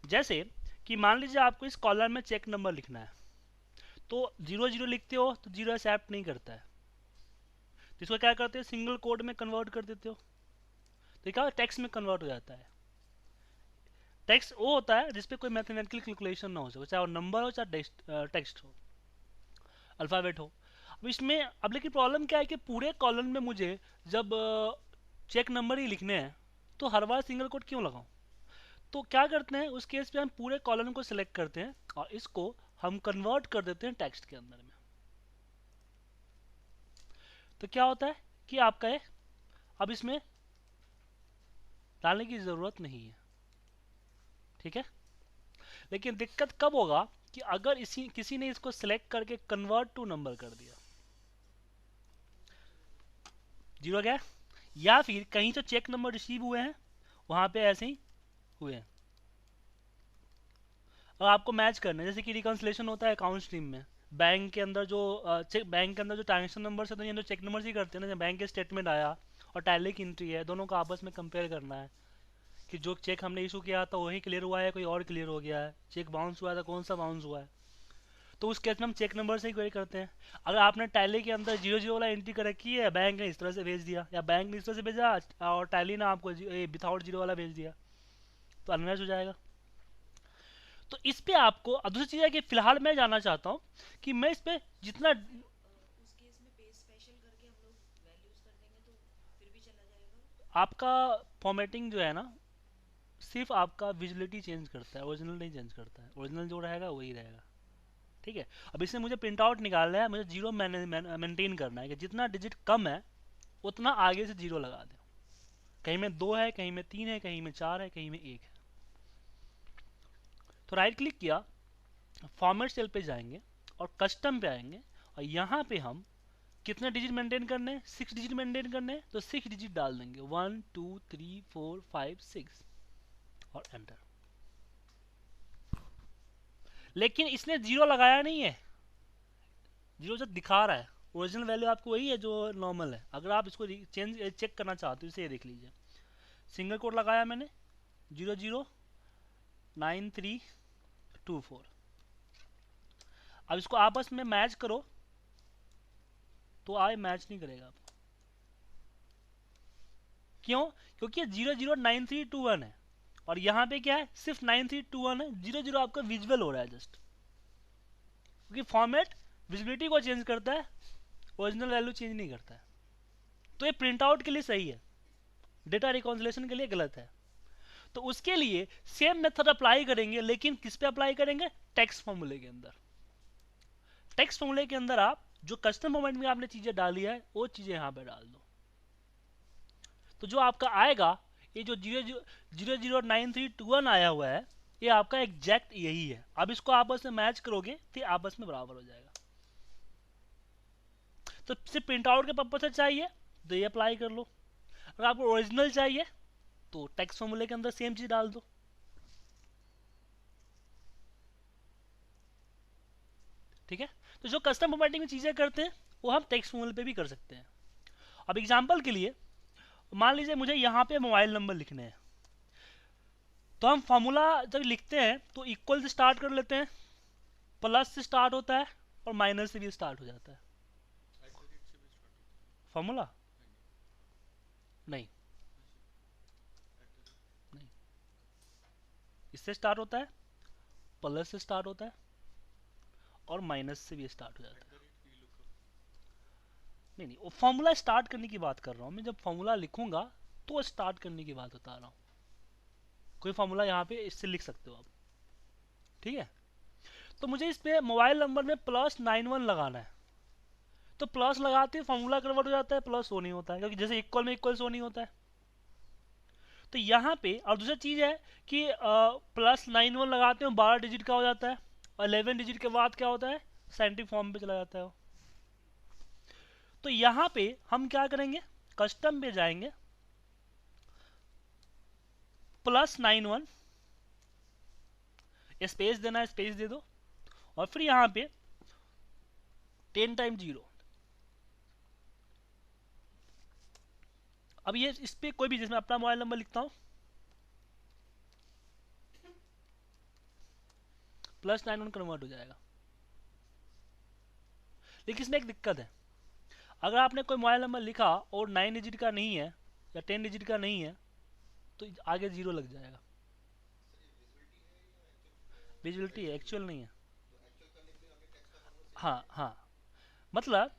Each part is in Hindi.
जैसे कि मान लीजिए आपको इस कॉलम में चेक नंबर लिखना है, तो 0 0 लिखते हो तो 0 एक्सेप्ट नहीं करता है, तो इसको क्या करते हैं, सिंगल कोड में कन्वर्ट कर देते हो, तो क्या टेक्स्ट में कन्वर्ट हो जाता है। टेक्स्ट वो होता है जिसपे कोई मैथमेटिकल कैलकुलेशन ना हो सके, चाहे वो नंबर हो चाहे टेक्स्ट हो, अल्फ़ाबेट हो। अब इसमें अब लेकिन प्रॉब्लम क्या है कि पूरे कॉलम में मुझे जब चेक नंबर ही लिखने हैं तो हर बार सिंगल कोड क्यों लगाऊं। तो क्या करते हैं उस केस पे, हम पूरे कॉलम को सिलेक्ट करते हैं और इसको हम कन्वर्ट कर देते हैं टेक्स्ट के अंदर में। तो क्या होता है कि आपका है अब इसमें डालने की ज़रूरत नहीं है, ठीक है। लेकिन दिक्कत कब होगा कि अगर इसी किसी ने इसको सिलेक्ट करके कन्वर्ट टू नंबर कर दिया, 0 गया, या फिर कहीं तो चेक नंबर रिसीव हुए हैं वहां पे ऐसे ही हुए हैं, और आपको मैच करना है। जैसे कि रिकंसलेशन होता है अकाउंट स्ट्रीम में, बैंक के अंदर जो बैंक के अंदर जो ट्रांजेक्शन नंबर है, तो ये जो चेक नंबर ही करते हैं ना, जब बैंक के स्टेटमेंट आया और टैली की एंट्री है, दोनों को आपस में कंपेयर करना है कि जो चेक हमने इशू किया था वही क्लियर हुआ है, कोई और क्लियर हो गया है, चेक बाउंस हुआ था कौन सा बाउंस हुआ है। तो उस केस में हम चेक नंबर से ही क्वेरी करते हैं। अगर आपने टैली के अंदर 0 0 वाला एंट्री कर रखी है, बैंक ने इस तरह से भेज दिया या बैंक ने इस तरह से भेजा और टैली ने आपको विथआउट 0 वाला भेज दिया, तो अनमैच हो जाएगा। तो इस पे आपको अब दूसरी चीज़ है कि फिलहाल मैं जानना चाहता हूँ कि मैं इस पे जितना आपका फॉर्मेटिंग जो है ना, सिर्फ आपका विजिबिलिटी चेंज करता है, ओरिजिनल नहीं चेंज करता है, ओरिजिनल जो रहेगा वही रहेगा, ठीक है। अब इससे मुझे प्रिंट आउट निकालना है, मुझे जीरो मेंटेन करना है कि जितना डिजिट कम है उतना आगे से जीरो लगा दें। कहीं में 2 है, कहीं में 3 है, कहीं में 4 है, कहीं में 1 है। तो राइट क्लिक किया, फॉर्मेट सेल पे जाएंगे और कस्टम पे आएंगे, और यहाँ पे हम कितने डिजिट मेंटेन करने हैं, 6 डिजिट मेंटेन करने हैं, तो 6 डिजिट डाल देंगे, 1 2 3 4 5 6 और एंटर। लेकिन इसने जीरो लगाया नहीं है, जीरो जो दिखा रहा है ओरिजिनल वैल्यू आपको वही है जो नॉर्मल है। अगर आप इसको चेंज चेक करना चाहते हो, इसे देख लीजिए, सिंगल कोड लगाया मैंने, 009324। अब इसको आपस में मैच करो तो आए मैच नहीं करेगा आपको। क्यों? क्योंकि 009321 है और यहाँ पे क्या है, सिर्फ 9321 है, 00 आपका विजुअल हो रहा है जस्ट, क्योंकि फॉर्मेट विजिबिलिटी को चेंज करता है, ओरिजिनल वैल्यू चेंज नहीं करता है। तो ये प्रिंट आउट के लिए सही है, डेटा रिकॉन्सिलेशन के लिए गलत है। तो उसके लिए सेम मेथड अप्लाई करेंगे, लेकिन किस पे अप्लाई करेंगे, टेक्स्ट फॉर्मूले के अंदर। टेक्स्ट फॉर्मूले के अंदर आप जो कस्टम फॉर्मेट में आपने चीजें डाली है वो चीजें यहाँ पे डाल दो, तो जो आपका आएगा, ये जो 009321 आया हुआ है, ये आपका एग्जैक्ट यही है। अब इसको आपस में मैच करोगे तो आपस में बराबर हो जाएगा। तो सिर्फ प्रिंट आउट के पर्पज से चाहिए तो ये अप्लाई कर लो, अगर आपको ओरिजिनल चाहिए तो टेक्स्ट फॉर्मूले के अंदर सेम चीज डाल दो, ठीक है। तो जो कस्टम फॉर्मेटिंग में चीजें करते हैं वो हम टेक्स्ट फॉर्मूले पे भी कर सकते हैं। अब एग्जांपल के लिए मान लीजिए मुझे यहाँ पे मोबाइल नंबर लिखने हैं, तो हम फॉर्मूला जब लिखते हैं तो इक्वल से स्टार्ट कर लेते हैं, प्लस से स्टार्ट होता है और माइनस से भी स्टार्ट हो जाता है। फॉर्मूला नहीं, नहीं, इससे स्टार्ट होता है, प्लस से स्टार्ट होता है और माइनस से भी स्टार्ट हो जाता है। नहीं नहीं, वो फॉर्मूला स्टार्ट करने की बात कर रहा हूँ मैं, जब फॉर्मूला लिखूंगा तो स्टार्ट करने की बात बता रहा हूँ। कोई फॉर्मूला यहाँ पे इससे लिख सकते हो आप, ठीक है। तो मुझे इस पे मोबाइल नंबर में +91 लगाना है, तो प्लस लगाते ही फॉर्मूला कन्वर्ट हो जाता है, प्लस शो नहीं होता है, क्योंकि जैसे इक्वल में इक्वल शो नहीं होता है। तो यहाँ पे और दूसरी चीज है कि +91 लगाते हो 12 डिजिट का हो जाता है, और 11 डिजिट के बाद क्या होता है, साइंटिफिक फॉर्म पे चला जाता है वो। तो यहाँ पे हम क्या करेंगे, कस्टम पे जाएंगे, +91 स्पेस देना है, स्पेस दे दो, और फिर यहाँ पे 10 टाइम 0। अब ये इस पे कोई भी, जिसमें अपना मोबाइल नंबर लिखता हूँ, +91 कन्वर्ट हो जाएगा। लेकिन इसमें एक दिक्कत है, अगर आपने कोई मोबाइल नंबर लिखा और 9 डिजिट का नहीं है या 10 डिजिट का नहीं है तो आगे 0 लग जाएगा। विजिबिलिटी है, एक्चुअल नहीं है। हाँ हाँ, मतलब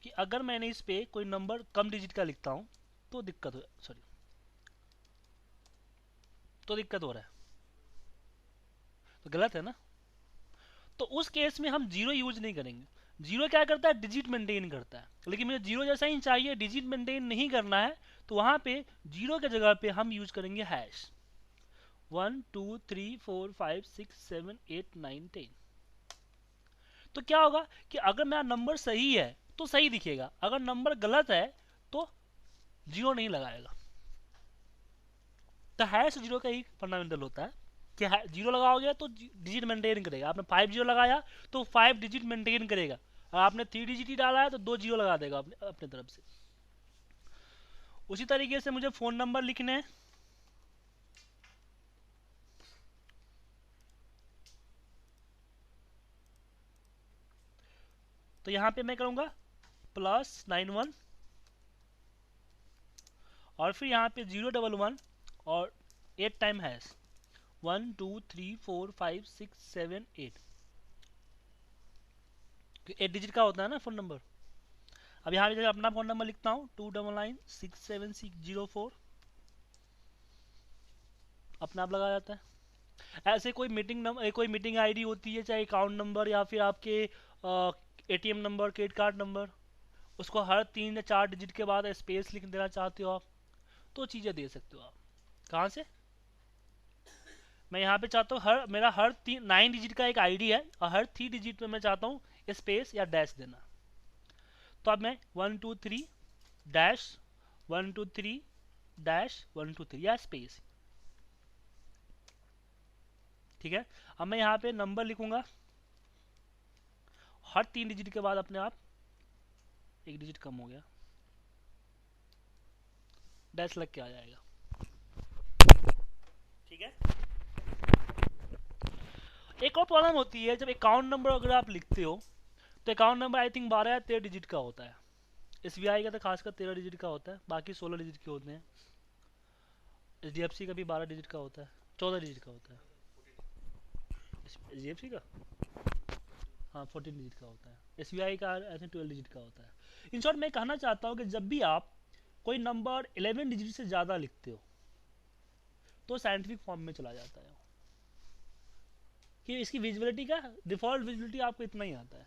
कि अगर मैंने इस पे कोई नंबर कम डिजिट का लिखता हूँ तो दिक्कत हो, सॉरी, तो दिक्कत हो रहा है, तो गलत है ना। तो उस केस में हम 0 यूज नहीं करेंगे। 0 क्या करता है, डिजिट मेंटेन करता है, लेकिन मुझे 0 जैसा ही चाहिए, डिजिट मेंटेन नहीं करना है, तो वहां पे 0 के जगह पे हम यूज करेंगे हैश 1 2 3 4 5 6 7 8 9 10। तो क्या होगा कि अगर मेरा नंबर सही है तो सही दिखेगा, अगर नंबर गलत है तो 0 नहीं लगाएगा। तो हैश 0 का ही फंडामेंटल होता है कि 0 लगाओगे तो डिजिट मेंटेन करेगा। आपने 5 0 लगाया तो 5 डिजिट मेंटेन करेगा, और आपने 3 डिजिट ही डाला है तो 2 0 लगा देगा अपने तरफ से। उसी तरीके से मुझे फोन नंबर लिखने हैं, तो यहां पे मैं करूंगा +91 और फिर यहाँ पे 011 और 8 टाइम हैश 1 2 3 4 5 6 7 8। 8 डिजिट का होता है ना फोन नंबर। अब यहाँ पे अपना फोन नंबर लिखता हूँ 2996760 अपने आप लगा जाता है। ऐसे कोई मीटिंग नंबर, कोई मीटिंग आईडी होती है, चाहे अकाउंट नंबर या फिर आपके ATM number, credit card number, उसको हर 3 या 4 डिजिट के बाद स्पेस लिख देना चाहते हो आप, तो चीज़ें दे सकते हो आप। कहाँ से, मैं यहाँ पे चाहता हूँ मेरा हर 9 डिजिट का एक आईडी है, और हर 3 डिजिट में मैं चाहता हूँ स्पेस या डैश देना। तो अब मैं 123 डैश 123 डैश 123 या स्पेस, ठीक है। अब मैं यहाँ पे नंबर लिखूंगा, हर 3 डिजिट के बाद अपने आप एक डिजिट कम हो गया, डैश लग के आ जाएगा, ठीक है। एक और प्रॉब्लम होती है, जब अकाउंट नंबर अगर आप लिखते हो तो अकाउंट नंबर आई थिंक 12 या 13 डिजिट का होता है। SBI का तो खासकर 13 डिजिट का होता है, बाकी 16 डिजिट के होते हैं। HDFC का भी 12 डिजिट का होता है, 14 डिजिट का होता है। HDFC का हाँ 14 डिजिट का होता है। SBI का ऐसे 12 डिजिट का होता है। इन शॉर्ट मैं कहना चाहता हूँ कि जब भी आप कोई नंबर 11 डिजिट से ज़्यादा लिखते हो तो साइंटिफिक फॉर्म में चला जाता है, कि इसकी विजिबिलिटी का डिफॉल्ट विजिबिलिटी आपको इतना ही आता है।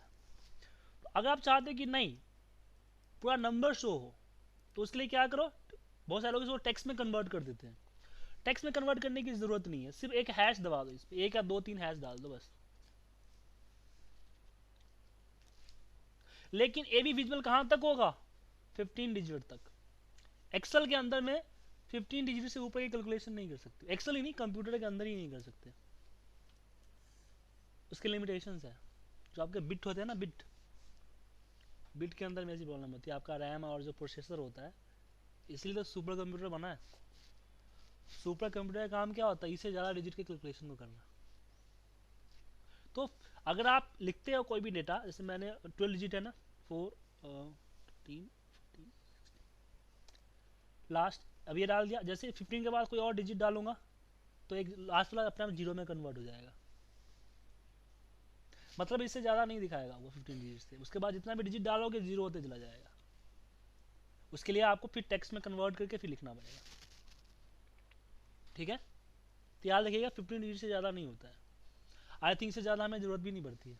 तो अगर आप चाहते हो कि नहीं पूरा नंबर शो हो तो उसके लिए क्या करो, बहुत सारे लोग इसको टेक्स्ट में कन्वर्ट कर देते हैं। टेक्स्ट में कन्वर्ट करने की जरूरत नहीं है, सिर्फ एक हैश दबा दो, इस पे 1 या 2 3 हैश डाल दो बस। लेकिन ए भी विजुअल कहां तक होगा, 15 डिजिट तक। एक्सेल के अंदर में 15 डिजिट से ऊपर की कैलकुलेशन नहीं कर सकते, एक्सेल ही नहीं कंप्यूटर के अंदर ही नहीं कर सकते, उसके लिमिटेशंस है। जो आपके बिट होते हैं ना, बिट बिट के अंदर में ऐसी प्रॉब्लम होती है, आपका रैम और जो प्रोसेसर होता है, इसलिए तो सुपर कंप्यूटर बना है। सुपर कंप्यूटर का काम क्या होता है, इससे ज़्यादा डिजिट के कैलकुलेशन को करना। तो अगर आप लिखते हो कोई भी डेटा, जैसे मैंने 12 डिजिट है ना, 4 15 लास्ट, अब ये डाल दिया, जैसे 15 के बाद कोई और डिजिट डालूंगा तो एक लास्ट वाला अपने आप 0 में कन्वर्ट हो जाएगा, मतलब इससे ज़्यादा नहीं दिखाएगा वो 15 डिजिट से। उसके बाद जितना भी डिजिट डालोगे 0 होते चला जाएगा। उसके लिए आपको फिर टेक्स्ट में कन्वर्ट करके फिर लिखना पड़ेगा, ठीक है। तो याद रखिएगा 15 डिजिट से ज़्यादा नहीं होता है। आई थिंक इससे ज़्यादा हमें ज़रूरत भी नहीं पड़ती है,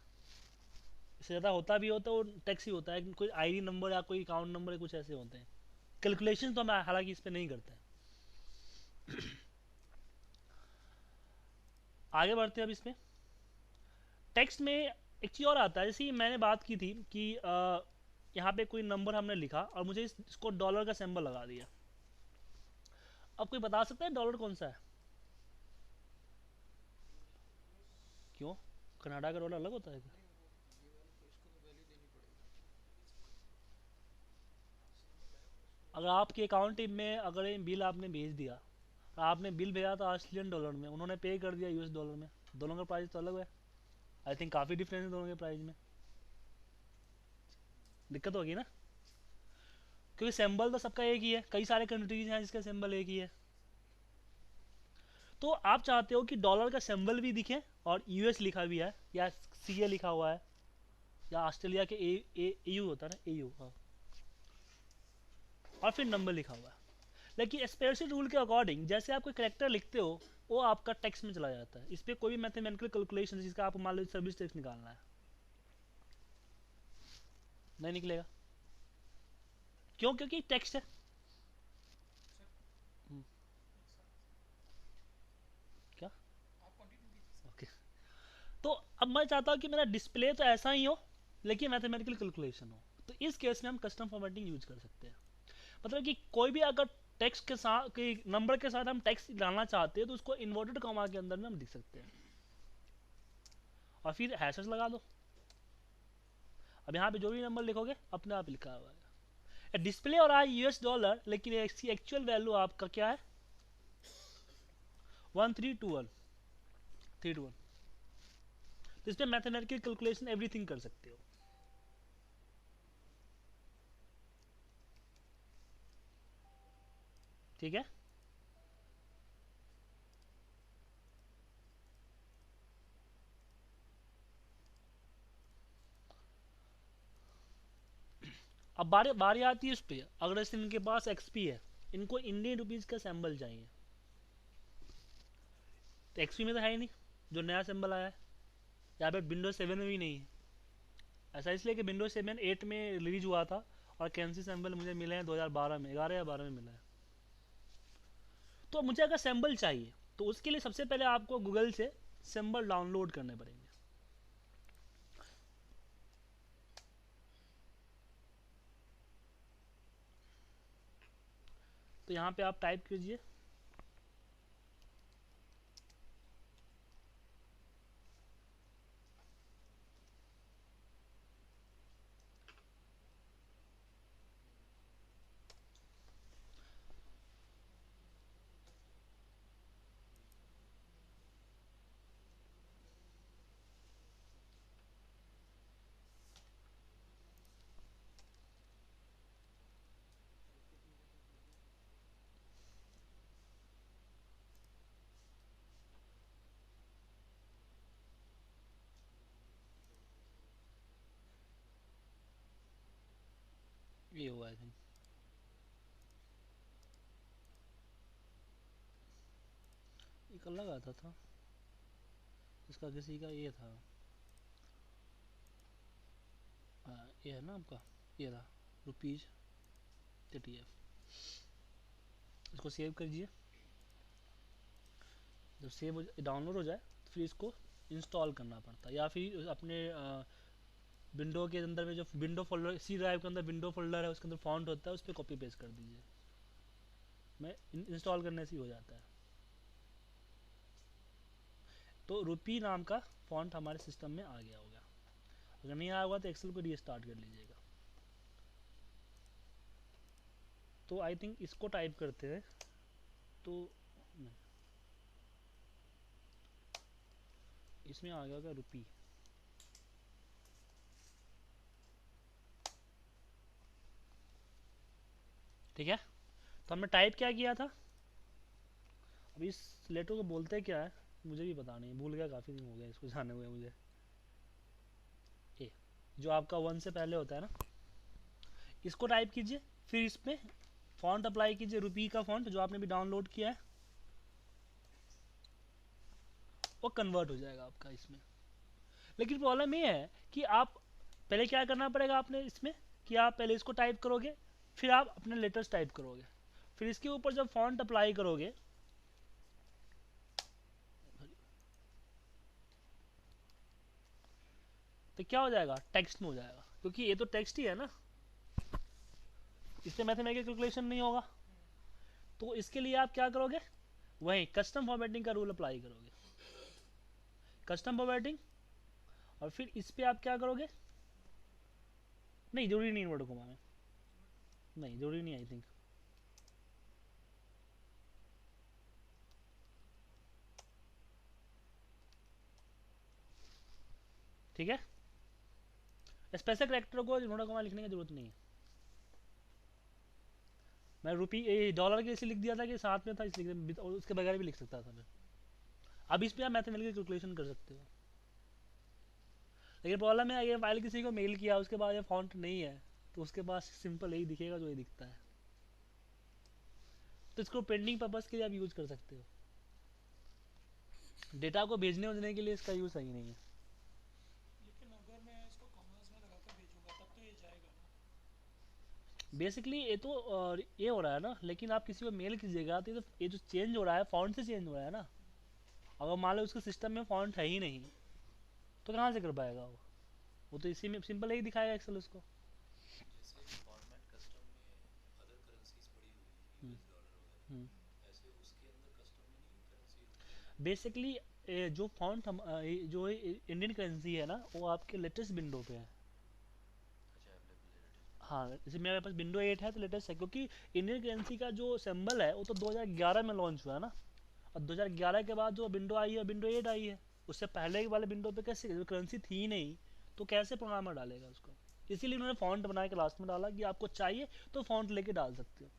इससे ज़्यादा होता भी होता है वो टेक्स्ट ही होता है, कोई आईडी नंबर या कोई अकाउंट नंबर या कुछ ऐसे होते हैं। कैलकुलेशन तो हम हालांकि इस पर नहीं करते हैं। आगे बढ़ते हैं अब इसमें। टेक्स्ट में एक चीज़ और आता है, जैसे मैंने बात की थी कि यहाँ पे कोई नंबर हमने लिखा और मुझे इसको डॉलर का सिंबल लगा दिया। अब कोई बता सकता है डॉलर कौन सा है? क्यों, कनाडा का डॉलर अलग होता है क्या? अगर आपके अकाउंट में अगर बिल आपने भेज दिया आपने बिल भेजा था ऑस्ट्रेलियन डॉलर में, उन्होंने पे कर दिया यूएस डॉलर में, दोनों का प्राइस तो अलग है। आई थिंक काफ़ी डिफरेंस है दोनों के प्राइस में, दिक्कत होगी ना, क्योंकि सिंबल तो सबका एक ही है, कई सारे कंट्रीज हैं जिसका सिंबल एक ही है। तो आप चाहते हो कि डॉलर का सिंबल भी दिखे और यूएस लिखा भी है, या सीए लिखा हुआ है, या ऑस्ट्रेलिया के एयू होता है ना, एयू, हाँ, और फिर नंबर लिखा हुआ है। लेकिन स्पेशल रूल के अकॉर्डिंग जैसे आप कोई करेक्टर लिखते हो वो आपका टैक्स में चला जाता है। इस पर कोई भी मैथमेटिकल कैलकुलेशन जिसका आपको मान लो सर्विस टैक्स निकालना है, नहीं निकलेगा। क्यों? क्योंकि टैक्स है। हम्म, क्या? ओके। तो अब मैं चाहता हूँ कि मेरा डिस्प्ले तो ऐसा ही हो लेकिन मैथमेटिकल कैलकुलेशन हो, तो इस केस में हम कस्टम फॉर्मेटिंग यूज कर सकते हैं। मतलब कि कोई भी अगर टेक्स्ट के साथ कि नंबर के साथ हम टेक्स्ट डालना चाहते हैं तो उसको इन्वर्टेड कॉमा के अंदर में हम लिख सकते हैं, और फिर हैशेस लगा दो। अब यहाँ पे जो भी नंबर लिखोगे अपने आप लिखा हुआ है। डिस्प्ले और आई यूएस डॉलर, लेकिन इसकी एक्चुअल वैल्यू आपका क्या है? 1321 तो इस पर मैथमेटिकल कैलकुलेशन एवरीथिंग कर सकते हो। ठीक है। अब बारी बारी आती है उस पर, अगर इनके पास एक्सपी है, इनको इंडियन रुपीज का सैम्बल चाहिए, तो एक्सपी में तो है ही नहीं जो नया सिंबल आया है, यहाँ पे विंडोज 7 में भी नहीं है। ऐसा इसलिए कि विंडोज 7 8 में रिलीज हुआ था और कैंसी सैम्बल मुझे मिले हैं 2012 में, 11 या 12 में मिला है। तो मुझे अगर सैम्बल चाहिए तो उसके लिए सबसे पहले आपको गूगल से सिंबल डाउनलोड करने पड़ेंगे। तो यहाँ पे आप टाइप कीजिए ये हुआ आई थिंक। एक अलग आता था इसका, किसी का ये था, ये है ना आपका, ये था रुपीज TTF। इसको सेव करिए, जब सेव डाउनलोड हो जाए तो फिर इसको इंस्टॉल करना पड़ता है, या फिर अपने विंडो के अंदर में जो विंडो फोल्डर, सी ड्राइव के अंदर विंडो फोल्डर है उसके अंदर फॉन्ट होता है, उस पर कॉपी पेस्ट कर दीजिए, मैं इंस्टॉल करने से ही हो जाता है। तो रुपी नाम का फॉन्ट हमारे सिस्टम में आ गया होगा। अगर नहीं आया होगा तो एक्सेल को रीस्टार्ट कर लीजिएगा। तो आई थिंक इसको टाइप करते हैं तो नहीं, इसमें आ गया होगा रुपी। ठीक है। तो हमने टाइप क्या किया था? अब इस लेटर को बोलते क्या है मुझे भी पता नहीं, भूल गया, काफ़ी दिन हो गया इसको जाने हुए मुझे। ए, जो आपका 1 से पहले होता है ना, इसको टाइप कीजिए, फिर इस पर फॉन्ट अप्लाई कीजिए, रुपी का फॉन्ट जो आपने भी डाउनलोड किया है, वो कन्वर्ट हो जाएगा आपका इसमें। लेकिन प्रॉब्लम ये है कि आप पहले क्या करना पड़ेगा आपने इसमें, कि आप पहले इसको टाइप करोगे, फिर आप अपने लेटर्स टाइप करोगे, फिर इसके ऊपर जब फॉन्ट अप्लाई करोगे तो क्या हो जाएगा, टेक्स्ट में हो जाएगा, क्योंकि ये तो टेक्स्ट ही है ना, इससे मैथमेटिकल कैलकुलेशन नहीं होगा। तो इसके लिए आप क्या करोगे, वही कस्टम फॉर्मेटिंग का रूल अप्लाई करोगे, कस्टम फॉर्मेटिंग, और फिर इस पर आप क्या करोगे, नहीं जरूरी नहीं इन्वर्ट कोमा में, नहीं जरूरी नहीं आई थिंक। ठीक है, स्पेशल कैरेक्टर को नोटा कॉमा लिखने की जरूरत नहीं है। मैं डॉलर के इसलिए लिख दिया था कि साथ में था इसलिए, और उसके बगैर भी लिख सकता था मैं। अब इस पर आप मैथमेटिकल कैलकुलेशन कर सकते हो। लेकिन प्रॉब्लम है, ये फाइल किसी को मेल किया उसके बाद ये फॉन्ट नहीं है, तो उसके पास सिंपल यही दिखेगा जो ये दिखता है। तो इसको प्रिंटिंग पर्पज़ के लिए आप यूज़ कर सकते हो, डेटा को भेजने भेजने के लिए इसका यूज़ सही नहीं है। लेकिन अगर मैं इसको कॉमर्स में लगाकर भेजूंगा तब तो ये जाएगा ना। बेसिकली ये तो ये हो रहा है ना, लेकिन आप किसी को मेल कीजिएगा तो ये जो चेंज हो रहा है फॉन्ट से चेंज हो रहा है ना। अगर मान लो उसके सिस्टम में फॉन्ट है ही नहीं तो कहाँ से कर पाएगा वो तो इसी में सिंपल ही दिखाएगा एक्सेल उसको। जैसे फॉर्मेट कस्टम में अदर करेंसीज पड़ी हुई है, यूएस डॉलर वगैरह, ऐसे उसके अंदर कस्टम में नहीं करेंसी। बेसिकली जो फॉन्ट हम जो इंडियन करेंसी है ना वो आपके लेटेस्ट विंडो पे है। अच्छा, अवेलेबल है लेटेस्ट। हाँ, जैसे मेरे पास विंडो 8 है तो लेटेस्ट है, क्योंकि इंडियन करेंसी का जो सिंबल है वो तो 2011 में लॉन्च हुआ है ना। और 2011 के बाद जो विंडो आई है विंडो 8 आई है, उससे पहले वाले विंडो पे कैसे करेंसी थी ही नहीं, तो कैसे प्रोग्रामर डालेगा उसको। इसीलिए उन्होंने फॉन्ट बना के लास्ट में डाला कि आपको चाहिए तो फॉन्ट लेके डाल सकते हो।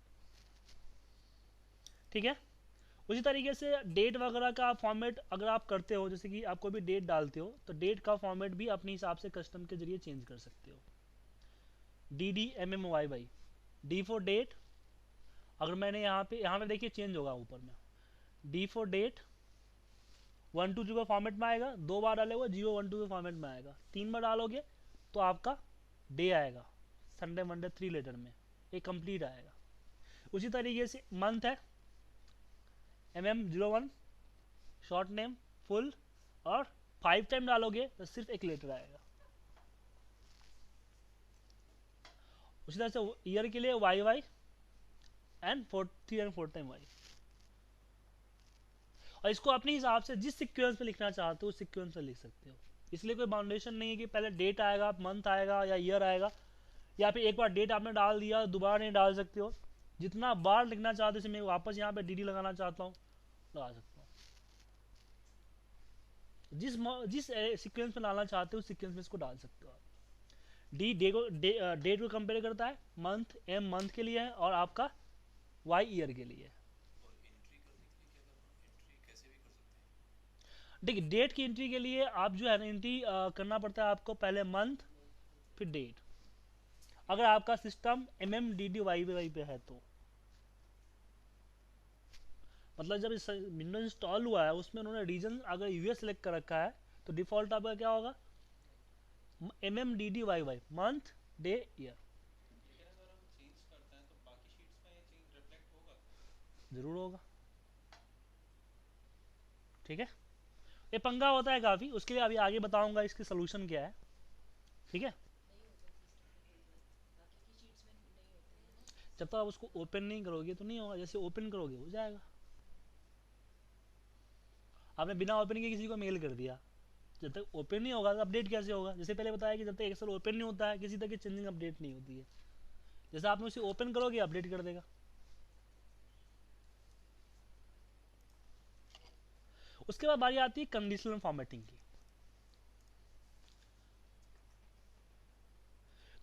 ठीक है, उसी तरीके से डेट वगैरह का फॉर्मेट अगर आप करते हो, जैसे कि आपको भी डेट डालते हो तो डेट का फॉर्मेट भी अपने हिसाब से कस्टम के जरिए चेंज कर सकते हो। DDMMYY, D for date. अगर मैंने यहाँ पे देखिए चेंज होगा ऊपर में, डी फॉर डेट 1 to 0 का फॉर्मेट में आएगा, 2 बार डालोगे 0 1 2 के फॉर्मेट में आएगा, 3 बार डालोगे तो आपका डे आएगा, संडे मंडे 3 लेटर में एक कंप्लीट आएगा। उसी तरीके से मंथ है MM01 शॉर्ट नेम फुल, और 5 टाइम डालोगे तो सिर्फ एक लेटर आएगा। उसी तरह से ईयर के लिए YY and 3 and 4 time Y। और इसको अपने हिसाब से जिस सिक्वेंस में लिखना चाहते हो उस सिक्वेंस में लिख सकते हो। इसलिए कोई बाउंडेशन नहीं है कि पहले डेट आएगा, मंथ आएगा या ईयर आएगा, या फिर एक बार डेट आपने डाल दिया दोबारा नहीं डाल सकते हो। जितना बार लिखना चाहते हो, जैसे मैं वापस यहाँ पे DD लगाना चाहता हूँ लगा सकता हूँ। जिस सीक्वेंस में डालना चाहते हो उस सीक्वेंस में इसको डाल सकते हो आप। डेट को कंपेयर करता है, मंथ M मंथ के लिए है और आपका Y ईयर के लिए है। और एंट्री करने के लिए क्या करना, एंट्री कैसे भी कर सकते हैं। देखिए डेट की एंट्री के लिए आप जो है ना एंट्री करना पड़ता है आपको, पहले मंथ फिर डेट। अगर आपका सिस्टम MMDDYY पे है तो, मतलब जब विंडोज इंस्टॉल हुआ है उसमें उन्होंने रीजन अगर US सेलेक्ट कर रखा है तो डिफॉल्ट आपका क्या होगा, MMDDYY मंथ डे ईयर। लेकिन अगर हम चेंज करते हैं तो बाकी शीट्स में ये चेंज रिफ्लेक्ट होगा। जरूर होगा। ठीक है, ये पंगा होता है काफ़ी, उसके लिए अभी आगे बताऊंगा इसकी सोल्यूशन क्या है। ठीक है, जब तक आप उसको ओपन नहीं करोगे तो नहीं होगा, जैसे ओपन करोगे हो जाएगा। आपने बिना ओपन के किसी को मेल कर दिया, जब तक ओपन नहीं होगा तो अपडेट कैसे होगा। जैसे पहले बताया कि जब तक एक्सेल ओपन नहीं होता है किसी तरह की चेंजिंग अपडेट नहीं होती है। जैसे आपने उसे ओपन करोगे अपडेट कर देगा। उसके बाद बारी आती है कंडीशनल फॉर्मेटिंग की।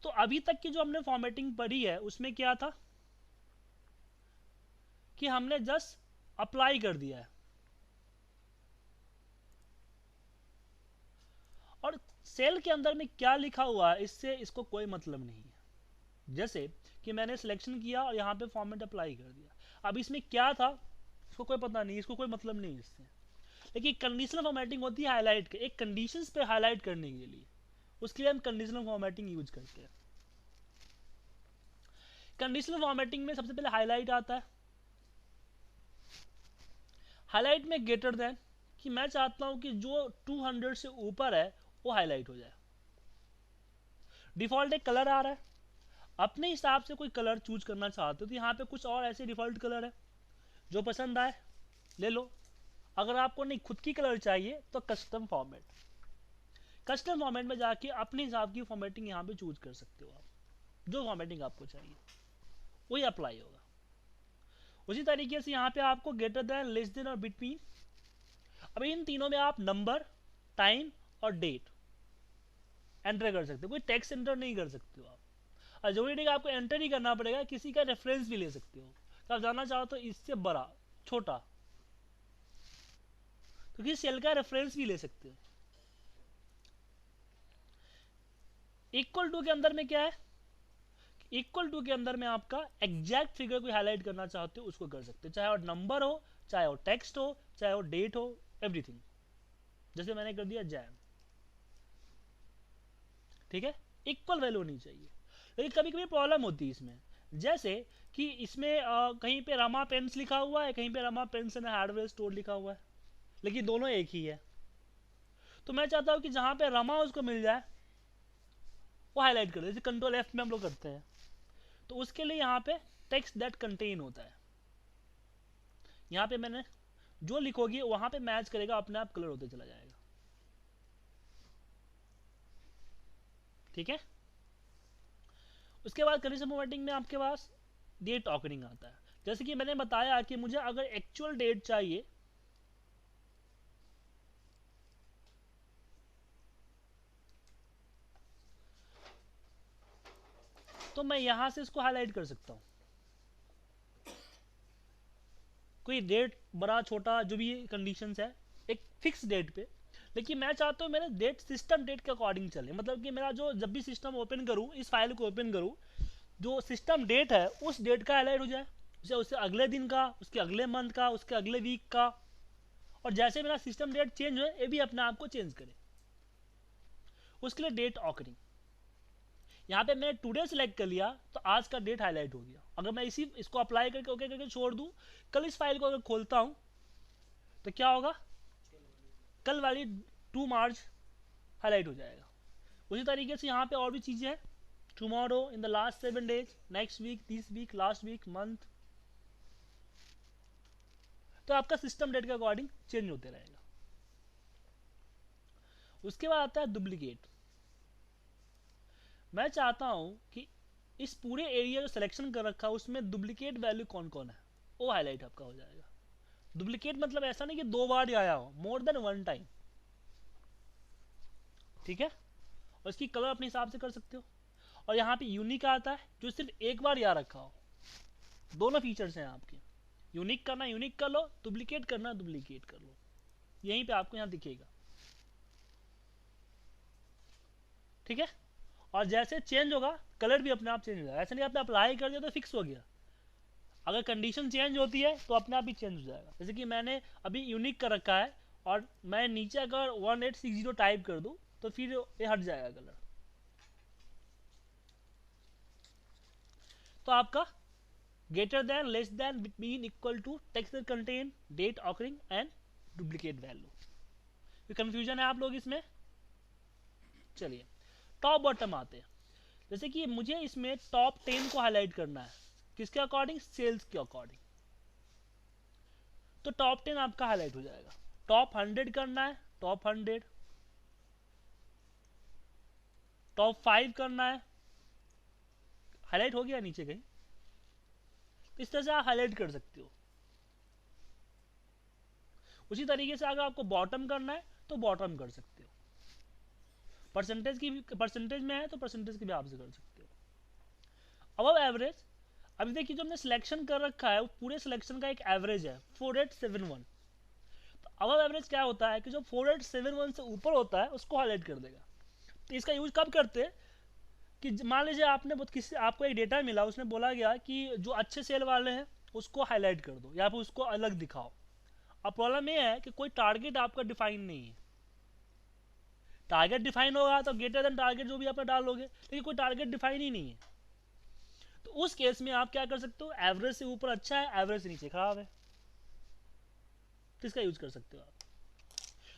तो अभी तक की जो हमने फॉर्मेटिंग पढ़ी है उसमें क्या था कि हमने जस्ट अप्लाई कर दिया है, और सेल के अंदर में क्या लिखा हुआ है इससे इसको कोई मतलब नहीं है। जैसे कि मैंने सिलेक्शन किया और यहाँ पे फॉर्मेट अप्लाई कर दिया, अब इसमें क्या था इसको कोई पता नहीं, इसको कोई मतलब नहीं इससे। लेकिन कंडीशनल फॉर्मेटिंग होती है हाईलाइट के, एक कंडीशंस पे हाईलाइट करने के लिए, उसके लिए हम कंडीशनल फॉर्मेटिंग यूज करते हैं। कंडीशनल फॉर्मेटिंग में सबसे पहले हाईलाइट आता है। हाईलाइट में ग्रेटर देन, कि मैं चाहता हूं कि जो 200 से ऊपर है वो हाईलाइट हो जाए। डिफॉल्ट एक कलर आ रहा है, अपने हिसाब से कोई कलर चूज करना चाहते हो तो यहाँ पे कुछ और ऐसे डिफॉल्ट कलर है, जो पसंद आए ले लो। अगर आपको नहीं खुद की कलर चाहिए तो कस्टम फॉर्मेट, कस्टम फॉर्मेट में जाके अपने हिसाब की फॉर्मेटिंग यहाँ पे चूज कर सकते हो आप, जो फॉर्मेटिंग आपको चाहिए वही अप्लाई होगा। उसी तरीके से यहाँ पे आपको ग्रेटर देन, लेस देन और बिटवीन, अब इन तीनों में आप नंबर, टाइम और डेट एंटर कर सकते हो, कोई टेक्स्ट एंटर नहीं कर सकते हो आप। और जरूरी नहीं कि आपको एंटर ही करना पड़ेगा, किसी का रेफरेंस भी ले सकते हो। तो आप जानना चाहो तो इससे बड़ा, छोटा, तो किसी सेल का रेफरेंस भी ले सकते हो। इक्वल टू के अंदर में क्या है, इक्वल टू के अंदर में आपका एग्जैक्ट फिगर को हाईलाइट करना चाहते हो उसको कर सकते हो, चाहे वो नंबर हो, चाहे वो टेक्स्ट हो, चाहे वो डेट हो, एवरीथिंग। जैसे मैंने कर दिया जैन, ठीक है, इक्वल वैल्यू होनी चाहिए। लेकिन कभी कभी प्रॉब्लम होती है इसमें, जैसे कि इसमें कहीं पे रमा पेन्स लिखा हुआ है, कहीं पे Rama pens and hardware store लिखा हुआ है, लेकिन दोनों एक ही है। तो मैं चाहता हूँ कि जहाँ पे रमा उसको मिल जाए वो हाईलाइट कर दे, जैसे कंट्रोल एफ में हम लोग करते हैं। तो उसके लिए यहाँ पे टेक्स्ट दैट कंटेन होता है, यहाँ पे मैंने जो लिखोगी वहां पे मैच करेगा, अपने आप कलर होते चला जाएगा, ठीक है। उसके बाद कंडीशन फॉर्मेटिंग में आपके पास डेट ऑकरिंग आता है। जैसे कि मैंने बताया कि मुझे अगर एक्चुअल डेट चाहिए तो मैं यहां से इसको हाईलाइट कर सकता हूं, कोई डेट बड़ा छोटा जो भी कंडीशंस है एक फिक्स डेट पे। लेकिन मैं चाहता हूँ मेरा डेट सिस्टम डेट के अकॉर्डिंग चले, मतलब कि मेरा जो जब भी सिस्टम ओपन करूँ, इस फाइल को ओपन करूँ, जो सिस्टम डेट है उस डेट का हाईलाइट हो जाए, उसे उससे अगले दिन का, उसके अगले मंथ का, उसके अगले वीक का। और जैसे मेरा सिस्टम डेट चेंज हो ये भी अपने आप को चेंज करे, उसके लिए डेट ऑकरिंग। यहाँ पे मैंने टुडे सेलेक्ट कर लिया तो आज का डेट हाईलाइट हो गया। अगर मैं इसको अप्लाई करके ओके करके छोड़ दूँ, कल इस फाइल को अगर खोलता हूँ तो क्या होगा, कल वाली 2 मार्च हाईलाइट हो जाएगा। उसी तरीके से यहाँ पे और भी चीज़ें हैं, tomorrow, in the last 7 days, next week, this week, last week, month. तो आपका सिस्टम डेट के अकॉर्डिंग चेंज होते रहेगा। उसके बाद आता है डुप्लीकेट। मैं चाहता हूं कि इस पूरे एरिया जो सिलेक्शन कर रखा है उसमें डुप्लीकेट वैल्यू कौन कौन है वो हाईलाइट आपका हो जाएगा। डुप्लीकेट मतलब ऐसा नहीं कि 2 बार ही आया हो, मोर देन 1 टाइम, ठीक है। और इसकी कलर अपने हिसाब से कर सकते हो। और यहाँ पे यूनिक आता है जो सिर्फ एक बार याद रखा हो। दोनों फीचर्स हैं आपके, यूनिक करना यूनिक कर लो, डुप्लीकेट करना डुप्लीकेट कर लो, यहीं पे आपको यहाँ दिखेगा, ठीक है। और जैसे चेंज होगा कलर भी अपने आप चेंज हो जाएगा, ऐसा नहीं आपने अप्लाई कर दिया तो फिक्स हो गया। अगर कंडीशन चेंज होती है तो अपने आप ही चेंज हो जाएगा। जैसे कि मैंने अभी यूनिक कर रखा है और मैं नीचे अगर 1860 टाइप कर दूं तो फिर ये हट जाएगा कलर। तो आपका greater than, less than, between, equal to, text contain, date occurring and duplicate value. कोई कंफ्यूजन है आप लोग इसमें? चलिए टॉप बॉटम आते हैं। जैसे कि मुझे इसमें टॉप 10 को हाईलाइट करना है, किसके अकॉर्डिंग, सेल्स के अकॉर्डिंग। तो टॉप 10 आपका हाईलाइट हो जाएगा। टॉप 100 करना है, टॉप 100, टॉप 5 करना है, हाईलाइट हो गया नीचे कहीं, इस तरह से आप हाईलाइट कर सकते हो। उसी तरीके से अगर आपको बॉटम करना है तो बॉटम कर सकते हो, परसेंटेज में है तो परसेंटेज के भी आप से कर सकते हो। अब एवरेज, अभी देखिए जो हमने सिलेक्शन कर रखा है वो पूरे सिलेक्शन का एक एवरेज है 4871। तो अब एवरेज क्या होता है कि जो 4871 से ऊपर होता है उसको हाईलाइट कर देगा। तो इसका यूज कब करते हैं कि मान लीजिए आपने किसी आपको एक डेटा मिला, उसने बोला गया कि जो अच्छे सेल वाले हैं उसको हाईलाइट कर दो या फिर उसको अलग दिखाओ। अब प्रॉब्लम ये है कि कोई टारगेट आपका डिफाइन नहीं है। टारगेट डिफाइन होगा तो ग्रेटर देन टारगेट जो भी आप डालोगे, लेकिन कोई टारगेट डिफाइन ही नहीं है। तो उस केस में आप क्या कर सकते हो, एवरेज से ऊपर अच्छा है, एवरेज से नीचे खराब है, तो इसका यूज कर सकते हो आप।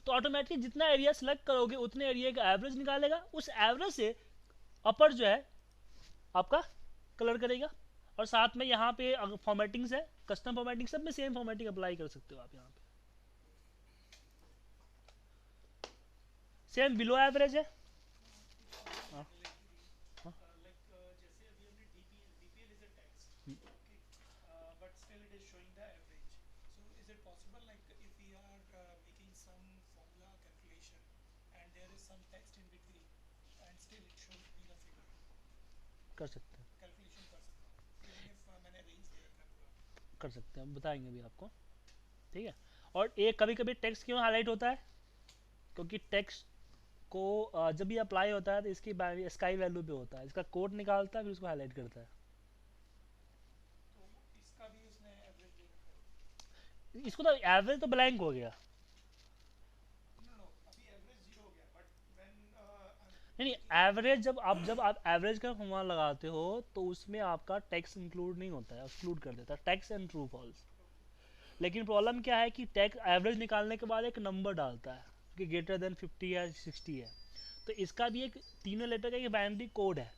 तो ऑटोमेटिकली जितना एरिया सेलेक्ट करोगे उतने एरिया का एवरेज निकालेगा, उस एवरेज से अपर जो है आपका कलर करेगा। और साथ में यहाँ पे फॉर्मेटिंग्स है, कस्टम फॉर्मेटिंग, सब में सेम फॉर्मेटिंग अप्लाई कर सकते हो आप। यहाँ पे सेम बिलो एवरेज है। हाँ, हाँ, जैसे अभी हमने DPL is a text, okay, but still it is showing the average. So is it possible, like if we are making some formula calculation and there is some text in between and still it shows me the figure. कर सकते हैं, कैलकुलेशन कर सकता हूँ इवन इफ मैंने रेंज दे रखा है पूरा. कर सकते हैं, बताएंगे अभी आपको, ठीक है। और एक कभी कभी टेक्स्ट क्यों हाईलाइट होता है, क्योंकि टेक्स्ट को जब ये अप्लाई होता है तो इसकी स्काई वैल्यू पे होता है, इसका कोड निकालता है फिर उसको हाईलाइट करता है। तो इसका भी उसने एवरेज दे रखा है. इसको तो एवरेज तो ब्लैंक हो गया, नो नो अभी एवरेज 0 हो गया बट व्हेन नहीं एवरेज जब आप एवरेज का फॉर्मूला लगाते हो तो उसमें आपका टैक्स इंक्लूड नहीं होता है, एक्सक्लूड कर देता है टैक्स एंड ट्रू फॉल्स। लेकिन प्रॉब्लम क्या है कि टैक्स एवरेज निकालने के बाद एक नंबर डालता है कि ग्रेटर देन 50 या 60 है, तो इसका भी एक तीनों लेटर का एक बाइनरी कोड है,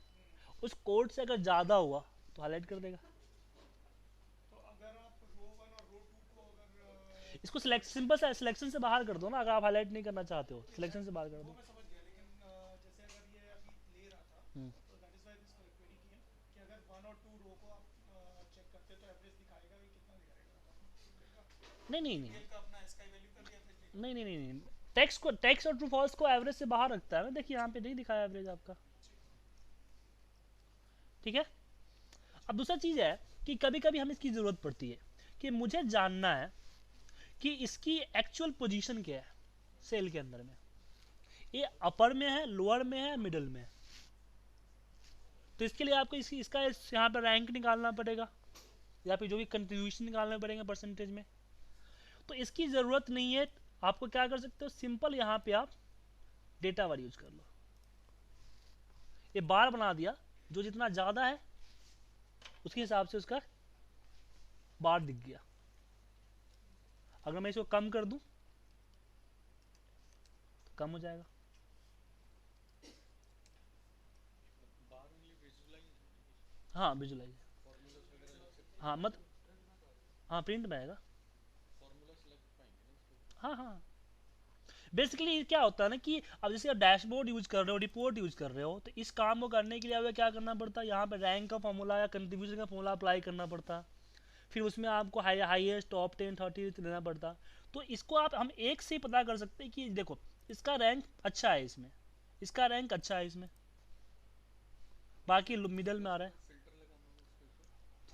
उस कोड से अगर ज़्यादा हुआ तो हाईलाइट कर देगा। तो अगर आप रो 1 और रो 2 को अगर इसको सिलेक्ट सिंपल सा सिलेक्शन से बाहर कर दो ना, अगर आप हाईलाइट नहीं करना चाहते हो सिलेक्शन से बाहर कर वो दो। मैं समझ गया लेकिन जैसे अगर ये अभी ले रहा था हम्म, तो that is why this query की है कि अगर 1 और 2 रो को आप चेक करते तो एवरेज दिखाएगा भी कितना दिखाएगा बताओ. नहीं नहीं नहीं टीएल का अपना स्काई वैल्यू का भी एवरेज लेगा. नहीं नहीं नहीं नहीं टैक्स और ट्रू फॉल्स को एवरेज से बाहर रखता है ना, देखिए यहाँ पे नहीं दिखाया एवरेज आपका, ठीक है। अब दूसरा चीज़ है कि कभी कभी हमें इसकी ज़रूरत पड़ती है कि मुझे जानना है कि इसकी एक्चुअल पोजीशन क्या है सेल के अंदर में, ये अपर में है, लोअर में है, मिडल में है। तो इसके लिए आपको इसका यहाँ पर रैंक निकालना पड़ेगा या फिर जो भी कंट्रीब्यूशन निकालना पड़ेगा परसेंटेज में। तो इसकी ज़रूरत नहीं है, आपको क्या कर सकते हो, सिंपल यहाँ पे आप डेटा बार यूज कर लो, ये बार बना दिया, जो जितना ज़्यादा है उसके हिसाब से उसका बार दिख गया। अगर मैं इसको कम कर दूं तो कम हो जाएगा। हाँ विजुलाइज, हाँ मत, हाँ प्रिंट में आएगा, हाँ हाँ। बेसिकली क्या होता है ना कि अब जैसे आप डैशबोर्ड यूज कर रहे हो, रिपोर्ट यूज कर रहे हो, तो इस काम को करने के लिए हमें क्या करना पड़ता है, यहाँ पे रैंक का फॉर्मूला या कंट्रीब्यूशन का फॉर्मूला अप्लाई करना पड़ता, फिर उसमें आपको हाईएस्ट टॉप 10 30 लेना पड़ता। तो इसको हम एक से ही पता कर सकते हैं कि देखो इसका रैंक अच्छा है इसमें, इसका रैंक अच्छा है इसमें, बाकी मिडल में आ रहा है।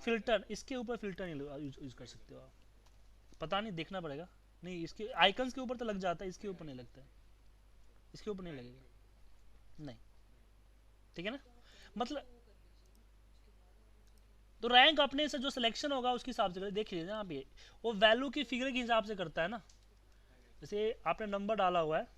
फिल्टर इसके ऊपर फिल्टर नहीं यूज कर सकते हो आप, पता नहीं देखना पड़ेगा, नहीं इसके आइकन्स के ऊपर तो लग जाता है, इसके ऊपर नहीं लगता है, इसके ऊपर नहीं लगेगा, नहीं, ठीक है ना। मतलब तो रैंक अपने से जो सिलेक्शन होगा उसके हिसाब से देख लीजिए यहाँ पे, वो वैल्यू की फिगर के हिसाब से करता है ना। जैसे आपने नंबर डाला हुआ है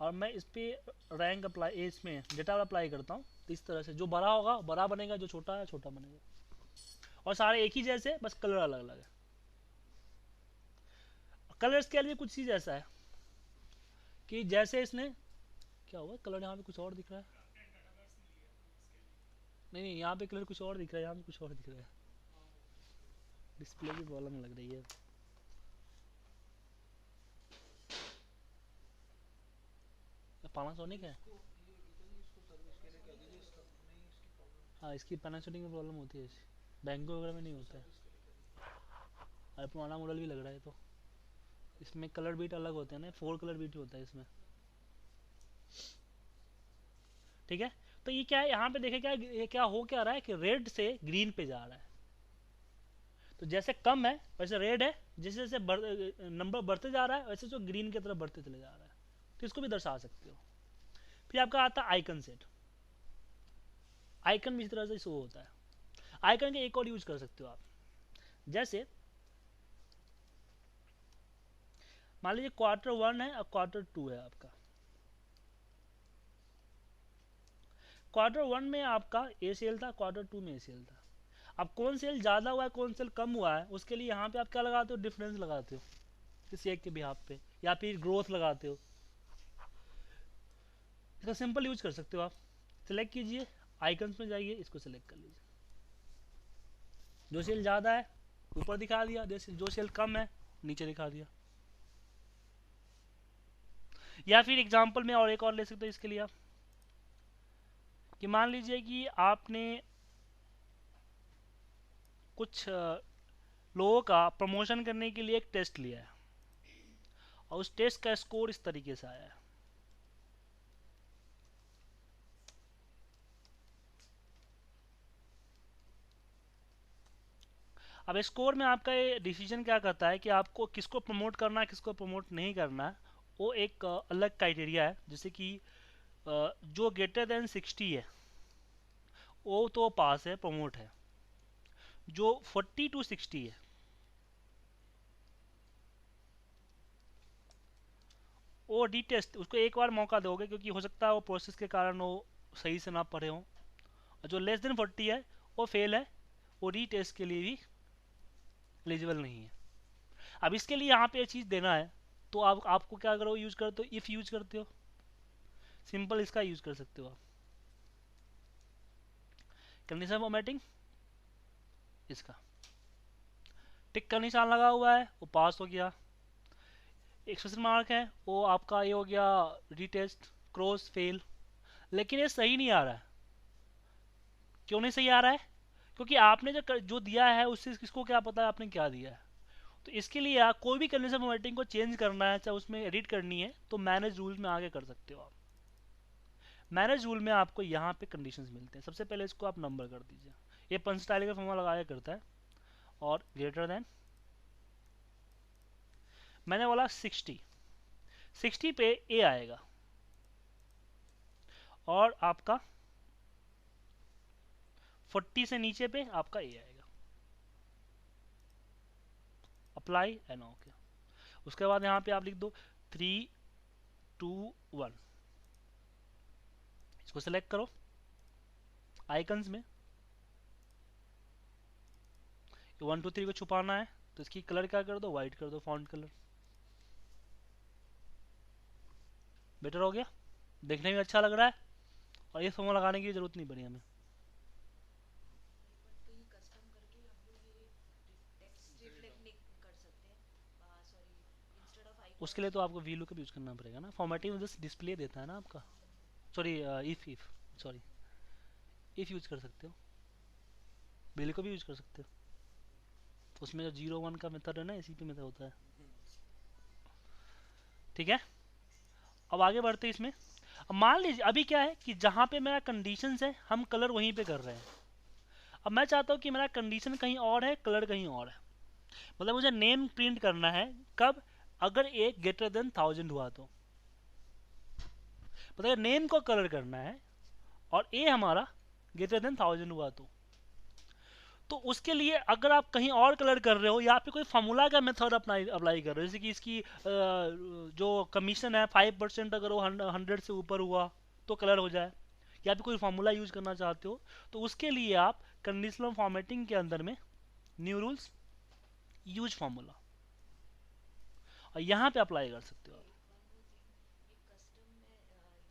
और मैं इस पर रैंक अप्लाई, इसमें डेटा अप्लाई करता हूँ, तो इस तरह से जो बड़ा होगा बड़ा बनेगा, जो छोटा है छोटा बनेगा, और सारे एक ही जैसे, बस कलर अलग अलग है। कलर स्केल में कुछ चीज़ ऐसा है कि जैसे इसने क्या हुआ, कलर यहाँ पे कुछ और दिख रहा है, नहीं नहीं यहाँ पे कलर कुछ और दिख रहा है, यहाँ पे कुछ और दिख रहा है, डिस्प्ले की प्रॉब्लम लग रही है। पैनासोनिक है, हाँ इसकी पैनासोनिक में प्रॉब्लम होती है, बैंको वगैरह में नहीं होता है, और पुराना मॉडल भी लग रहा है, तो इसमें कलर बीट अलग होते हैं ना, 4 कलर बीट होता है इसमें, ठीक है। तो ये क्या है, यहाँ पे देखे क्या ये क्या हो क्या रहा है कि रेड से ग्रीन पे जा रहा है, तो जैसे कम है वैसे रेड है, जैसे जैसे नंबर बढ़ते जा रहा है वैसे जो ग्रीन की तरफ बढ़ते चले जा रहा है, तो इसको भी दर्शा सकते हो। फिर आपका आता है आइकन सेट, आइकन भी इस तरह से शो होता है। आइकन के एक और यूज कर सकते हो आप, जैसे मान लीजिए Q1 है और Q2 है आपका, Q1 में आपका ए सेल था, Q2 में ए सेल था। अब कौन सेल ज़्यादा हुआ है कौन सेल कम हुआ है, उसके लिए यहाँ पे आप क्या लगाते हो, डिफरेंस लगाते हो किसी एक के बिहाफ पे, या फिर ग्रोथ लगाते हो। इसका सिंपल यूज कर सकते हो आप, सिलेक्ट कीजिए, आइकन्स में जाइए, इसको सिलेक्ट कर लीजिए, जो सेल ज़्यादा है ऊपर दिखा दिया, जो सेल कम है नीचे दिखा दिया। या फिर एग्जांपल में और एक और ले सकते हो इसके लिए आप, कि मान लीजिए कि आपने कुछ लोगों का प्रमोशन करने के लिए एक टेस्ट लिया है और उस टेस्ट का स्कोर इस तरीके से आया है, अब स्कोर में आपका ये डिसीजन क्या करता है कि आपको किसको प्रमोट करना है किसको प्रमोट नहीं करना है, वो एक अलग क्राइटेरिया है। जैसे कि जो ग्रेटर देन 60 है वो तो पास है, प्रमोट है। जो 40 to 60 है वो रीटेस्ट, उसको एक बार मौका दोगे क्योंकि हो सकता है वो प्रोसेस के कारण वो सही से ना पढ़े हों। और जो लेस देन 40 है वो फेल है, वो रीटेस्ट के लिए भी एलिजिबल नहीं है। अब इसके लिए यहाँ पे ये चीज़ देना है, तो आप आपको क्या करो, यूज करते हो इफ़ यूज करते हो, सिंपल इसका यूज कर सकते हो आप। कंडीशन फॉर्मेटिंग, इसका टिक का निशान लगा हुआ है वो पास हो गया। एक्सप्रेशन मार्क है वो आपका ये हो गया रीटेस्ट, क्रॉस फेल। लेकिन ये सही नहीं आ रहा है। क्यों नहीं सही आ रहा है? क्योंकि आपने जो दिया है उससे किसको क्या पता है आपने क्या दिया है। तो इसके लिए आप कोई भी कंडीशन फॉर्मेटिंग को चेंज करना है, चाहे उसमें एडिट करनी है, तो मैनेज रूल में आगे कर सकते हो आप। मैनेज रूल में आपको यहाँ पे कंडीशंस मिलते हैं। सबसे पहले इसको आप नंबर कर दीजिए, ये पंच स्टाइल का फॉर्मूला लगाया करता है। और ग्रेटर देन, मैंने बोला 60 पे ए आएगा और आपका 40 से नीचे पे आपका ए आएगा। Apply and okay. उसके बाद यहाँ पे आप लिख दो 3 2 1। इसको सेलेक्ट करो आइकन्स में, 1 2 3 को छुपाना है तो इसकी कलर क्या कर दो, व्हाइट कर दो, फॉन्ट कलर। बेटर हो गया, देखने में अच्छा लग रहा है और ये फॉर्मूला लगाने की जरूरत नहीं पड़ी हमें। तो ये कस्टम करके हम लोग ये टेक्स्ट रिफ्लेक्ट नहीं कर सकते हैं, सॉरी, इंस्टेड ऑफ आइकन। उसके लिए तो आपको वी लुकअप यूज करना पड़ेगा ना। फॉर्मेटिंग जस्ट डिस्प्ले देता है ना आपका। Sorry if sorry if use कर सकते हो, वी लुकअप भी यूज कर सकते हो। उसमें जो 0 1 का मेथड है ना, इसी पे मेथड होता है। ठीक है, अब आगे बढ़ते हैं इसमें। अब मान लीजिए अभी क्या है कि जहाँ पे मेरा कंडीशंस है हम कलर वहीं पे कर रहे हैं। अब मैं चाहता हूँ कि मेरा कंडीशन कहीं और है, कलर कहीं और है। मतलब मुझे नेम प्रिंट करना है कब, अगर एक ग्रेटर देन 1000 हुआ तो। मतलब नेम को कलर करना है और ए हमारा ग्रेटर देन 1000 हुआ तो उसके लिए अगर आप कहीं और कलर कर रहे हो या पे कोई फार्मूला का मेथड अप्लाई कर रहे हो, जैसे कि इसकी जो कमीशन है 5%, अगर वो 100 से ऊपर हुआ तो कलर हो जाए, या फिर कोई फार्मूला यूज करना चाहते हो, तो उसके लिए आप कंडीशनल फॉर्मेटिंग के अंदर में न्यू रूल्स यूज फार्मूला और यहाँ पे अप्लाई कर सकते हो आप। ये कस्टम में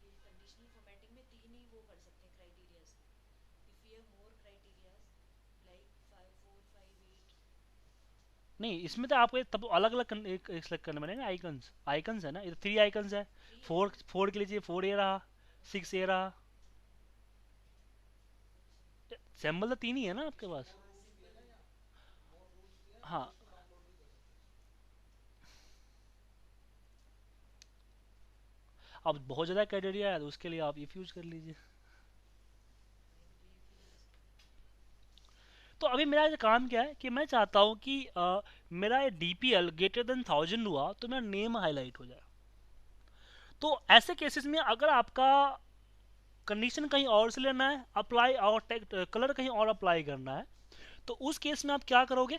ये कंडीशनल फॉर्मेटिंग में तीन ही वो कर सकते हैं criterias. If you have more criterias like 5 4 5 8। नहीं, इसमें तो आपको तब अलग अलग एक सेलेक्ट करने पड़ेगा। आइकन्स आइकन्स है ना, ये 3 आइकन्स है। 4 के लिए 4 ए रहा, 6 ए रहा। सैम्बल तो 3 ही है ना आपके पास। हाँ, अब बहुत ज़्यादा क्राइटेरिया है तो उसके लिए आप इफ यूज कर लीजिए। तो अभी मेरा ये काम क्या है कि मैं चाहता हूँ कि मेरा ये डीपीएल ग्रेटर देन 1000 हुआ तो मेरा नेम हाईलाइट हो जाए। तो ऐसे केसेस में अगर आपका कंडीशन कहीं और से लेना है, अप्लाई और कलर कहीं और अप्लाई करना है, तो उस केस में आप क्या करोगे,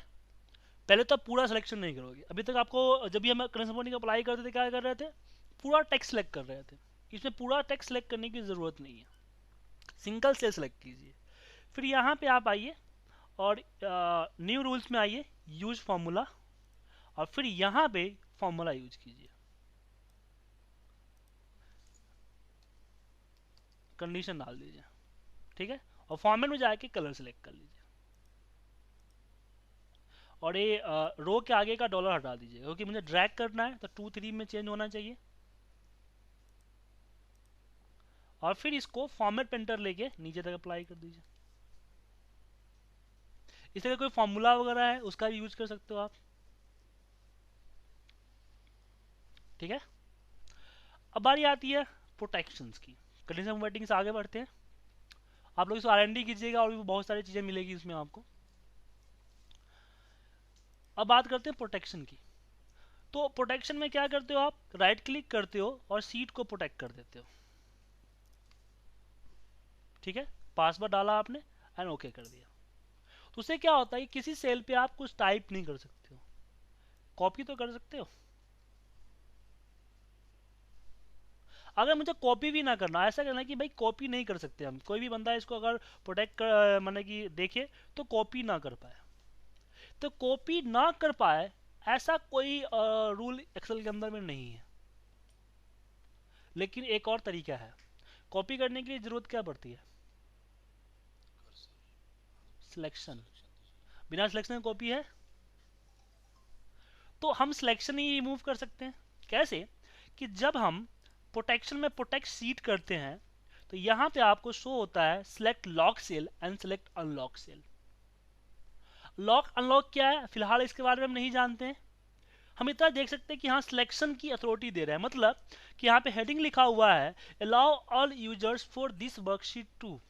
पहले तो आप पूरा सिलेक्शन नहीं करोगे। अभी तक आपको जब भी हम कंडीशन अप्लाई करते थे क्या कर रहे थे, पूरा टेक्स्ट सेलेक्ट कर रहे थे। इसमें पूरा टेक्स्ट सेलेक्ट करने की ज़रूरत नहीं है, सिंगल से सेलेक्ट कीजिए। फिर यहाँ पे आप आइए और न्यू रूल्स में आइए, यूज फार्मूला, और फिर यहाँ पे फार्मूला यूज कीजिए, कंडीशन डाल दीजिए। ठीक है, और फॉर्मेट में जाके कलर सेलेक्ट कर लीजिए और ये रो के आगे का डॉलर हटा दीजिए क्योंकि मुझे ड्रैग करना है तो 2 3 में चेंज होना चाहिए। और फिर इसको फॉर्मेट पेंटर लेके नीचे तक अप्लाई कर दीजिए। इस तरह कोई फॉर्मूला वगैरह है उसका भी यूज कर सकते हो आप। ठीक है, अब बारी आती है प्रोटेक्शंस की। कंडीशन फॉर्मेटिंग से आगे बढ़ते हैं। आप लोग इसको R&D कीजिएगा और भी बहुत सारी चीज़ें मिलेगी इसमें आपको। अब बात करते हैं प्रोटेक्शन की। तो प्रोटेक्शन में क्या करते हो आप, राइट क्लिक करते हो और सीट को प्रोटेक्ट कर देते हो। ठीक है, पासवर्ड डाला आपने एंड ओके कर दिया। तो उससे क्या होता है कि किसी सेल पे आप कुछ टाइप नहीं कर सकते हो, कॉपी तो कर सकते हो। अगर मुझे कॉपी भी ना करना, ऐसा करना है कि भाई कॉपी नहीं कर सकते हम, कोई भी बंदा इसको अगर प्रोटेक्ट कर माने कि देखे तो कॉपी ना कर पाए, तो कॉपी ना कर पाए ऐसा कोई रूल एक्सेल के अंदर में नहीं है। लेकिन एक और तरीका है, कॉपी करने के लिए जरूरत क्या पड़ती है, सिलेक्शन। बिना सिलेक्शन कॉपी है, तो हम सिलेक्शन ही रिमूव कर सकते हैं। कैसे कि जब हम प्रोटेक्शन में प्रोटेक्ट सीट करते हैं तो यहां पे आपको शो होता है select lock cell and select unlock cell. Lock unlock क्या है फिलहाल इसके बारे में हम नहीं जानते हैं, हम इतना देख सकते हैं कि यहाँ सिलेक्शन की अथॉरिटी दे रहा है, मतलब कि यहाँ पे हेडिंग लिखा हुआ है allow all users for this worksheet to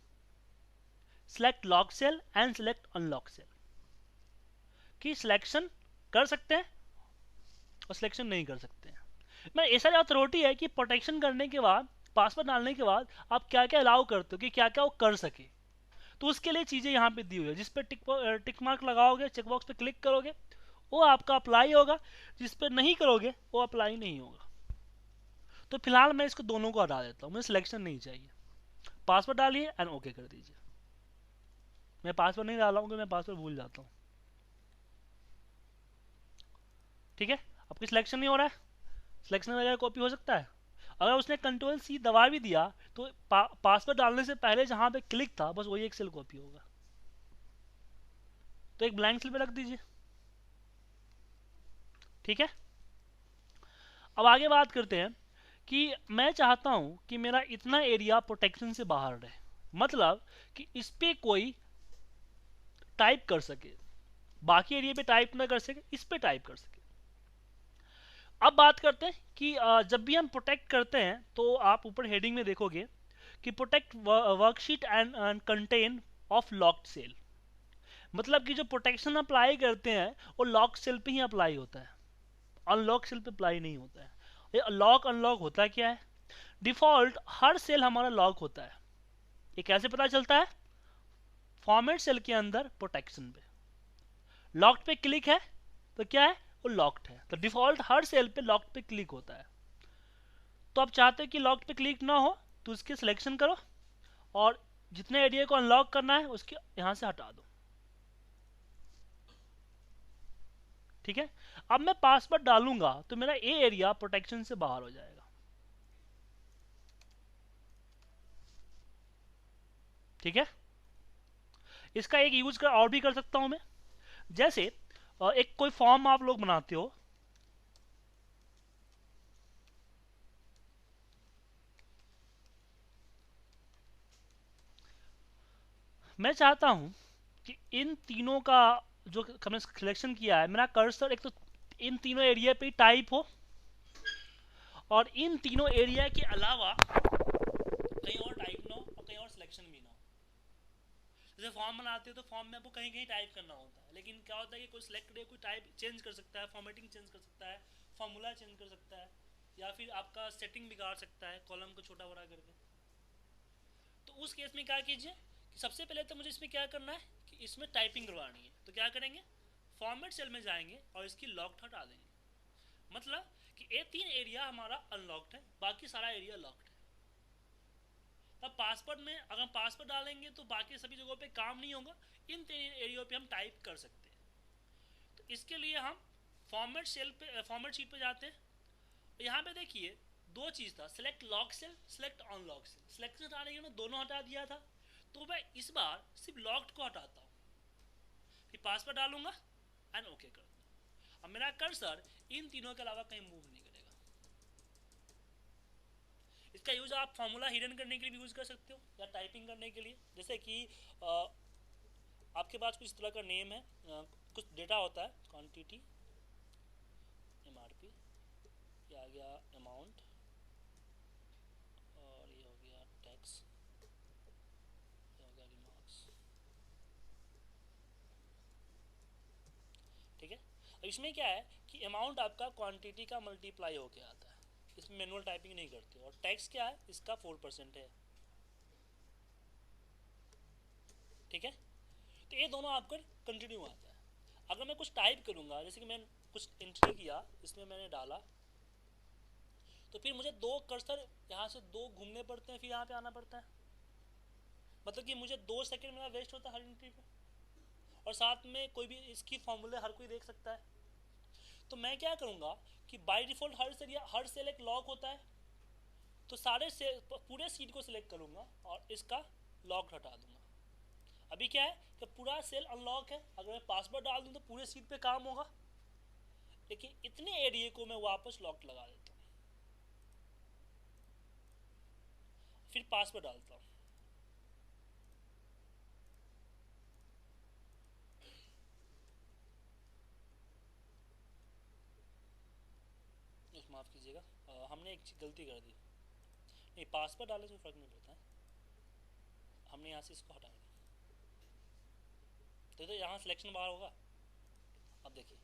select lock cell and select unlock cell, कि सिलेक्शन कर सकते हैं और सिलेक्शन नहीं कर सकते हैं। मैं ऐसा अथॉरिटी है कि प्रोटेक्शन करने के बाद, पासवर्ड डालने के बाद आप क्या क्या अलाउ करते हो कि क्या क्या वो कर सके, तो उसके लिए चीज़ें यहाँ पे दी हुई है। जिस पे टिक मार्क लगाओगे, चेकबॉक्स पे क्लिक करोगे, वो आपका अप्लाई होगा, जिस पे नहीं करोगे वो अप्लाई नहीं होगा। तो फिलहाल मैं इसको दोनों को हटा देता हूँ, मुझे सिलेक्शन नहीं चाहिए। पासवर्ड डालिए एंड ओके कर दीजिए। मैं पासवर्ड नहीं डाला हूँ क्योंकि मैं पासवर्ड भूल जाता हूँ। ठीक है, आपकी सिलेक्शन नहीं हो रहा है, सिलेक्शन वगैरह कॉपी हो सकता है। अगर उसने कंट्रोल सी दबा भी दिया तो पासवर्ड डालने से पहले जहां पे क्लिक था बस वही एक सेल कॉपी होगा। तो एक ब्लैंक सेल पे रख दीजिए। ठीक है, अब आगे बात करते हैं कि मैं चाहता हूं कि मेरा इतना एरिया प्रोटेक्शन से बाहर रहे, मतलब कि इस पे कोई टाइप कर सके, बाकी एरिया पे टाइप ना कर सके, इस पे टाइप कर सके। अब बात करते हैं कि जब भी हम प्रोटेक्ट करते हैं तो आप ऊपर हेडिंग में देखोगे कि protect worksheet and content of locked cell, मतलब कि जो प्रोटेक्शन अप्लाई करते हैं वो लॉक सेल पे ही अप्लाई होता है, अनलॉक सेल पे अप्लाई नहीं होता है। ये लॉक अनलॉक होता क्या है, डिफॉल्ट हर सेल हमारा लॉक होता है। ये कैसे पता चलता है, फॉर्मेट सेल के अंदर प्रोटेक्शन पे लॉक्ड पे क्लिक है तो क्या है, वो लॉक्ड है, तो डिफॉल्ट हर सेल पे लॉक्ड पे क्लिक होता है। तो आप चाहते हो कि लॉक्ड पे क्लिक ना हो तो उसकी सिलेक्शन करो और जितने एरिया को अनलॉक करना है उसके यहां से हटा दो। ठीक है, अब मैं पासवर्ड डालूंगा तो मेरा ए एरिया प्रोटेक्शन से बाहर हो जाएगा। ठीक है, इसका एक यूज कर और भी कर सकता हूं मैं, जैसे एक कोई फॉर्म आप लोग बनाते हो, मैं चाहता हूं कि इन तीनों का जो हमने सिलेक्शन किया है, मेरा कर्सर एक तो इन तीनों एरिया पे टाइप हो और इन तीनों एरिया के अलावा कहीं और टाइप ना हो और कहीं और सिलेक्शन भी ना हो। जैसे फॉर्म बनाते हो तो फॉर्म में आपको कहीं कहीं टाइप करना होता है, लेकिन क्या होता है कि कोई सिलेक्ट करे, कोई टाइप चेंज कर सकता है, फॉर्मेटिंग चेंज कर सकता है, फॉर्मूला चेंज कर सकता है, या फिर आपका सेटिंग बिगाड़ सकता है कॉलम को छोटा बड़ा करके। तो उस केस में क्या कीजिए कि सबसे पहले तो मुझे इसमें क्या करना है कि इसमें टाइपिंग करवानी है, तो क्या करेंगे, फॉर्मेट सेल में जाएंगे और इसकी लॉक्ड हटा देंगे, मतलब कि ये तीन एरिया हमारा अनलॉक्ड है, बाकी सारा एरिया लॉक्ड है। तब पासवर्ड में अगर हम पासवर्ड डालेंगे तो बाकी सभी जगहों पे काम नहीं होगा, इन तीन एरिया पे हम टाइप कर सकते हैं। तो इसके लिए हम फॉर्मेट सेल पे, फॉर्मेट शीट पे जाते हैं। यहाँ पे देखिए दो चीज था, select lock cell, select unlock cell. Selection हटाने के लिए दोनों हटा दिया था, तो मैं इस बार सिर्फ लॉक्ड को हटाता हूँ, फिर पासवर्ड डालूंगा एंड ओके कर दूंगा। अब मेरा कर्सर इन तीनों के अलावा कहीं मूव नहीं करेगा। इसका यूज आप फॉर्मूला हिडन करने के लिए भी यूज कर सकते हो या टाइपिंग करने के लिए, जैसे कि आपके पास कुछ तरह का नेम है, कुछ डेटा होता है, क्वांटिटी, एमआरपी, ये आ गया अमाउंट, और ये हो गया टैक्स, ये हो गया रिमार्क्स। ठीक है, इसमें क्या है कि अमाउंट आपका क्वांटिटी का मल्टीप्लाई होके आता है, इसमें मैनुअल टाइपिंग नहीं करते हो। और टैक्स क्या है, इसका 4% है, ठीक है। तो ये दोनों आपका कंटिन्यू आता है। अगर मैं कुछ टाइप करूँगा, जैसे कि मैं कुछ एंट्री किया, इसमें मैंने डाला, तो फिर मुझे 2 कर्सर यहाँ से 2 घूमने पड़ते हैं, फिर यहाँ पे आना पड़ता है, मतलब कि मुझे 2 सेकंड मेरा वेस्ट होता है हर एंट्री पे। और साथ में कोई भी इसकी फॉर्मूले हर कोई देख सकता है। तो मैं क्या करूँगा कि बाय डिफ़ॉल्ट हर सेल एक लॉक होता है, तो सारे सेल पूरे सीट को सिलेक्ट करूँगा और इसका लॉक हटा दूंगा। अभी क्या है कि पूरा सेल अनलॉक है, अगर मैं पासवर्ड डाल दूँ तो पूरे सीट पे काम होगा, लेकिन इतने एरिया को मैं वापस लॉक लगा देता हूँ, फिर पासवर्ड डालता हूँ। माफ़ कीजिएगा, हमने एक गलती कर दी। नहीं, पासवर्ड डालने से फ़र्क नहीं पड़ता है, हमने यहाँ से इसको हटा दिया, तो यहाँ सिलेक्शन बार होगा। अब देखिए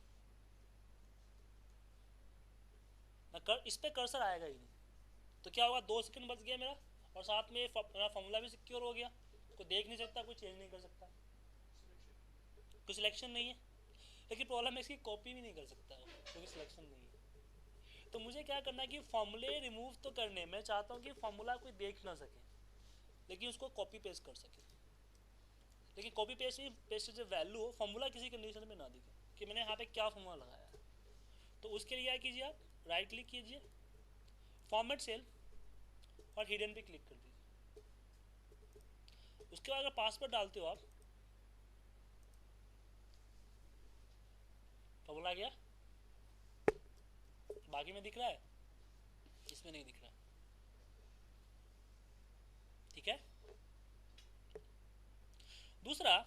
इस पर कर्सर आएगा ही नहीं, तो क्या होगा, 2 सेकंड बच गया मेरा, और साथ में मेरा फॉर्मूला भी सिक्योर हो गया, कोई देख नहीं सकता, कोई चेंज नहीं कर सकता, कोई सिलेक्शन नहीं है। लेकिन प्रॉब्लम है इसकी कॉपी भी नहीं कर सकता है क्योंकि सिलेक्शन नहीं है। तो मुझे क्या करना है कि फॉर्मूले रिमूव तो करने मैं चाहता हूँ कि फॉर्मूला कोई देख ना सके, लेकिन उसको कॉपी पेस्ट कर सके। लेकिन कॉपी पेस्ट जो वैल्यू हो, फॉर्मूला किसी कंडीशन में ना दिखे कि मैंने यहाँ पे क्या फॉर्मूला लगाया है। तो उसके लिए क्या कीजिए, आप राइट क्लिक कीजिए, फॉर्मेट सेल, और हिडन पे क्लिक कर दीजिए। उसके बाद अगर पासवर्ड डालते हो आप, फॉर्मूला गया, बाकी में दिख रहा है, इसमें नहीं दिख रहा, ठीक है। दूसरा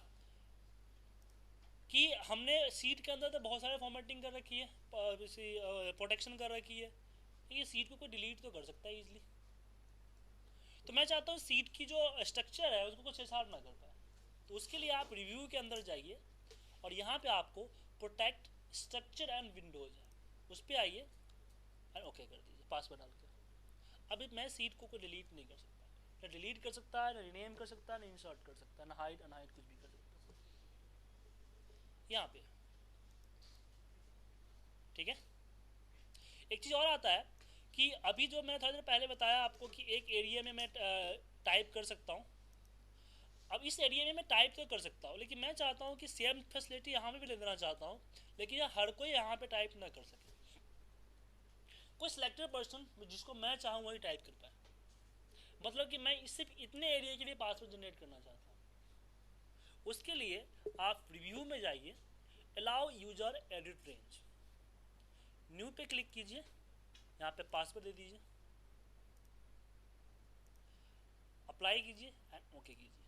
कि हमने सीट के अंदर तो बहुत सारे फॉर्मेटिंग कर रखी है, प्रोटेक्शन कर रखी है, ये सीट को कोई डिलीट तो कर सकता है इजीली। तो मैं चाहता हूँ सीट की जो स्ट्रक्चर है उसको कुछ हिसाब ना कर पाए, तो उसके लिए आप रिव्यू के अंदर जाइए और यहाँ पे आपको प्रोटेक्ट स्ट्रक्चर एंड विंडोज है, उस पर आइए और ओके कर दीजिए पासवर्ड डाल कर। अभी मैं सीट को कोई डिलीट नहीं कर सकता, ना डिलीट कर सकता है, ना रिनेम कर सकता है, ना इंसर्ट कर सकता है, ना हाइड अनहाइड कुछ भी कर सकता है यहाँ पे, ठीक है। एक चीज़ और आता है कि अभी जो मैंने थोड़ी देर पहले बताया आपको कि एक एरिया में मैं टाइप कर सकता हूँ, अब इस एरिया में मैं टाइप तो कर सकता हूँ, लेकिन मैं चाहता हूँ कि सेम फैसिलिटी यहाँ पे भी ले देना चाहता हूँ, लेकिन हर कोई यहाँ पे टाइप ना कर सके, कोई सिलेक्टेड पर्सन जिसको मैं चाहूँ वही टाइप कर पाए। मतलब कि मैं सिर्फ इतने एरिया के लिए पासवर्ड जनरेट करना चाहता हूँ। उसके लिए आप रिव्यू में जाइए, allow user edit range, new पे क्लिक कीजिए, यहाँ पे पासवर्ड दे दीजिए, अप्लाई कीजिए एंड ओके कीजिए।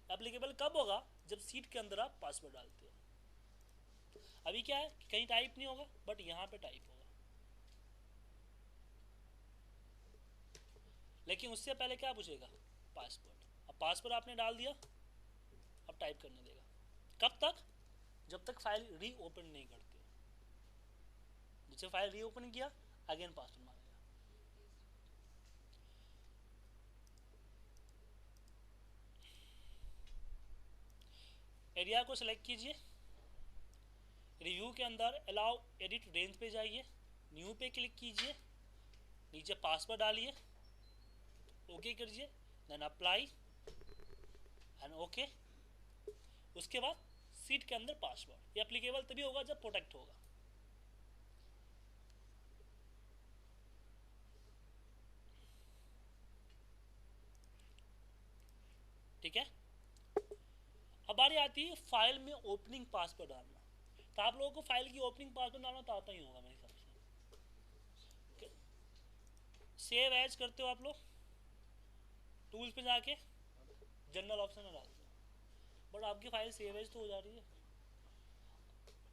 एप्लीकेबल कब होगा, जब सीट के अंदर आप पासवर्ड डालते हो। अभी क्या है कि कहीं टाइप नहीं होगा, बट यहाँ पे टाइप होगा, लेकिन उससे पहले क्या पूछेगा, पासवर्ड। अब पासवर्ड आपने डाल दिया, अब टाइप करने देगा। कब तक, जब तक फाइल रीओपन नहीं करते। जैसे फाइल रीओपन किया, अगेन पासवर्ड मांगेगा। एरिया को सिलेक्ट कीजिए, रिव्यू के अंदर अलाउ एडिट रेंज पे जाइए, न्यू पे क्लिक कीजिए, नीचे पासवर्ड डालिए, ओके करिए, देन अप्लाई एंड ओके। उसके बाद सीट के अंदर पासवर्ड, ये एप्लीकेबल तभी होगा जब प्रोटेक्ट होगा। ठीक है। अब बारी आती है फाइल में ओपनिंग पासवर्ड डालना। तो आप लोगों को फाइल की ओपनिंग पासवर्ड डालना तो आता ही होगा मेरे हिसाब से। सेव एज करते हो आप लोग, टूल्स पे जाके जनरल ऑप्शन में डालते हो, बट आपकी फाइल सेव एज तो हो जा रही है।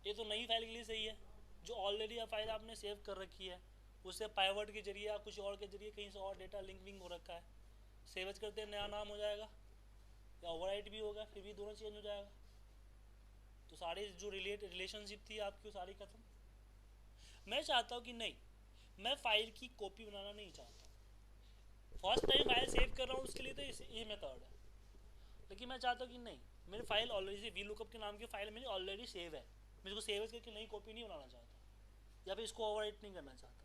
ये तो नई फाइल के लिए सही है, जो ऑलरेडी फाइल आपने सेव कर रखी है, उससे पाइवर्ट के जरिए या कुछ और के जरिए कहीं से और डेटा लिंक विंक हो रखा है, सेव एज करते नया नाम हो जाएगा या ओवरराइट भी होगा, फिर भी दोनों चेंज हो जाएगा। तो सारी जो रिलेशनशिप थी आपकी वो सारी खत्म। मैं चाहता हूँ कि नहीं, मैं फाइल की कॉपी बनाना नहीं चाहता। फर्स्ट टाइम फाइल सेव कर रहा हूँ उसके लिए तो ये मेथड है, लेकिन मैं चाहता हूँ कि नहीं, मेरी फाइल ऑलरेडी वी लुकअप के नाम की फाइल मेरी ऑलरेडी सेव है, मैं इसको सेव करके नई कॉपी नहीं बनाना चाहता, या फिर इसको ओवरराइट नहीं करना चाहता।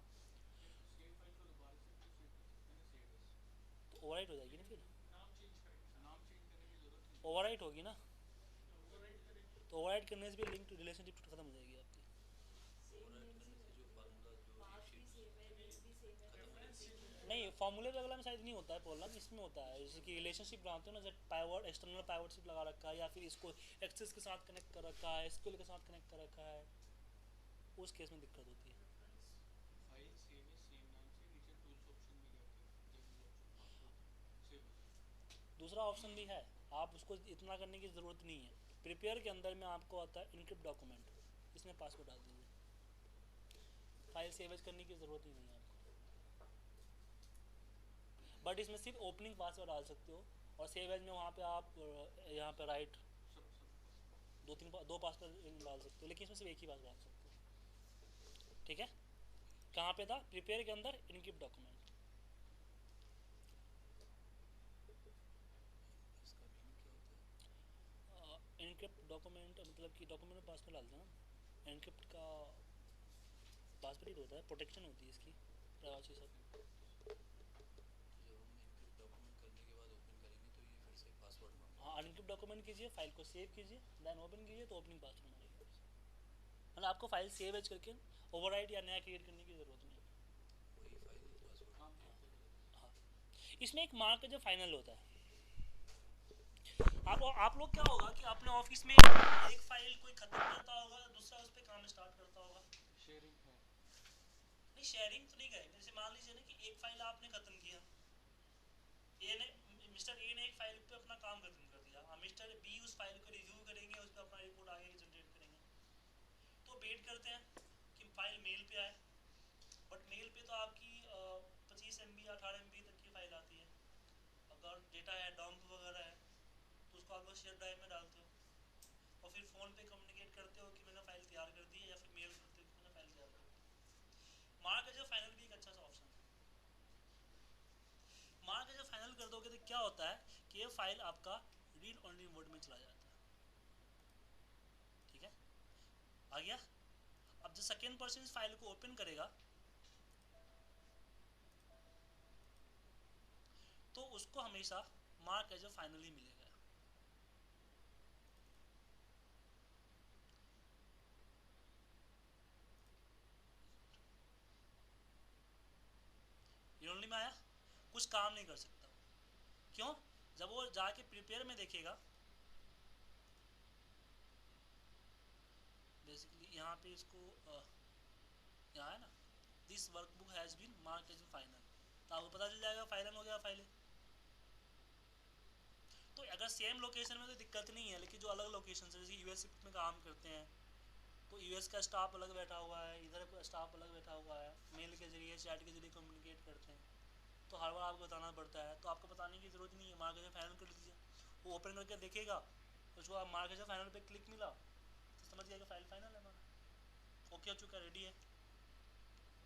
सेव फाइल को दोबारा से भी सेव कर सकते हैं ना, सेव एज। तो ओवरराइट हो जाएगी ना, फिर नाम चेंज करेंगे, नाम चेंज करने की जरूरत नहीं ओवरराइट होगी ना, है, ओवरराइट करेंगे। तो ओवरराइट करने से भी लिंक टू रिलेशनशिप खत्म हो जाएगी आपकी। सेम ओवरराइट नेम से करने से जो फार्मूला जो पाथ भी एक सेम है, नेम भी सेम है, खत्म हो दोनों जाएगा। सेम है। नहीं, फॉर्मूले वगैरह में शायद नहीं होता है प्रॉब्लम, इसमें होता है जैसे कि रिलेशनशिप बनाते हो ना, जैसे पाइवट एक्सटर्नल पाइवटशिप लगा रखा है, या फिर इसको एक्सेस के साथ कनेक्ट कर रखा है, एसक्यूएल के साथ कनेक्ट कर रखा है, उस केस में दिक्कत होती है। फाइल सेव है, सेम नाम से नीचे टूल्स ऑप्शन में गए थे, जब यूज ऑप्शन पासवर्ड सेव हो जाए। दूसरा ऑप्शन भी है, आप उसको इतना करने की ज़रूरत नहीं है। प्रिपेयर के अंदर में आपको आता है इनक्रिप्ट डॉक्यूमेंट, इसमें पासवर्ड डाल दीजिए, फाइल सेवेज करने की ज़रूरत ही नहीं है आपको। बट इसमें सिर्फ ओपनिंग पासवर्ड डाल सकते हो, और सेवेज में वहाँ पे आप यहाँ पे राइट दो पासवर्ड डाल सकते हो, लेकिन इसमें सिर्फ एक ही पासवर्ड डाल सकते हो। ठीक है, कहाँ पे था? प्रिपेयर के अंदर इनक्रिप्ट डॉक्यूमेंट। इसका मीनिंग क्या होता है? इनक्रिप्ट डॉक्यूमेंट मतलब कि डॉक्यूमेंट में पासवर्ड डालते हैं ना, इनक्रिप्ट का पासवर्ड ही तो होता है, प्रोटेक्शन होती है इसकी, प्राइवेसी सब। तो जब हम इनक्रिप्ट डॉक्यूमेंट करने के बाद ओपन करेंगे तो ये फिर से पासवर्ड मांगेगा। हाँ, अनक्रिप्ट डॉक्यूमेंट कीजिए, फाइल को सेव कीजिए, देन ओपन कीजिए तो ओपनिंग पासवर्ड मांगेगा। मतलब आपको फाइल सेव एज करके ओवरराइट या नया क्रिएट करने की ज़रूरत नहीं है। वही फाइनल पासवर्ड हाँ, मांगेगा। हाँ, इसमें एक मार्क जो फाइनल होता है, आप लोग क्या होगा कि अपने ऑफिस में एक फाइल कोई खत्म करता होगा, दूसरा उस पर काम स्टार्ट करता होगा। शेयरिंग है। नहीं, शेयरिंग तो नहीं करेंगे, जैसे मान लीजिए ना कि एक फाइल आपने खत्म किया, ए ने मिस्टर ए ने एक फाइल पे अपना काम खत्म कर दिया, मिस्टर बी उस फाइल को रिव्यू करेंगे, उस पर अपना रिपोर्ट आगे जनरेट करेंगे, तो वेट करते हैं कि फाइल मेल पे आए। बट मेल पे तो आपकी 25 MB या 18 MB तक की फाइल आती है, अगर डेटा है डंप वगैरह है तो उसको आप लोग शेयर ड्राइव में डालते हो, और फिर फ़ोन पे कम्युनिकेट करते हो कि मैंने फाइल तैयार कर दी है, या फिर मेल करते हो कि मैंने फाइल तैयार कर दी है। मार्क एज फाइनल भी एक अच्छा सा ऑप्शन है। मार्क एज फाइनल कर दोगे तो क्या होता है कि ये फाइल आपका रीड ओनली मोड में चला जाता है। ठीक है, आ गया। अब जो सेकेंड पर्सन इस फाइल को ओपन करेगा तो उसको हमेशा मार्क एज फाइनल ही मिलेगा। रीड ओनली में आया, कुछ काम नहीं कर सकता। क्यों? जब वो जाके प्रिपेयर में देखेगा, बेसिकली यहाँ पे इसको यहाँ है ना, this workbook has been marked as final, तो आपको पता चल जाएगा फाइनल हो गया फाइल। तो अगर सेम लोकेशन में तो दिक्कत नहीं है, लेकिन जो अलग लोकेशन है, जैसे यूएस में काम करते हैं तो यूएस का स्टाफ अलग बैठा हुआ है, इधर का स्टाफ अलग बैठा हुआ है, मेल के जरिए चैट के जरिए कम्युनिकेट करते हैं, तो हर बार आपको बताना पड़ता है, तो आपको बताने की ज़रूरत नहीं है, मार्क एज फाइनल कर लीजिए। वो ओपन करके देखेगा, उसको आप मार्क एज फाइनल पे क्लिक मिला तो समझ गया कि फाइल फाइनल है हमारा, ओके हो चुका, रेडी है।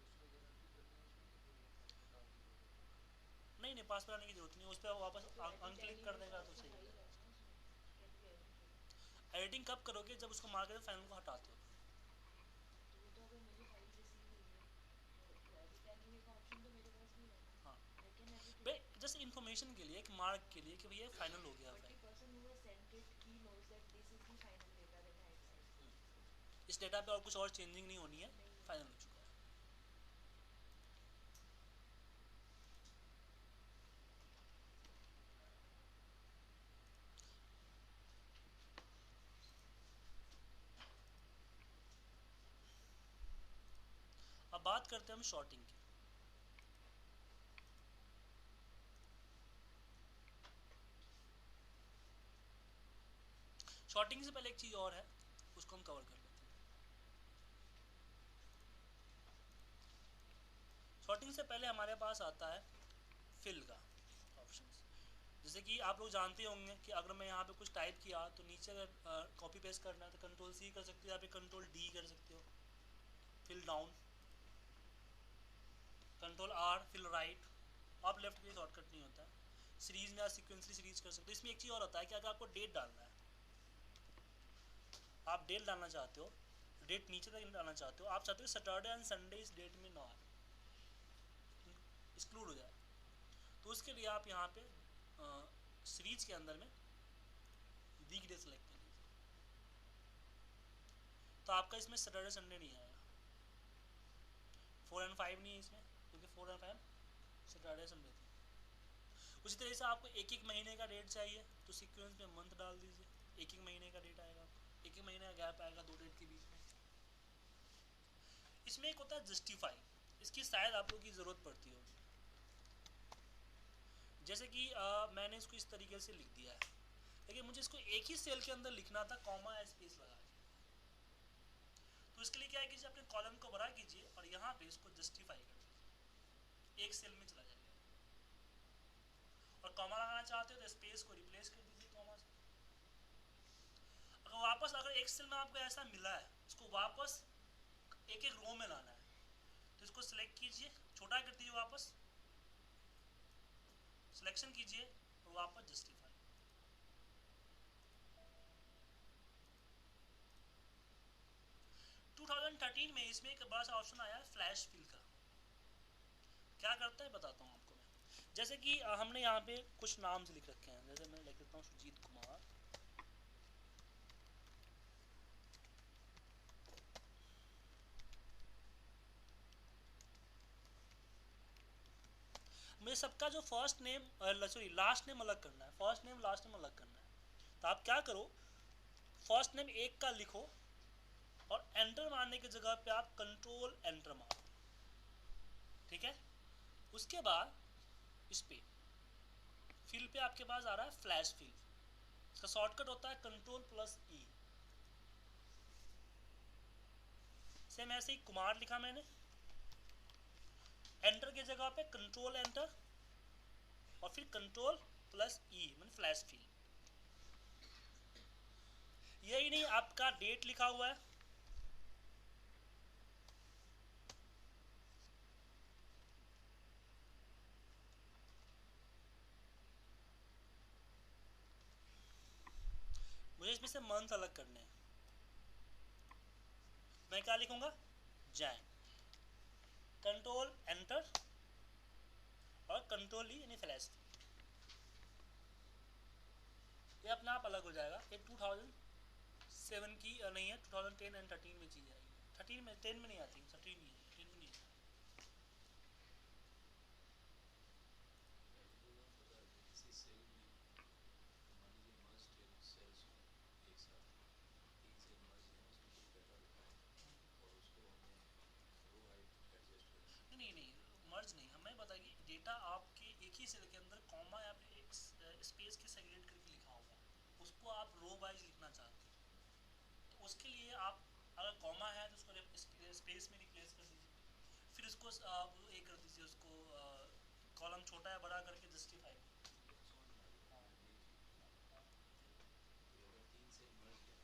उसका गारंटी करने है उसमें कि फिर हटा दी हो। नहीं नहीं, पास कराने की जरूरत नहीं है, उस पर वापस तो अनक्लिक कर देगा तो सही हो हाई जाएगा। रहता है उसमें, कैन बी एडिटेड। एडिटिंग कब करोगे? जब उसको मार्क एज फाइनल को हटाते हो। तो वो तो अगर मेरी फाइल रिसीव हुई है तो एडिट करने का ऑप्शन तो मेरे पास भी है ना, हाँ आई कैन एडिट भाई, इट। जस्ट इन्फॉर्मेशन के लिए, एक मार्क के लिए कि भैया फाइनल हो गया but the file. Person who has sent it he knows that this is the final data that I have sent. इस डेटा पे और कुछ और चेंजिंग नहीं होनी है, नहीं फाइनल होनी हो है। चुका है। अब बात करते हैं हम शॉर्टिंग की। शॉर्टिंग से पहले एक चीज़ और है, उसको हम कवर कर लेते हैं। शॉर्टिंग से पहले हमारे पास आता है फिल का ऑप्शन। जैसे कि आप लोग जानते होंगे कि अगर मैं यहाँ पे कुछ टाइप किया तो नीचे अगर कॉपी पेस्ट करना है तो कंट्रोल C कर सकते हो, या फिर कंट्रोल D कर सकते हो, फिल डाउन। कंट्रोल आर फिर राइट, आप लेफ्ट में शॉर्टकट नहीं होता है। सीरीज में आप सीक्वेंसली सीरीज कर सकते हो। इसमें एक चीज़ और होता है कि अगर आपको डेट डालना है, आप डेट डालना चाहते हो, डेट नीचे तक डालना चाहते हो, आप चाहते हो सैटरडे एंड संडे इस डेट में ना एक्सक्लूड हो जाए, तो उसके लिए आप यहाँ पे सीरीज के अंदर में वीक डे सेलेक्ट कर लीजिए, तो आपका इसमें सैटरडे संडे नहीं आएगा, 4 एंड 5 नहीं है इसमें, क्योंकि 4 एंड 5 सैटरडे संडे थी। उसी तरह से आपको एक एक महीने का डेट चाहिए तो सीक्वेंस में मंथ डाल दीजिए, एक एक महीने का डेट आएगा, एक एक महीने का गैप आएगा दो डेट के बीच में। इसमें एक होता है जस्टिफाई, इसकी शायद आप लोगों की ज़रूरत पड़ती होगी। जैसे कि मैंने इसको इस तरीके से लिख दिया है, लेकिन मुझे इसको एक ही सेल के अंदर लिखना था कॉमा स्पेस लगा के, तो इसके लिए क्या है कि अपने कॉलम को बड़ा कीजिए और यहाँ पे इसको जस्टिफाई कर दीजिए, एक सेल में चला जाएगा। और कॉमा लगाना चाहते हो तो स्पेस को रिप्लेस कर दीजिए कॉमा से। अगर वापस अगर एक सेल में आपको ऐसा मिला है, इसको वापस एक एक रो में लाना है, तो इसको सिलेक्ट कीजिए, छोटा कर दीजिए, वापस सिलेक्शन कीजिए और वापस जस्टिफाई। 2013 में इसमें एक बड़ा सा ऑप्शन आया है फ्लैश फिल का। क्या करता है बताता हूँ आपको मैं। जैसे कि हमने यहाँ पे कुछ नाम से लिख रखे हैं, जैसे मैं लिख देता हूँ सुजीत कुमार, मुझे सबका जो first name sorry last name अलग करना है, फर्स्ट नेम लास्ट नेम अलग करना है। तो आप क्या करो, फर्स्ट नेम एक का लिखो और एंटर मारने की जगह पे आप कंट्रोल एंटर मारो, ठीक है। उसके बाद इस पे फिल पे आपके पास आ रहा है फ्लैश फिल, इसका शॉर्टकट होता है कंट्रोल प्लस ई। सेम ऐसे ही कुमार लिखा मैंने, एंटर की जगह पे कंट्रोल एंटर और फिर कंट्रोल प्लस ई मतलब फ्लैश फिल। यही नहीं, आपका डेट लिखा हुआ है, मुझे इसमें से मंथ अलग करने हैं, मैं क्या लिखूंगा, जैन, कंट्रोल एंटर और कंट्रोल ई यानी फ्लैश। ये अपने आप अलग हो जाएगा। ये 2007 की नहीं है, 2010 एंड 13 में चीज़ आएगी, 13 में 10 में नहीं आती, 13 नहीं है, 10 में नहीं है। किसी सेल में मान लीजिए मर्ज सेल्स हो एक साथ, 3 सेल मर्ज हैं, उसमें कुछ डाटा लिखा है और उसको हमें रो हाइट एडजस्ट करना है। नहीं नहीं मर्ज नहीं, हमें बताइए डेटा आपके एक ही सेल के अंदर कॉमा या फिर एक स्पेस के सेग्रेगेट करके लिखा होगा, उसको आप रो वाइज लिखना चाहते हैं, तो उसके लिए आप अगर कॉमा है तो उसको स्पेस में रिप्लेस कर दीजिए, फिर उसको आप ये कर दीजिए, उसको कॉलम छोटा या बड़ा करके जस्टिफाई। समझ में आ गया, मैं वही चीज़ कि अगर 3 सेल मर्ज है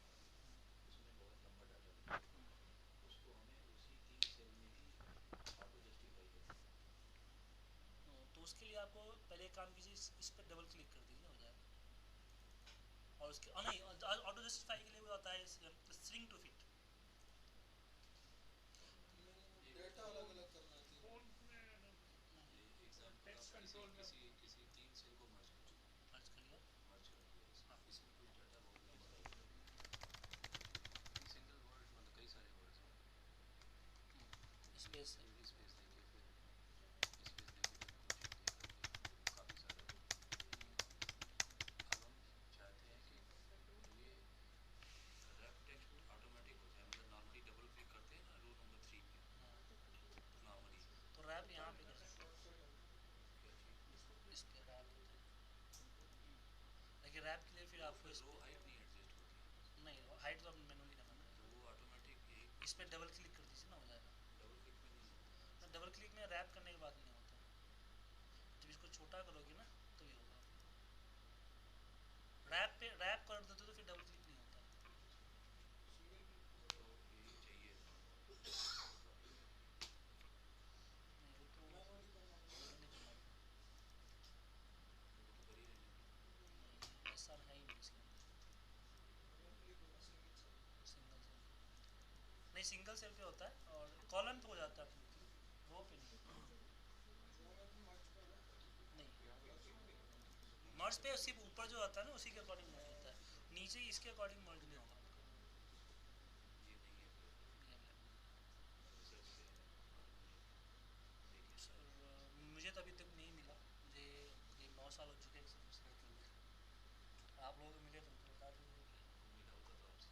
उसमें बहुत लंबा डाटा लिखा हुआ है, उसको हमें उसी 3 सेल में ही ऑटो जस्टिफाई करना है। तो उसके लिए आपको पहले एक काम कीजिए, इस पर डबल क्लिक कर दीजिए, हो जाएगा। और उसके नहीं, ऑटो जस्टिफाई के लिए वो आता है स्ट्रिंग टू फिट। एक डेटा अलग अलग करना चाहिए। फोन में ये एग्जाम्पल टेक्स्ट आप कंट्रोल में किसी 3 सेल को मर्ज कर दिया, मर्ज कर लिया, हाँ। इसमें कुछ डाटा बहुत लंबा टाइप का है, सिंगल वर्ड मतलब कई सारे वर्ड्स हैं, स्पेस फिर स्पेस देके फिर स्पेस देके फिर कुछ दे करके काफ़ी सारा। अब हम चाहते हैं कि ये रैप टेक्स्ट ऑटोमेटिक हो जाए, मतलब नॉर्मली डबल क्लिक करते हैं ना रूल नंबर 3 पे नॉर्मली, तो रैप यहाँ पे कर सकते क्या चीज़ हैं, इस पे रैप होता है, लेकिन रैप के लिए फिर आपको इस रो पे हाइट नहीं एडजस्ट होती, नहीं, हाइट तो मैनुअली करना तो पड़ेगा, वो ऑटोमेटिक यही इस पर डबल क्लिक कर दीजिए ना, हो जाएगा। डबल क्लिक में नहीं होता। ना डबल क्लिक में रैप करने के बाद नहीं होता, जब इसको छोटा करोगे ना तो ये होगा। रैप पे रैप कर देते तो फिर डबल क्लिक नहीं होता। तो यही चाहिए था। नहीं, वो तो सिंगल सेल पे होता है और कॉलम पे हो जाता है, रो पे नहीं। मर्ज पे सिर्फ ऊपर जो आता है ना उसी के अकॉर्डिंग मर्ज होता है, नीचे इसके अकॉर्डिंग मर्ज नहीं होगा आपका। ये नहीं है फिर रिसर्च पे है देखिए। सर मुझे तो अभी तक नहीं मिला, मुझे करीब 9 साल हो चुके हैं सब करते हुए। आप लोगों को मिले तो मुझे बता दीजिए। आपको मिला होता तो आपसे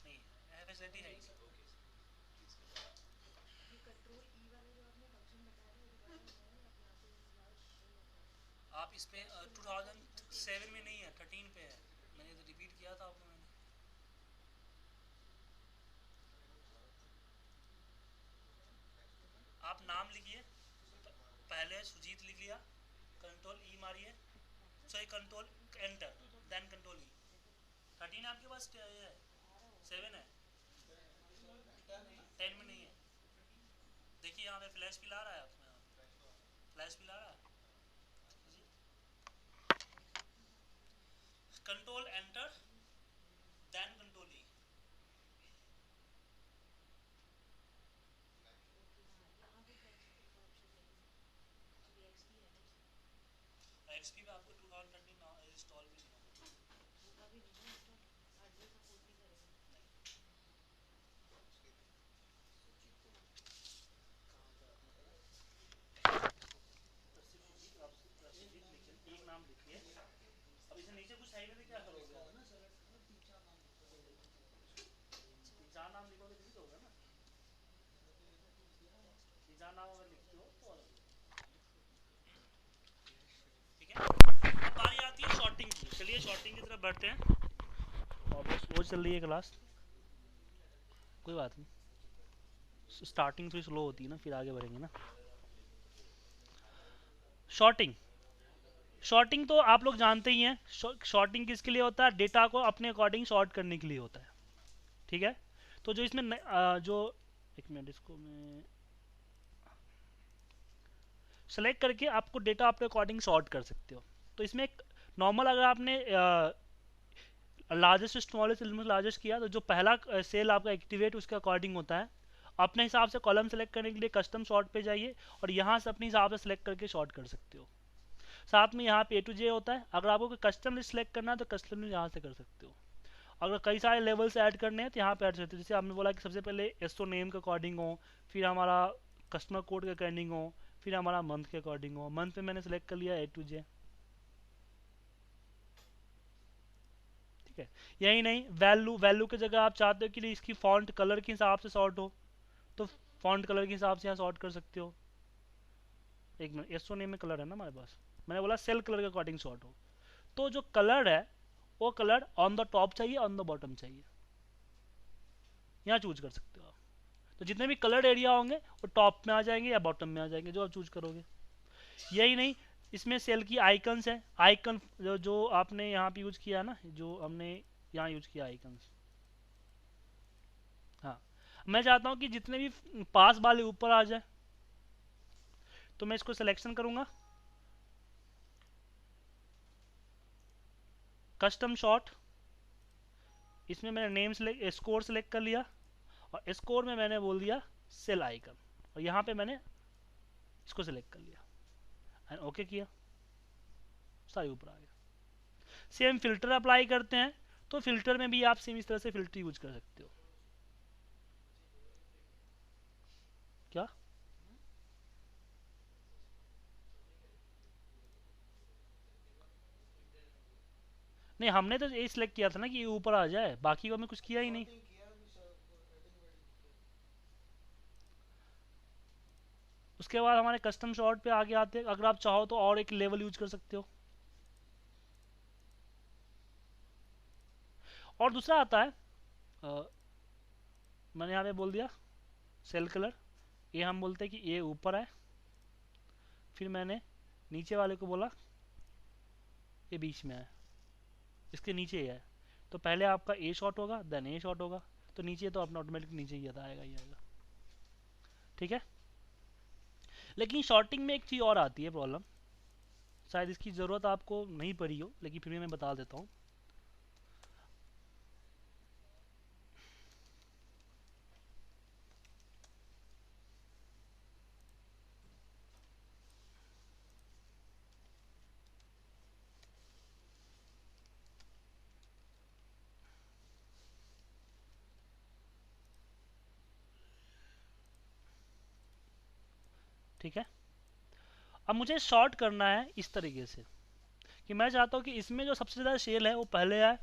नहीं है फैसिलिटी है ही नहीं। ओके सर प्लीज कर। ये कंट्रोल ई वाला जो आपने फंक्शन बताया था वो दोबारा है या फिर यहाँ पे लार्ज शो होता है? आप इसमें 2007 में नहीं है, 13 पे है, मैंने तो रिपीट किया था आपको मैंने। आप नाम लिखिए, पहले सुजीत लिख लिया, कंट्रोल ई मारिए, sorry control enter, then control E. 13 आपके पास क्या है? 7 है, 10 में नहीं है। देखिए यहाँ पे फ्लैश भी ला रहा है आपको, यहाँ फ्लैश भी ला रहा है। Control enter then control E. Okay हाँ, यहाँ पे फ्रेंच का ऑप्शन है एक्चुअली एक्सपी है ना इसमें। एक्सपी पे आपको 2013 इंस्टॉल भी नहीं होगा। होगा भी नहीं ना इंस्टॉल, हार्डवेयर सपोर्ट नहीं करेगा। सुजीत को नाम है। एक नाम लिखिए, अब इसे नीचे कुछ है ही नहीं, क्या करोगे? चार नाम लिखोगे तभी तो होगा ना। चार नाम अगर लिखते हो तो अलग होगा। ठीक है, अब बारी आती है शॉर्टिंग की। चलिए शॉर्टिंग की तरफ बढ़ते हैं। और बस वो चल रही है क्लास, कोई बात नहीं, स्टार्टिंग थोड़ी स्लो होती है ना, फिर आगे बढ़ेंगे ना। शॉर्टिंग, शॉर्टिंग तो आप लोग जानते ही हैं। शॉर्टिंग किसके लिए होता है? डेटा को अपने अकॉर्डिंग शॉर्ट करने के लिए होता है। ठीक है, तो जो इसमें जो एक मिनट, इसको मैं सेलेक्ट करके आपको डेटा अपने अकॉर्डिंग शॉर्ट कर सकते हो। तो इसमें एक नॉर्मल, अगर आपने लार्जेस्ट स्मॉलेस्ट लार्जेस्ट किया तो जो पहला सेल आपका एक्टिवेट उसके अकॉर्डिंग होता है। अपने हिसाब से कॉलम सेलेक्ट करने के लिए कस्टम शॉर्ट पे जाइए और यहाँ से अपने हिसाब से सेलेक्ट करके शॉर्ट कर सकते हो। साथ में यहाँ पे ए टू जे होता है, अगर आपको कोई कस्टम लिस्ट सेलेक्ट करना है तो कस्टम लिस्ट यहाँ से कर सकते हो। अगर कई सारे लेवल्स ऐड करने हैं तो यहाँ पे ऐड सकते हो। जैसे आपने बोला कि सबसे पहले एसओ नेम के अकॉर्डिंग हो, फिर हमारा कस्टमर कोड के अकॉर्डिंग हो, फिर हमारा मंथ के अकॉर्डिंग हो। मंथ में मैंने सेलेक्ट कर लिया ए टू जे। ठीक है, यही नहीं, वैल्यू, वैल्यू की जगह आप चाहते हो कि इसकी फॉन्ट कलर के हिसाब से सॉर्ट हो तो फॉन्ट कलर के हिसाब से यहाँ सॉर्ट कर सकते हो। एक मिनट, एसओ नेम में कलर है ना हमारे पास, मैंने बोला सेल कलर के अकॉर्डिंग सॉर्ट हो, तो जो कलर है वो कलर ऑन द टॉप चाहिए, ऑन द बॉटम चाहिए, यहाँ चूज कर सकते हो आप। तो जितने भी कलर्ड एरिया होंगे वो टॉप में आ जाएंगे या बॉटम में आ जाएंगे, जो आप चूज करोगे। यही नहीं, इसमें सेल की आइकन्स है। आइकन जो आपने यहाँ पे यूज किया ना, जो हमने यहाँ यूज किया आइकन्स, हाँ, मैं चाहता हूँ कि जितने भी पास वाले ऊपर आ जाए, तो मैं इसको सिलेक्शन करूंगा, कस्टम शॉर्ट। इसमें मैंने नेम सेलेक्ट, स्कोर सेलेक्ट कर लिया और स्कोर में मैंने बोल दिया सेल आइकन, और यहाँ पे मैंने इसको सिलेक्ट कर लिया एंड ओके किया, सारे ऊपर आ गया। सेम फिल्टर अप्लाई करते हैं, तो फिल्टर में भी आप सेम इस तरह से फिल्टर यूज कर सकते हो। क्या नहीं, हमने तो ये सिलेक्ट किया था ना कि ये ऊपर आ जाए, बाकी को हमें कुछ किया ही नहीं। उसके बाद हमारे कस्टम शॉर्ट पे आगे आते हैं। अगर आप चाहो तो और एक लेवल यूज कर सकते हो। और दूसरा आता है, मैंने यहाँ पे बोल दिया सेल कलर, ये हम बोलते हैं कि ये ऊपर है। फिर मैंने नीचे वाले को बोला ये बीच में है, इसके नीचे है, तो पहले आपका ए शॉट होगा देन ए शॉट होगा, तो नीचे तो अपना ऑटोमेटिक नीचे ही आएगा ही आएगा। ठीक है, लेकिन शॉर्टिंग में एक चीज़ और आती है प्रॉब्लम, शायद इसकी ज़रूरत आपको नहीं पड़ी हो, लेकिन फिर भी मैं बता देता हूँ। ठीक है। अब मुझे शॉर्ट करना है इस तरीके से कि मैं चाहता हूँ कि इसमें जो सबसे ज़्यादा सेल है वो पहले आए,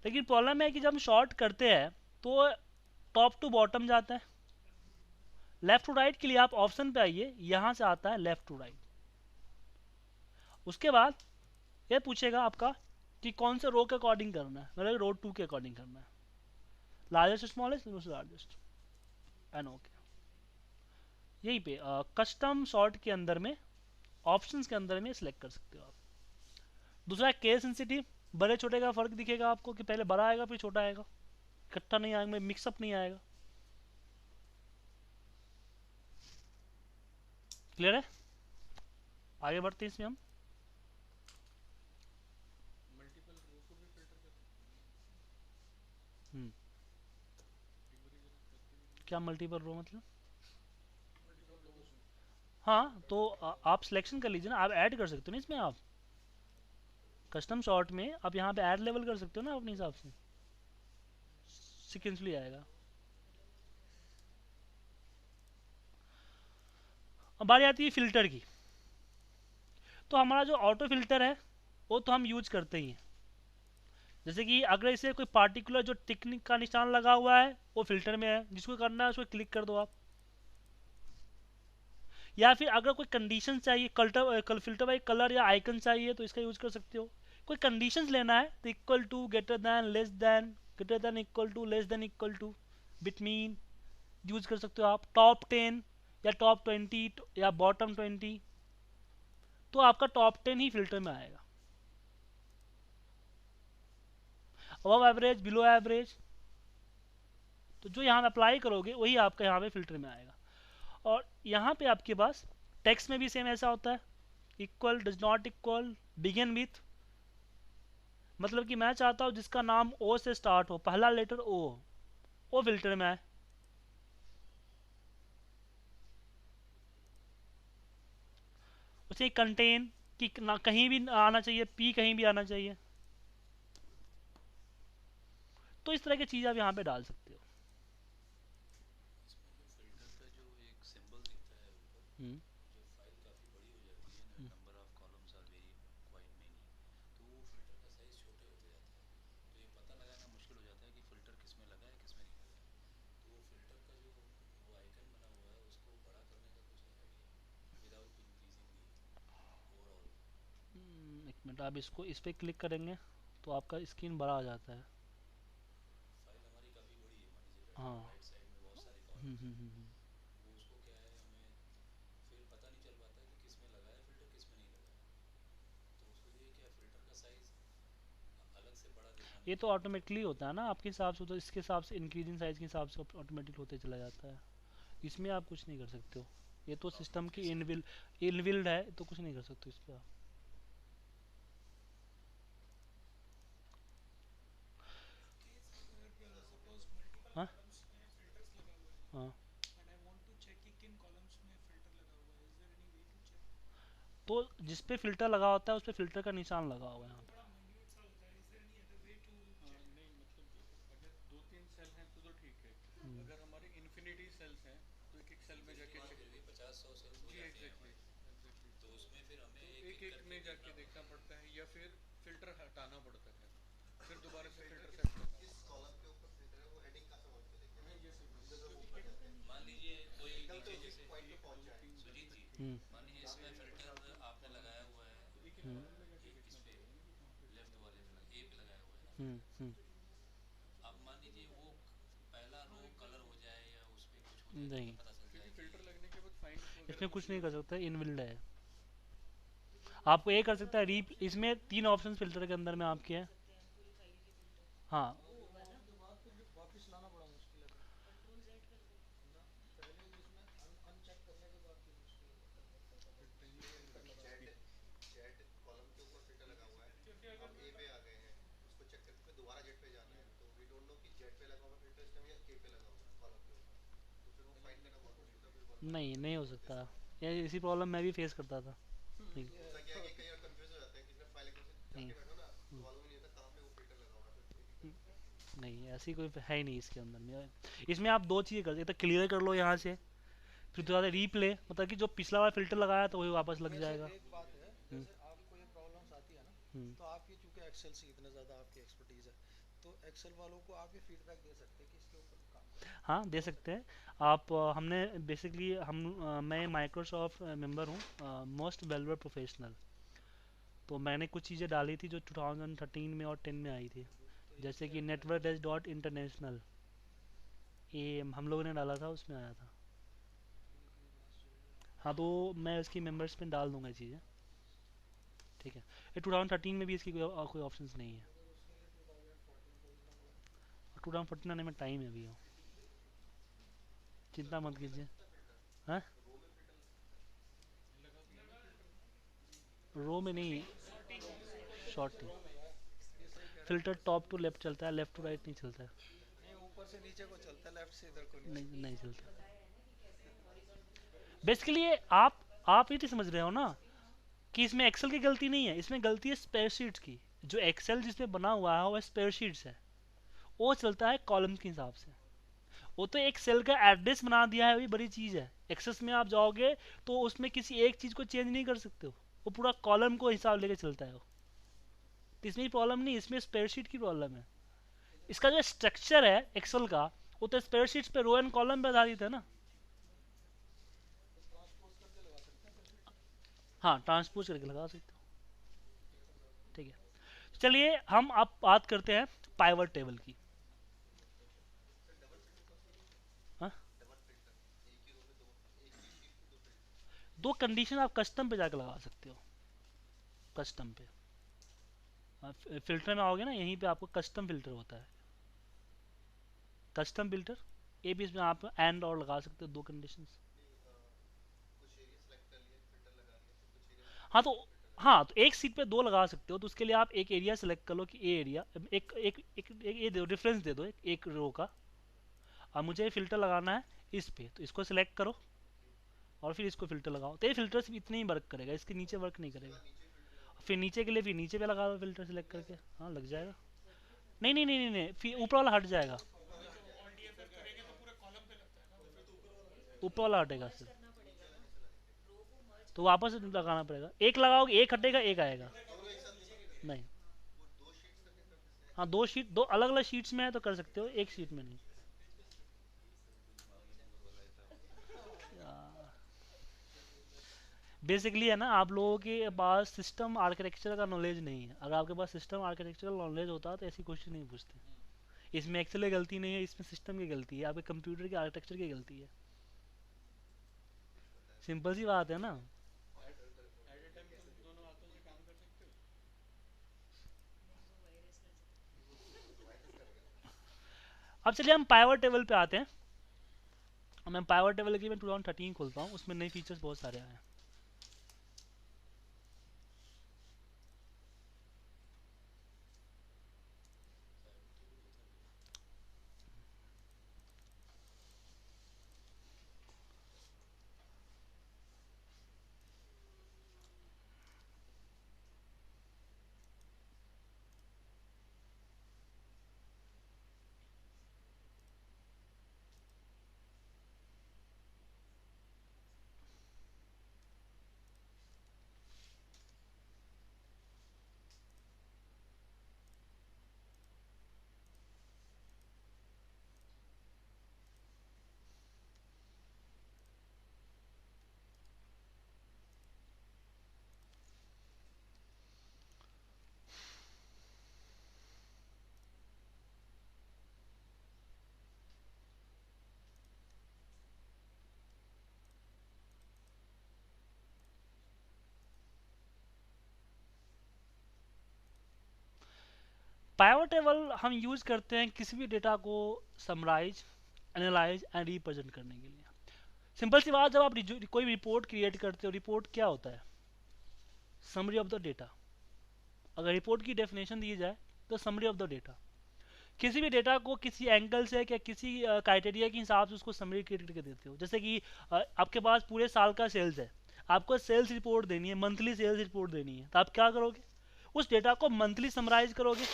लेकिन प्रॉब्लम है कि जब हम शॉर्ट करते हैं तो टॉप टू बॉटम जाता है। लेफ्ट टू राइट के लिए आप ऑप्शन पे आइए, यहाँ से आता है लेफ्ट टू राइट। उसके बाद ये पूछेगा आपका कि कौन से रो के अकॉर्डिंग करना है, मतलब रो 2 के अकॉर्डिंग करना है, largest smallest largest and okay. यहीं पे कस्टम सॉर्ट के अंदर में ऑप्शंस के अंदर में सिलेक्ट कर सकते हो आप। दूसरा केस सेंसिटिव, बड़े छोटे का फर्क दिखेगा आपको कि पहले बड़ा आएगा फिर छोटा आएगा, इकट्ठा नहीं आएगा, मिक्सअप नहीं आएगा। क्लियर है? आगे बढ़ते हैं इसमें हम। मल्टीपल रो को भी फिल्टर कर सकते हैं। हम्म, एक बार जरा करके क्या मल्टीपल रो मतलब? मल्टीपल रोज में हाँ तो आप सिलेक्शन कर लीजिए ना, आप ऐड कर सकते हो ना इसमें। आप कस्टम शॉर्ट में आप यहाँ पे ऐड लेवल कर सकते हो ना अपने हिसाब से, सीक्वेंसली आएगा। अब बारी आती है फिल्टर की। तो हमारा जो ऑटो फिल्टर है वो तो हम यूज करते ही हैं। जैसे कि अगर इसे कोई पार्टिकुलर जो टिक का निशान लगा हुआ है वो फिल्टर में है, जिसको करना है उसको क्लिक कर दो आप। या फिर अगर कोई कंडीशन चाहिए, फिल्टर बाई कलर या आइकन चाहिए तो इसका यूज कर सकते हो। कोई कंडीशंस लेना है तो equal to, greater than, less than, greater than equal to, less than equal to, between use कर सकते हो आप। टॉप 10 या टॉप 20 या बॉटम 20, तो आपका टॉप 10 ही फिल्टर में आएगा। अबव एवरेज, बिलो एवरेज, तो जो यहाँ अप्लाई करोगे वही आपका यहाँ पे फिल्टर में आएगा। और यहाँ पे आपके पास टेक्स्ट में भी सेम ऐसा होता है, equal, does not equal, begin with, मतलब कि मैं चाहता हूँ जिसका नाम ओ से स्टार्ट हो, पहला लेटर ओ हो, वो फिल्टर में आए। उसे कंटेन कि ना कहीं भी आना चाहिए, पी कहीं भी आना चाहिए। तो इस तरह की चीज़ आप यहाँ पे डाल सकते हो। इसमें जो फिल्टर का जो एक सिंबल दिखता है ऊपर, हम्म, जब फाइल काफ़ी बड़ी हो जाती है ना, number of columns are very quite many, तो वो फिल्टर का साइज छोटे होते जाता है। तो ये पता लगाना मुश्किल हो जाता है कि फिल्टर किस में लगा है किस में नहीं लगा है। तो वो फिल्टर का जो वो आइकन बना हुआ है उसको बड़ा करने का कुछ है भी विदाउट इंक्रीजिंग दी ओवरऑल। एक मिनट, आप इसको इस पर क्लिक करेंगे तो आपका स्क्रीन बड़ा आ जाता है। फाइल हमारी काफ़ी बड़ी है, मान लीजिए लेफ्ट हाँ। और राइट साइड में बहुत सारे कॉलम्स हैं। हम्म। वो उसको क्या है, हमें फिर पता नहीं चल पाता कि किस में लगा है फिल्टर किस में नहीं लगा है। तो उसके लिए क्या फिल्टर का साइज अलग से बड़ा दिखाने ये के तो लिए ऑटोमेटिकली होता है ना आपके हिसाब से, तो इसके हिसाब से इंक्रीजिंग साइज के हिसाब से ऑटोमेटिक होते चला जाता है। इसमें आप कुछ नहीं कर सकते हो, ये तो आप सिस्टम की कैसे इनबिल्ड है, तो कुछ नहीं कर सकते इस पर आप। अगर सपोज मल्टीपल हाँ कॉलम्स में फिल्टर्स लगा हुआ है हाँ, and I want to check कि किन कॉलम्स में फिल्टर लगा हुआ है, is there any way to check? तो जिस पे फिल्टर लगा होता है उस पे फिल्टर का निशान लगा हुआ है वो यहाँ पे। बड़ा माइन्यूट सा होता है, is there any other way to check? नहीं मतलब अगर दो तीन सेल हैं तो ठीक है। हम्म, अगर हमारे इन्फिनिटी सेल्स हैं तो एक एक सेल में जाके हाँ, चेक। फिर भी 50-100 सेल्स हो जी जाते हैं एग्जैक्टली हमारे। एग्जैक्टली। तो उसमें फिर हमें तो एक एक एक एक करके में देखना जाके देखना पड़ता है। पड़ता है या फिर फिल्टर हटाना पड़ता है, फिर दोबारा से फिल्टर सेट करना पड़ता किस कॉलम के ऊपर फिल्टर है वो हेडिंग का समझ के देखें है। ना, ये सही जैसे वो क्योंकि ऊपर हेड जाते हैं मान लीजिए कोई एकदम से नीचे उसी जैसे पॉइंट पे एक पहुंच दो जाए। तीन सुजीत जी, हम्म, मान लीजिए इसमें फिल्टर आपने लगाया हुआ है तो एक एक हम्म, कॉलम में जाके इस देखना पे पड़ेगा ना कि कहाँ पे लेफ्ट वाले पे ए पे लगाया हुआ है ना हम्म, फिल्टर। हम्म, अब मान लीजिए वो पहला रो कलर हो जाए या उस पे कुछ हो जाए तो नहीं, हमें पता चल क्योंकि जाए कि फिल्टर लगने के बाद फाइंड वगैरह इसमें कुछ कुछ नहीं नहीं हो कर सकता। सकता, इनबिल्ड है। आपको ये कर सकता है री, इसमें 3 ऑप्शन फिल्टर के अंदर में आपके हैं। सकते हैं पूरी फाइल के फिल्टर, हाँ, वो होगा ना? के बाद फिर वापस लाना बड़ा मुश्किल है कंट्रोल जेड कर दो। ना। पहले इसमें अनचेक करने के बाद फिर मुश्किल करना पड़ता है, फिर ट्रेनिंग के अंदर लगा जेड के। जेड कॉलम के ऊपर फिल्टर लगा हुआ है, क्योंकि अगर हम मैं ए पे आ गए हैं, उसको चेक करके फिर दोबारा जेड पे जाना है, तो वी डोंट नो कि जेड पे लगा हुआ फिल्टर इस टाइम या ए पे लगा हुआ है कॉलम के ऊपर, तो फिर वो फाइंड करना बहुत मुश्किल था, फिर वन बाय नहीं वन नहीं हो करते सकता। समय। ये इसी प्रॉब्लम मैं भी फेस करता था। नहीं होता क्या है कि कई बार कंफ्यूज हो जाते हैं, किसी ने फाइल एकदम से नहीं, जाके बैठो ना तो मालूम ही नहीं होता कहाँ पे वो फिल्टर लगा हुआ है, फिर एक एक करके। नहीं ऐसी कोई है ही नहीं इसके अंदर में। इसमें आप दो चीज़ें कर सकते, क्लियर कर लो यहाँ से, फिर थोड़ा सा रीप्ले, मतलब कि जो पिछला वाला फिल्टर लगाया तो वही वापस लग वैसे जाएगा। एक बात है, जैसे आपको ये प्रॉब्लम्स आती है ना, हम्म, तो आपकी चूंकि एक्सेल से इतना ज़्यादा आपकी एक्सपर्टीज है, तो एक्सेल वालों को आप ये फीडबैक दे सकते हैं कि इसके ऊपर काम करो। हाँ दे हो सकते सकता हैं आप। हमने बेसिकली मैं माइक्रोसॉफ्ट मेंबर हूँ, मोस्ट वेल्युएबल प्रोफेशनल। तो मैंने कुछ चीज़ें डाली थी जो 2013 में और 10 में आई थी, तो ये जैसे क्या कि network implementation? Desk dot international, ये हम लोगों ने डाला था, उसमें आया था। ठीक है, बात सही है आपकी। हाँ तो मैं उसकी मेंबर्स में डाल दूंगा ये चीज़ें, ठीक है। ये 2013 में भी इसकी कोई ऑप्शंस नहीं है। तो फिर उसके लिए 2014 खोजना पड़ा। 2014 आने में टाइम है अभी, हो चिंता मत कीजिए। हाँ रो में नहीं, शॉर्ट ये सही कह रहे फिल्टर टॉप टू लेफ्ट चलता है, लेफ्ट टू राइट नहीं चलता है। हैं, नहीं ऊपर से नीचे को चलता है, लेफ्ट से इधर को नहीं नहीं चलता। नहीं चलता। बेसिकली आप ये नहीं समझ रहे हो ना कि इसमें एक्सेल की गलती नहीं है, इसमें गलती है स्प्रेडशीट्स की। जो एक्सेल जिसमें बना हुआ है वो स्प्रेडशीट्स है, वो चलता है कॉलम के हिसाब से। वो तो एक सेल का एड्रेस बना दिया है, वही बड़ी चीज़ है। एक्सेस में आप जाओगे तो उसमें किसी एक चीज़ को चेंज नहीं कर सकते हो, वो पूरा कॉलम को हिसाब लेके चलता है वो। तो इसमें प्रॉब्लम नहीं, इसमें स्प्रेडशीट की प्रॉब्लम है। इसका जो स्ट्रक्चर है एक्सेल का, वो तो स्प्रेडशीट्स पे रो एंड कॉलम पे आधारित है ना। तो ट्रांसपोज करके लगा सकते हैं फिर फील्टर। हाँ ट्रांसपोज करके लगा सकते हो, ठीक है। चलिए हम अब बात करते हैं पाइवट टेबल की। हाँ डबल फिल्टर, एक ही रो में दो, एक ही शीट में दो फिल्टर। दो कंडीशन आप कस्टम पे जाकर लगा सकते हो। कस्टम पे फिल्टर में आओगे ना, यहीं पे आपको कस्टम फिल्टर होता है। कस्टम फिल्टर ये भी इसमें आप एंड और लगा सकते हो, दो कंडीशंस। नहीं कुछ एरिया सेलेक्ट कर लिए, फिल्टर लगा लिया, फिर कुछ एरिया हाँ सेलेक्ट तो कर लिए, फिल्टर लगा हाँ तो एक सीट पे दो लगा सकते हो, तो उसके लिए आप एक एरिया सेलेक्ट कर लो कि ये एरिया एक एक एक, एक ये दो रेफरेंस दे दो, एक रो का। अब मुझे फिल्टर लगाना है इस पे, तो इसको सिलेक्ट करो और फिर इसको फिल्टर लगाओ। तो ये फिल्टर सिर्फ इतने ही वर्क करेगा, इसके नीचे वर्क नहीं उसके करेगा। बाद नीचे फिल्टर लगा फिर नीचे के लिए फिर नीचे पे लगा दो फिल्टर सिलेक्ट करके, हाँ लग जाएगा। नहीं नहीं नहीं नहीं, नहीं फिर ऊपर वाला हट जाएगा, अभी तो ऑल डीएफएफ करेंगे तो पूरे कॉलम पे लगता है ना वो फिर। ऊपर वाला हटेगा सिर्फ। करना पड़ेगा ना, रो को मर्ज तो वापस लगाना पड़ेगा, एक लगाओगे एक हटेगा एक आएगा। दोनों एक साथ नहीं, नहीं, वो दो शीट्स करके कर देते हैं। हाँ दो शीट, दो अलग अलग शीट्स में है तो कर सकते हो, एक शीट में नहीं। बेसिकली है ना, आप लोगों के पास सिस्टम आर्किटेक्चर का नॉलेज नहीं है। अगर आपके पास सिस्टम आर्किटेक्चर का नॉलेज होता तो ऐसी क्वेश्चन नहीं पूछते। इसमें एक्सेल की गलती नहीं है, इसमें सिस्टम की गलती है, आपके कंप्यूटर के आर्किटेक्चर की गलती है। सिंपल सी बात है ना। एट ए टाइम तुम दोनों हाथों से काम कर सकते हो। नहीं, वो वायरस कर सकते वायरस करेगा। अब चलिए हम पाइवट टेबल पे आते हैं। मैं पाइवट टेबल की मैं 2013 खोलता हूँ, उसमें नए फीचर्स बहुत सारे आए हैं। पाइवट टेबल हम यूज़ करते हैं किसी भी डेटा को समराइज, एनालाइज एंड रिप्रेजेंट करने के लिए। सिंपल सी बात, जब आप कोई रिपोर्ट क्रिएट करते हो, रिपोर्ट क्या होता है? Summary of the data. अगर रिपोर्ट की डेफिनेशन दी जाए तो समरी ऑफ द डेटा, किसी भी डेटा को किसी एंगल से या किसी क्राइटेरिया के हिसाब से उसको समरी क्रिएट करके देते हो। जैसे कि आपके पास पूरे साल का सेल्स है, आपको सेल्स रिपोर्ट देनी है, मंथली सेल्स रिपोर्ट देनी है, तो आप क्या करोगे? उस डेटा को मंथली समराइज करोगे।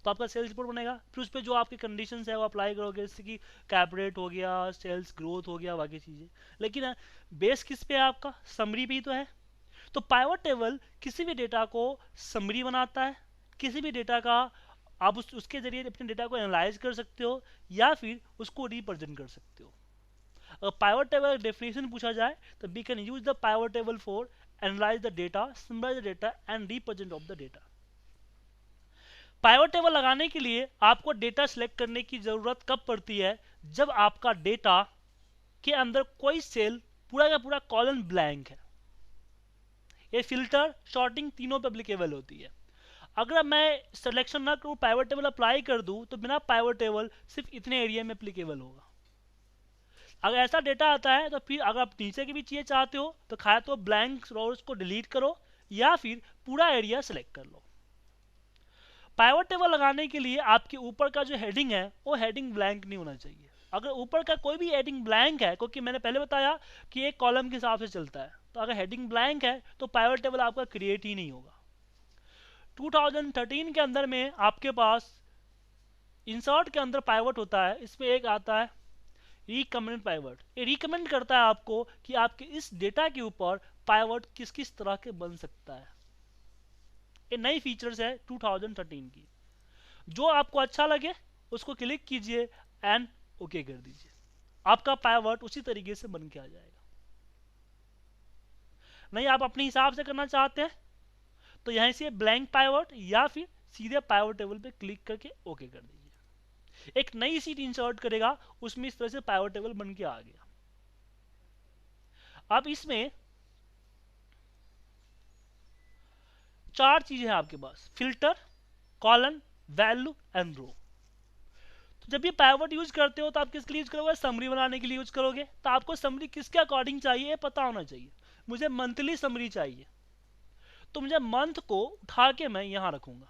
तो आपका सेल्स रिपोर्ट बनेगा, फिर उस पर जो आपके कंडीशंस है वो अप्लाई करोगे, जैसे कि कैप रेट हो गया, सेल्स ग्रोथ हो गया, बाकी चीज़ें। लेकिन बेस किस पे है आपका? समरी पे ही तो है। तो पाइवट टेबल किसी भी डेटा को समरी बनाता है, किसी भी डेटा का आप उसके जरिए अपने डेटा को एनालाइज कर सकते हो या फिर उसको रिप्रेजेंट कर सकते हो। अगर पाइवट टेबल डेफिनेशन पूछा जाए तो we can use the pivot table for analyse the data, summarise the data and represent of the data. Pivot table लगाने के लिए आपको डेटा सिलेक्ट करने की जरूरत कब पड़ती है? जब आपका डेटा के अंदर कोई सेल पूरा का पूरा कॉलम ब्लैंक है। ये फिल्टर, शॉर्टिंग तीनों पे एप्लीकेबल होती है। अगर मैं सिलेक्शन ना करूँ, पाइवट टेबल अप्लाई कर दूं, तो बिना पाइवट टेबल सिर्फ इतने एरिया में एप्लीकेबल होगा। अगर ऐसा डेटा आता है तो फिर अगर आप नीचे की भी चीज़ें चाहते हो तो खाया तो ब्लैंक रोज को डिलीट करो या फिर पूरा एरिया सेलेक्ट कर लो। पाइवट टेबल लगाने के लिए आपके ऊपर का जो हेडिंग है वो हेडिंग ब्लैंक नहीं होना चाहिए। अगर ऊपर का कोई भी हेडिंग ब्लैंक है, क्योंकि मैंने पहले बताया कि एक कॉलम के हिसाब से चलता है, तो अगर हेडिंग ब्लैंक है तो पाइवट टेबल आपका क्रिएट ही नहीं होगा। 2013 के अंदर में आपके पास इंसर्ट के अंदर पाइवट होता है, इसमें एक आता है रिकमेंड पाइवट। ये रिकमेंड करता है आपको कि आपके इस डेटा के ऊपर पाइवट किस किस तरह के बन सकता है। ये नई फीचर्स है 2013 की। जो आपको अच्छा लगे उसको क्लिक कीजिए एंड ओके कर दीजिए, आपका पाइवट उसी तरीके से बन के आ जाएगा। नहीं आप अपने हिसाब से करना चाहते हैं तो यहीं से ब्लैंक पाइवट या फिर सीधे पाइवट टेबल पे क्लिक करके ओके कर दीजिए। एक नई सीट इंसर्ट करेगा, उसमें इस तरह से पाइवट टेबल बन के आ गया। अब इसमें चार चीजें हैं आपके पास: फिल्टर, कॉलम, वैल्यू एंड रो। तो जब ये पाइवट यूज करते हो तो आप किसके लिए यूज करोगे? समरी बनाने के लिए यूज करोगे। तो आपको समरी किसके अकॉर्डिंग चाहिए ये पता होना चाहिए। मुझे मंथली समरी चाहिए तो मुझे मंथ को उठा के मैं यहां रखूंगा।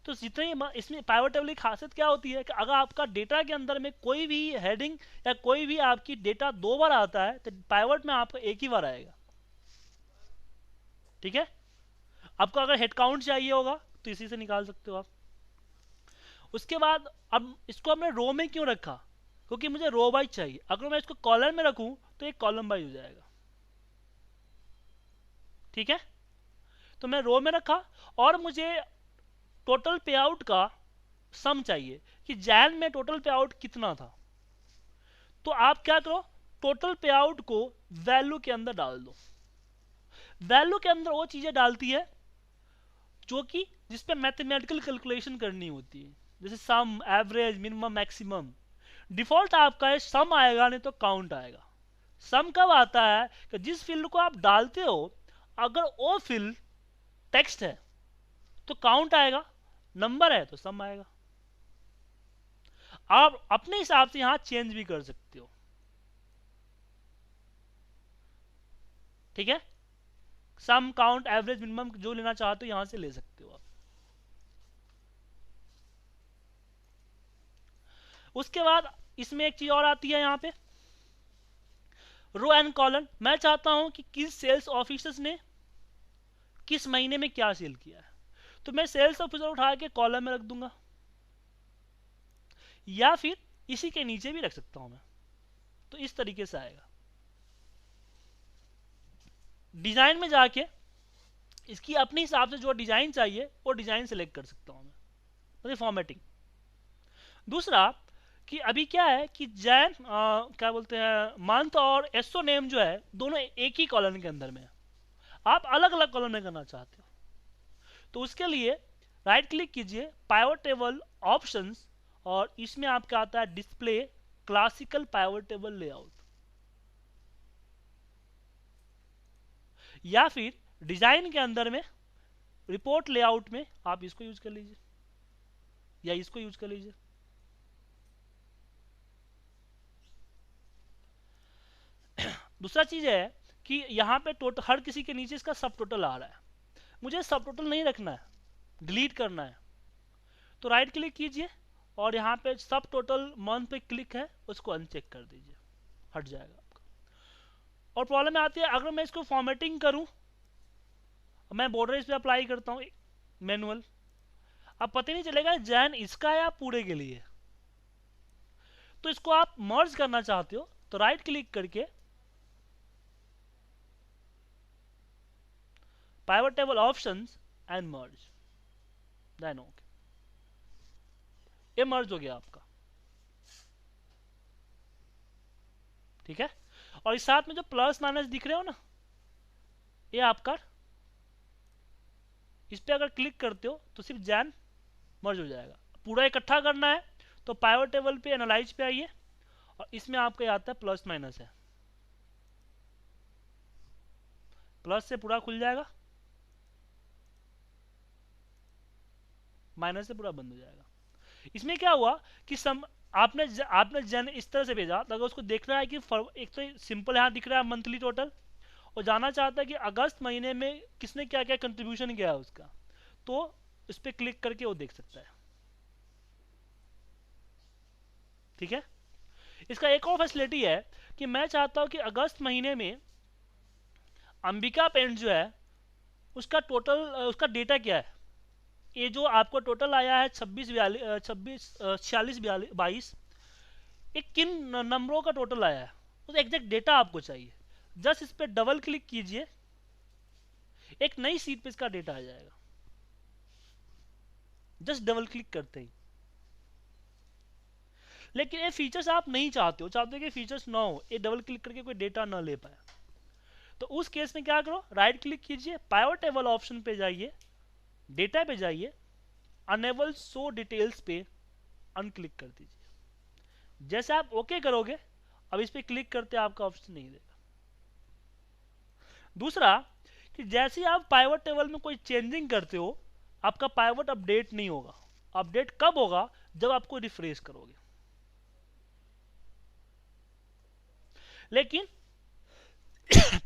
तो जितने इसमें पाइवट टेबल की खासियत क्या होती है कि अगर आपका डेटा के अंदर में कोई भी हेडिंग या कोई भी आपकी डेटा दो बार आता है तो पाइवट में आपका एक ही बार आएगा। ठीक है, आपको अगर हेड काउंट चाहिए होगा तो इसी से निकाल सकते हो आप। उसके बाद अब इसको हमने रो में क्यों रखा? क्योंकि मुझे रो वाइज चाहिए। अगर मैं इसको कॉलम में रखूं तो एक कॉलम वाइज हो जाएगा। ठीक है, तो मैं रो में रखा और मुझे टोटल पे आउट का सम चाहिए कि जैन में टोटल पे आउट कितना था। तो आप क्या करो, टोटल पे आउट को वैल्यू के अंदर डाल दो। वैल्यू के अंदर वो चीजें डालती है जो कि जिसपे मैथमेटिकल कैलकुलेशन करनी होती है, जैसे सम, एवरेज, मिनिमम, मैक्सिमम। डिफॉल्ट आपका है सम आएगा, नहीं तो काउंट आएगा। सम कब आता है कि जिस फील्ड को आप डालते हो अगर वो फील्ड टेक्स्ट है तो काउंट आएगा, नंबर है तो सम आएगा। आप अपने हिसाब से यहां चेंज भी कर सकते हो। ठीक है, सम, काउंट, एवरेज, मिनिमम जो लेना चाहते हो यहां से ले सकते हो आप। उसके बाद इसमें एक चीज और आती है, यहां पे रो एंड कॉलम। मैं चाहता हूं कि किस सेल्स ऑफिसर्स ने किस महीने में क्या सेल किया है, तो मैं सेल्स ऑफिसर उठा के कॉलम में रख दूंगा या फिर इसी के नीचे भी रख सकता हूं मैं। तो इस तरीके से आएगा। डिजाइन में जाके इसकी अपने हिसाब से जो डिजाइन चाहिए वो डिजाइन सेलेक्ट कर सकता हूं मैं, मतलब फॉर्मेटिंग। दूसरा कि अभी क्या है कि जैन क्या बोलते हैं, मंथ और एसओ नेम जो है दोनों एक ही कॉलम के अंदर में है। आप अलग अलग कॉलम में करना चाहते हो तो उसके लिए राइट क्लिक कीजिए, पाइवट टेबल ऑप्शंस, और इसमें आपका आता है display classical pivot table layout, या फिर डिजाइन के अंदर में रिपोर्ट लेआउट में आप इसको यूज कर लीजिए या इसको यूज कर लीजिए। दूसरा चीज है कि यहाँ पे टोटल हर किसी के नीचे इसका सब टोटल आ रहा है, मुझे सब टोटल नहीं रखना है, डिलीट करना है। तो राइट क्लिक कीजिए और यहाँ पे सब टोटल मंथ पे क्लिक है, उसको अनचेक कर दीजिए, हट जाएगा आपका। और प्रॉब्लम आती है अगर मैं इसको फॉर्मेटिंग करूं, मैं बॉर्डर इस पे अप्लाई करता हूँ मैनुअल, अब पता नहीं चलेगा जैन इसका या पूरे के लिए। तो इसको आप मर्ज करना चाहते हो तो राइट क्लिक करके pivot table options and merge, then okay, ये मर्ज हो गया आपका। ठीक है, और इस साथ में जो प्लस माइनस दिख रहे हो ना, ये आपका, इस पे अगर क्लिक करते हो तो सिर्फ जैन मर्ज हो जाएगा। पूरा इकट्ठा करना है तो पाइवट टेबल पे एनालाइज पे आइए और इसमें आपका आता है प्लस माइनस है, प्लस से पूरा खुल जाएगा, माइनस से पूरा बंद हो जाएगा। इसमें क्या हुआ कि आपने जन इस तरह से भेजा, तो अगर उसको देखना है कि एक तो सिंपल यहाँ दिख रहा है मंथली टोटल, और जाना चाहता है कि अगस्त महीने में किसने क्या क्या कंट्रीब्यूशन किया है उसका, तो इस पर क्लिक करके वो देख सकता है। ठीक है, इसका एक और फैसिलिटी है कि मैं चाहता हूं कि अगस्त महीने में अंबिका पेंट जो है उसका टोटल, उसका डेटा क्या है। ये जो आपको टोटल आया है 46 ये किन नंबरों का टोटल आया है, उस एग्जैक्ट डेटा आपको चाहिए। जस्ट इस पर डबल क्लिक कीजिए, एक नई सीट पे इसका डेटा आ जाएगा, जस्ट डबल क्लिक करते ही। लेकिन ये फीचर्स आप नहीं चाहते हो, चाहते हो कि फीचर्स ना हो, ये डबल क्लिक करके कोई डेटा ना ले पाए, तो उस केस में क्या करो, राइट क्लिक कीजिए, पाइवट टेबल ऑप्शन पे जाइए, डेटा पे जाइए, अनेबल शो डिटेल्स पे अनक्लिक कर दीजिए। जैसे आप ओके करोगे, अब इस पे क्लिक करते आपका ऑप्शन नहीं देगा। दूसरा कि जैसे ही आप पाइवट टेबल में कोई चेंजिंग करते हो, आपका पाइवट अपडेट नहीं होगा। अपडेट कब होगा, जब आपको रिफ्रेश करोगे। लेकिन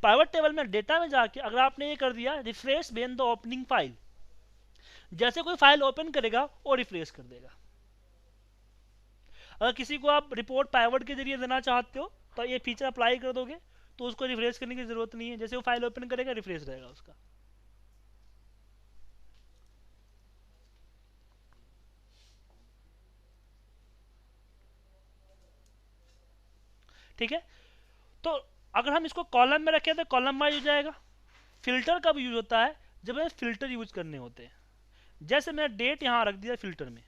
पाइवट टेबल में डेटा में जाके अगर आपने ये कर दिया refresh when the opening file, जैसे कोई फाइल ओपन करेगा वो रिफ्रेश कर देगा। अगर किसी को आप रिपोर्ट पाइवट के जरिए देना चाहते हो तो ये फीचर अप्लाई कर दोगे, तो उसको रिफ्रेश करने की जरूरत नहीं है, जैसे वो फाइल ओपन करेगा रिफ्रेश रहेगा उसका। ठीक है, तो अगर हम इसको कॉलम में रखें तो कॉलम वाइज हो जाएगा। फिल्टर कब यूज होता है, जब हमें फिल्टर यूज करने होते हैं। जैसे मैंने डेट यहां रख दिया फिल्टर में,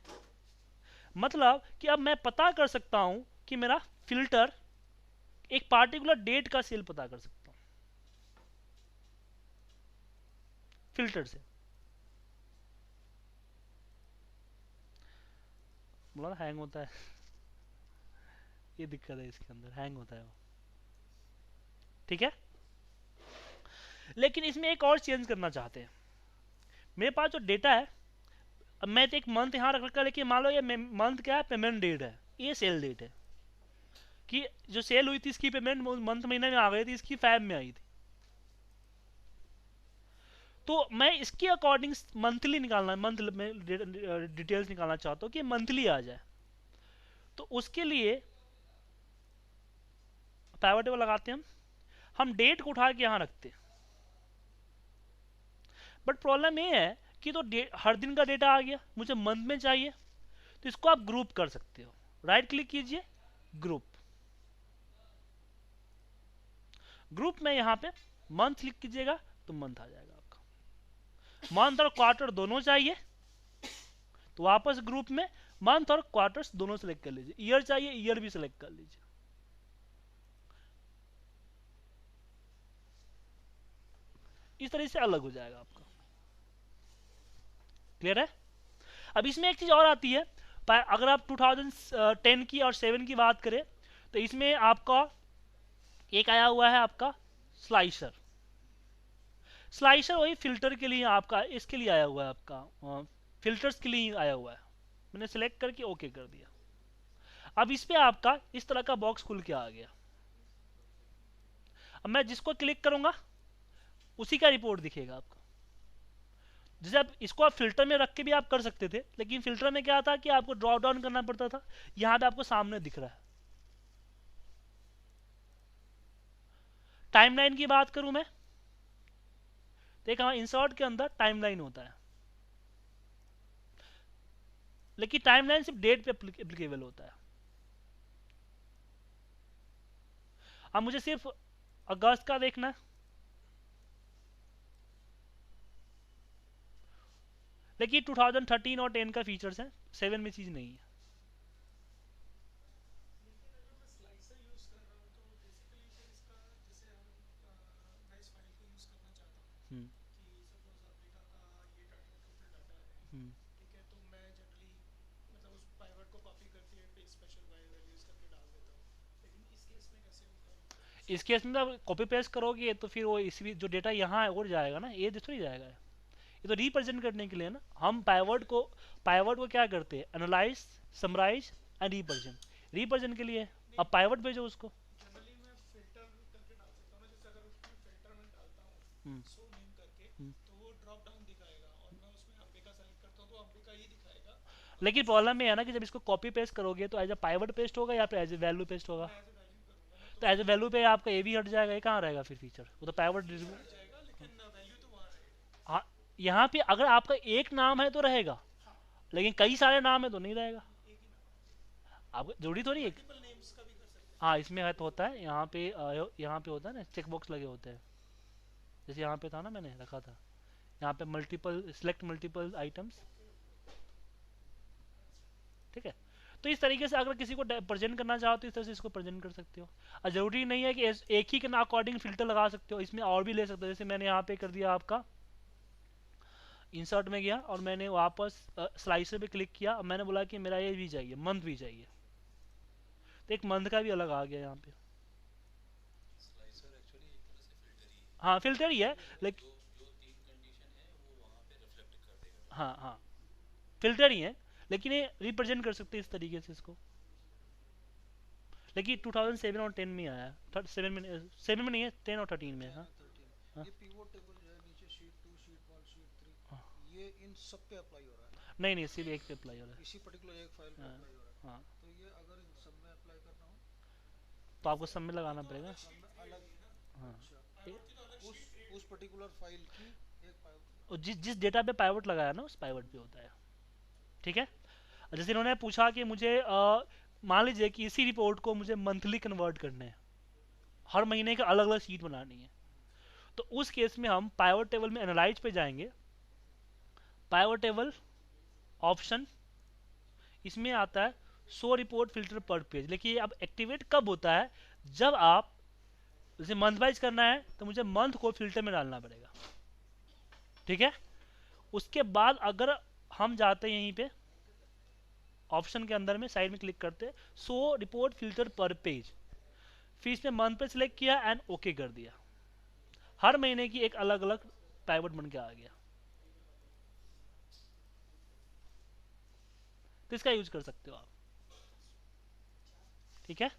मतलब कि अब मैं पता कर सकता हूं कि मेरा फिल्टर एक पार्टिकुलर डेट का सेल पता कर सकता हूं फिल्टर से। बोला हैंग होता है, ये दिक्कत है इसके अंदर, हैंग होता है वो। ठीक है, लेकिन इसमें एक और चेंज करना चाहते हैं। मेरे पास जो डेटा है, अब मैं तो एक मंथ यहां रख रखा, लेकिन मान लो ये मंथ क्या है, पेमेंट डेट है, ये सेल डेट है कि जो सेल हुई थी इसकी पेमेंट मंथ महीने में आ गई थी, इसकी फैब में आई थी। तो मैं इसके अकॉर्डिंग मंथली निकालना, मंथ में डिटेल्स निकालना चाहता हूँ कि मंथली आ जाए। तो उसके लिए पाइवट टेबल लगाते हैं, हम डेट को उठा के यहां रखते हैं। बट प्रॉब्लम ये है कि तो हर दिन का डेटा आ गया, मुझे मंथ में चाहिए, तो इसको आप ग्रुप कर सकते हो। राइट क्लिक कीजिए, ग्रुप, ग्रुप में यहां पे मंथ क्लिक कीजिएगा तो मंथ आ जाएगा आपका। मंथ और क्वार्टर दोनों चाहिए तो वापस ग्रुप में मंथ और क्वार्टर्स दोनों सेलेक्ट कर लीजिए। ईयर चाहिए, ईयर भी सेलेक्ट कर लीजिए। इस तरह से अलग हो जाएगा आपका। क्लियर है? अब इसमें एक चीज और आती है, अगर आप 2010 की और 7 की बात करें तो इसमें आपका एक आया हुआ है आपका स्लाइसर। स्लाइसर वही फिल्टर के लिए आपका, इसके लिए आया हुआ है आपका, फिल्टर्स के लिए आया हुआ है। मैंने सिलेक्ट करके ओके कर दिया। अब इस पे आपका इस तरह का बॉक्स खुल के आ गया। अब मैं जिसको क्लिक करूंगा उसी का रिपोर्ट दिखेगा आपको। जैसे आप इसको आप फिल्टर में रख के भी आप कर सकते थे, लेकिन फिल्टर में क्या था कि आपको ड्रॉप डाउन करना पड़ता था। यहां पे आपको सामने दिख रहा है। टाइमलाइन की बात करूं मैं, देखा इंसर्ट के अंदर टाइमलाइन होता है। लेकिन टाइमलाइन सिर्फ डेट पे एप्लीकेबल होता है। अब मुझे सिर्फ अगस्त का देखना है, लेकिन 2013 और 10 का फीचर्स है, 7 में चीज़ नहीं है। लेकिन अगर मैं स्लाइसर यूज कर रहा हूँ तो बेसिकली फिर इसका जैसे हम मैं इस फाइल को यूज करना चाहता हूँ हम्म, कि सपोज अमेरिका का ये डाटा टोटल डाटा है, हम्म। ठीक है, तो मैं जनरली मतलब उस पाइवट को कॉपी करके पे स्पेशल वैल्यूज करके डाल देता हूँ, लेकिन इस केस में कैसे होगा? इस केस में जब कॉपी पेस्ट करोगे तो फिर वो इसी जो डेटा यहाँ है वो जाएगा ना, ये थोड़ी जाएगा। ये तो रिप्रेजेंट करने के लिए ना, हम पाइवट को क्या करते हैं, analyse, summarise and represent. Represent के लिए अब पाइवट भेजो उसको। जनरली मैं फिल्टर करके डाल सकता हूँ ना, जैसे अगर उसमें फिल्टर में डालता हूँ हम्म, सो नेम करके, हम्म। तो वो ड्रॉप डाउन दिखाएगा और मैं उसमें अंबिका सेलेक्ट करता हूँ तो अंबिका ही दिखाएगा। लेकिन प्रॉब्लम ये है ना कि जब इसको कॉपी पेस्ट करोगे तो एज ए पाइवट पेस्ट होगा या फिर एज ए वैल्यू पेस्ट होगा। मैं एज ए वैल्यू करूँगा ना तो एज ए वैल्यू पे आपका ए भी हट जाएगा, ये कहाँ रहेगा फिर फीचर, वो तो पाइवट। हट जाएगा, लेकिन वैल्यू तो वहाँ रहेगा। हाँ, यहाँ पे अगर आपका एक नाम है तो रहेगा, हाँ, लेकिन कई सारे नाम है तो नहीं रहेगा। एक ही नाम, आप जरूरी थोड़ी है। मल्टीपल नेम्स का भी कर सकते हैं। हाँ, इसमें है तो होता है, यहाँ पे होता है ना, चेक बॉक्स लगे होते हैं, जैसे यहाँ पे था ना, मैंने रखा था यहाँ पे मल्टीपल, सिलेक्ट मल्टीपल आइटम्स, ठीक है। तो इस तरीके से अगर किसी को प्रेजेंट करना चाहो तो इस तरह से इसको प्रेजेंट कर सकते हो। और जरूरी नहीं है कि एक ही के ना अकॉर्डिंग फिल्टर लगा सकते हो, इसमें और भी ले सकते हो। जैसे मैंने यहाँ पे कर दिया आपका इंसर्ट में गया और मैंने वापस स्लाइसर पे क्लिक किया, और मैंने बोला कि मेरा ये भी चाहिए, मंथ भी चाहिए, तो एक मंथ का भी अलग आ गया यहाँ पे। स्लाइसर एक्चुअली एक तरह से फिल्टर ही है, हाँ, फिल्टर ही है, लेकिन जो तीन कंडीशन है वो वहाँ पे रिफ्लेक्ट कर देगा। हाँ हाँ, फिल्टर ही है, लेकिन ये रिप्रेजेंट कर सकते हैं इस तरीके से इसको। लेकिन 2007 और 10 में आया है, 7 में नहीं है, 10 और 13 में है। हाँ, 13 हाँ। ये पिवोट टेबल जो है नीचे शीट 2 शीट 1 शीट 3 हाँ। ये इन सब पे अप्लाई हो रहा है, नहीं नहीं, सिर्फ एक पे अप्लाई हो रहा है। इसी पर्टिकुलर एक फाइल पे हाँ, अप्लाई हो रहा है। हाँ, तो ये अगर इन सब में अप्लाई करना हो तो आपको सब में लगाना पड़ेगा। सब में अलग। हाँ, अच्छा, उस पर्टिकुलर फाइल की एक फाइल। और जिस डेटा पे पाइवट लगाया ना, उस पाइवट पे होता है, ठीक है। जैसे इन्होंने पूछा कि मुझे मान लीजिए कि इसी रिपोर्ट को मुझे मंथली कन्वर्ट करना है, हर महीने का अलग अलग शीट बनानी है, तो उस केस में हम पाइवट टेबल में एनालाइज पे जाएंगे, पाइवट टेबल ऑप्शन, इसमें आता है शो रिपोर्ट फिल्टर पर पेज। लेकिन अब एक्टिवेट कब होता है, जब आप जैसे मंथ वाइज करना है तो मुझे मंथ को फिल्टर में डालना पड़ेगा, ठीक है। उसके बाद अगर हम जाते हैं यहीं पे ऑप्शन के अंदर में साइड में क्लिक करते, शो रिपोर्ट फिल्टर पर पेज, फिर इसमें मंथ पे सिलेक्ट किया एंड ओके कर दिया, हर महीने की एक अलग अलग पाइवट बन के आ गया। तो इसका यूज कर सकते हो आप, ठीक है। मेरे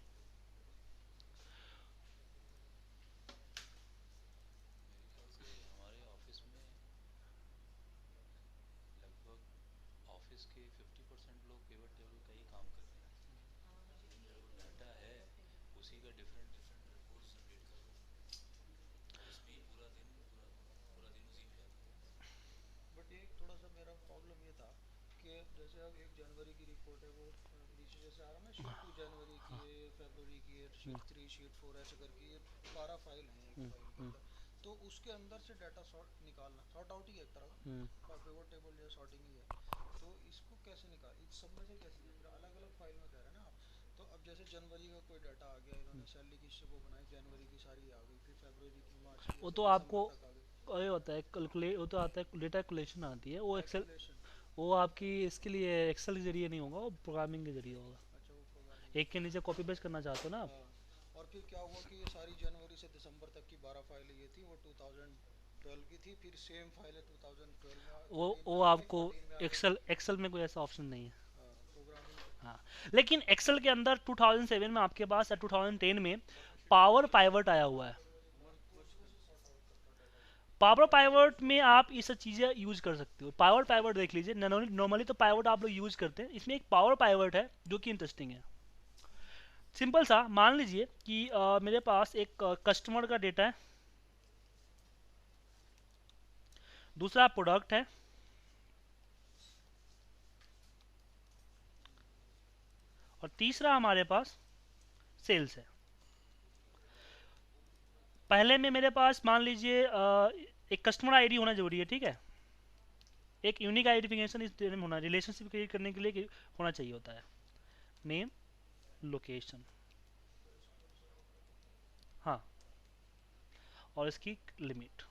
ख्याल से हमारे ऑफिस में लगभग ऑफिस के 50% लोग पिवट टेबल का ही काम कर रहे हैं। हाँ, मुझे भी यही जो लग डाटा रहा है है। उसी का डिफरेंट डिफरेंट रिपोर्ट्स जनरेट कर रहे हैं, और उसमें ही पूरा दिन उसी में जाता है। बट एक थोड़ा सा मेरा प्रॉब्लम ये था कि जैसे अब 1 जनवरी की रिपोर्ट है, वो नीचे जैसे आ रहा है ना, शीट 2 जनवरी की है, फरवरी की है, शीट 3 शीट 4 ऐसे करके ये 12 फाइल हैं एक फाइल के अंदर। तो उसके अंदर से डाटा सॉर्ट आउट ही है एक तरह का, पिवट टेबल या सॉर्टिंग ही है। तो इसको कैसे निकाल, इस सब में से कैसे अलग अलग फाइल में कह रहे हैं ना आप। तो अब जैसे जनवरी का कोई डाटा आ गया, इन्होंने सैलरी की वो बनाई, जनवरी की सारी आ गई, फिर फरवरी की, मार्च की, वो ऐसे तो आपको दिसंबर तक आ गई। ये होता है कैलकुलेट, वो तो आता है डेटा कैलकुलेशन आती है, वो एक्सेल, कैलकुलेशन, वो आपकी इसके लिए एक्सेल के जरिए नहीं होगा, वो प्रोग्रामिंग के जरिए होगा। अच्छा वो प्रोग्रामिंग। एक के नीचे कॉपी पेस्ट करना चाहते हो ना आप। हाँ, और फिर क्या हुआ कि ये सारी जनवरी से दिसंबर तक की 12 फाइलें ये थी, वो 2012 की थी, फिर सेम फाइलें 2012 में वो 13 में आ गई, आपको 14 में आ गई। एक्सेल में कोई ऐसा ऑप्शन नहीं है। हाँ, प्रोग्रामिंग। हाँ, लेकिन एक्सेल के अंदर 2007 में आपके पास या 2010 में पावर पाइवट आया हुआ है। पावर पाइवट में आप ये सब चीज़ें यूज कर सकते हो। पावर पाइवट देख लीजिए, नॉर्मली तो पाइवट आप लोग यूज करते हैं, इसमें एक पावर पाइवट है जो कि इंटरेस्टिंग है। सिंपल सा, मान लीजिए कि मेरे पास एक कस्टमर का डेटा है, दूसरा प्रोडक्ट है, और तीसरा हमारे पास सेल्स है। पहले में मेरे पास मान लीजिए एक कस्टमर आईडी होना जरूरी है, ठीक है, एक यूनिक आइडेंटिफिकेशन इस में होना, रिलेशनशिप क्रिएट करने के लिए होना चाहिए होता है, नेम, लोकेशन, हाँ, और इसकी लिमिट।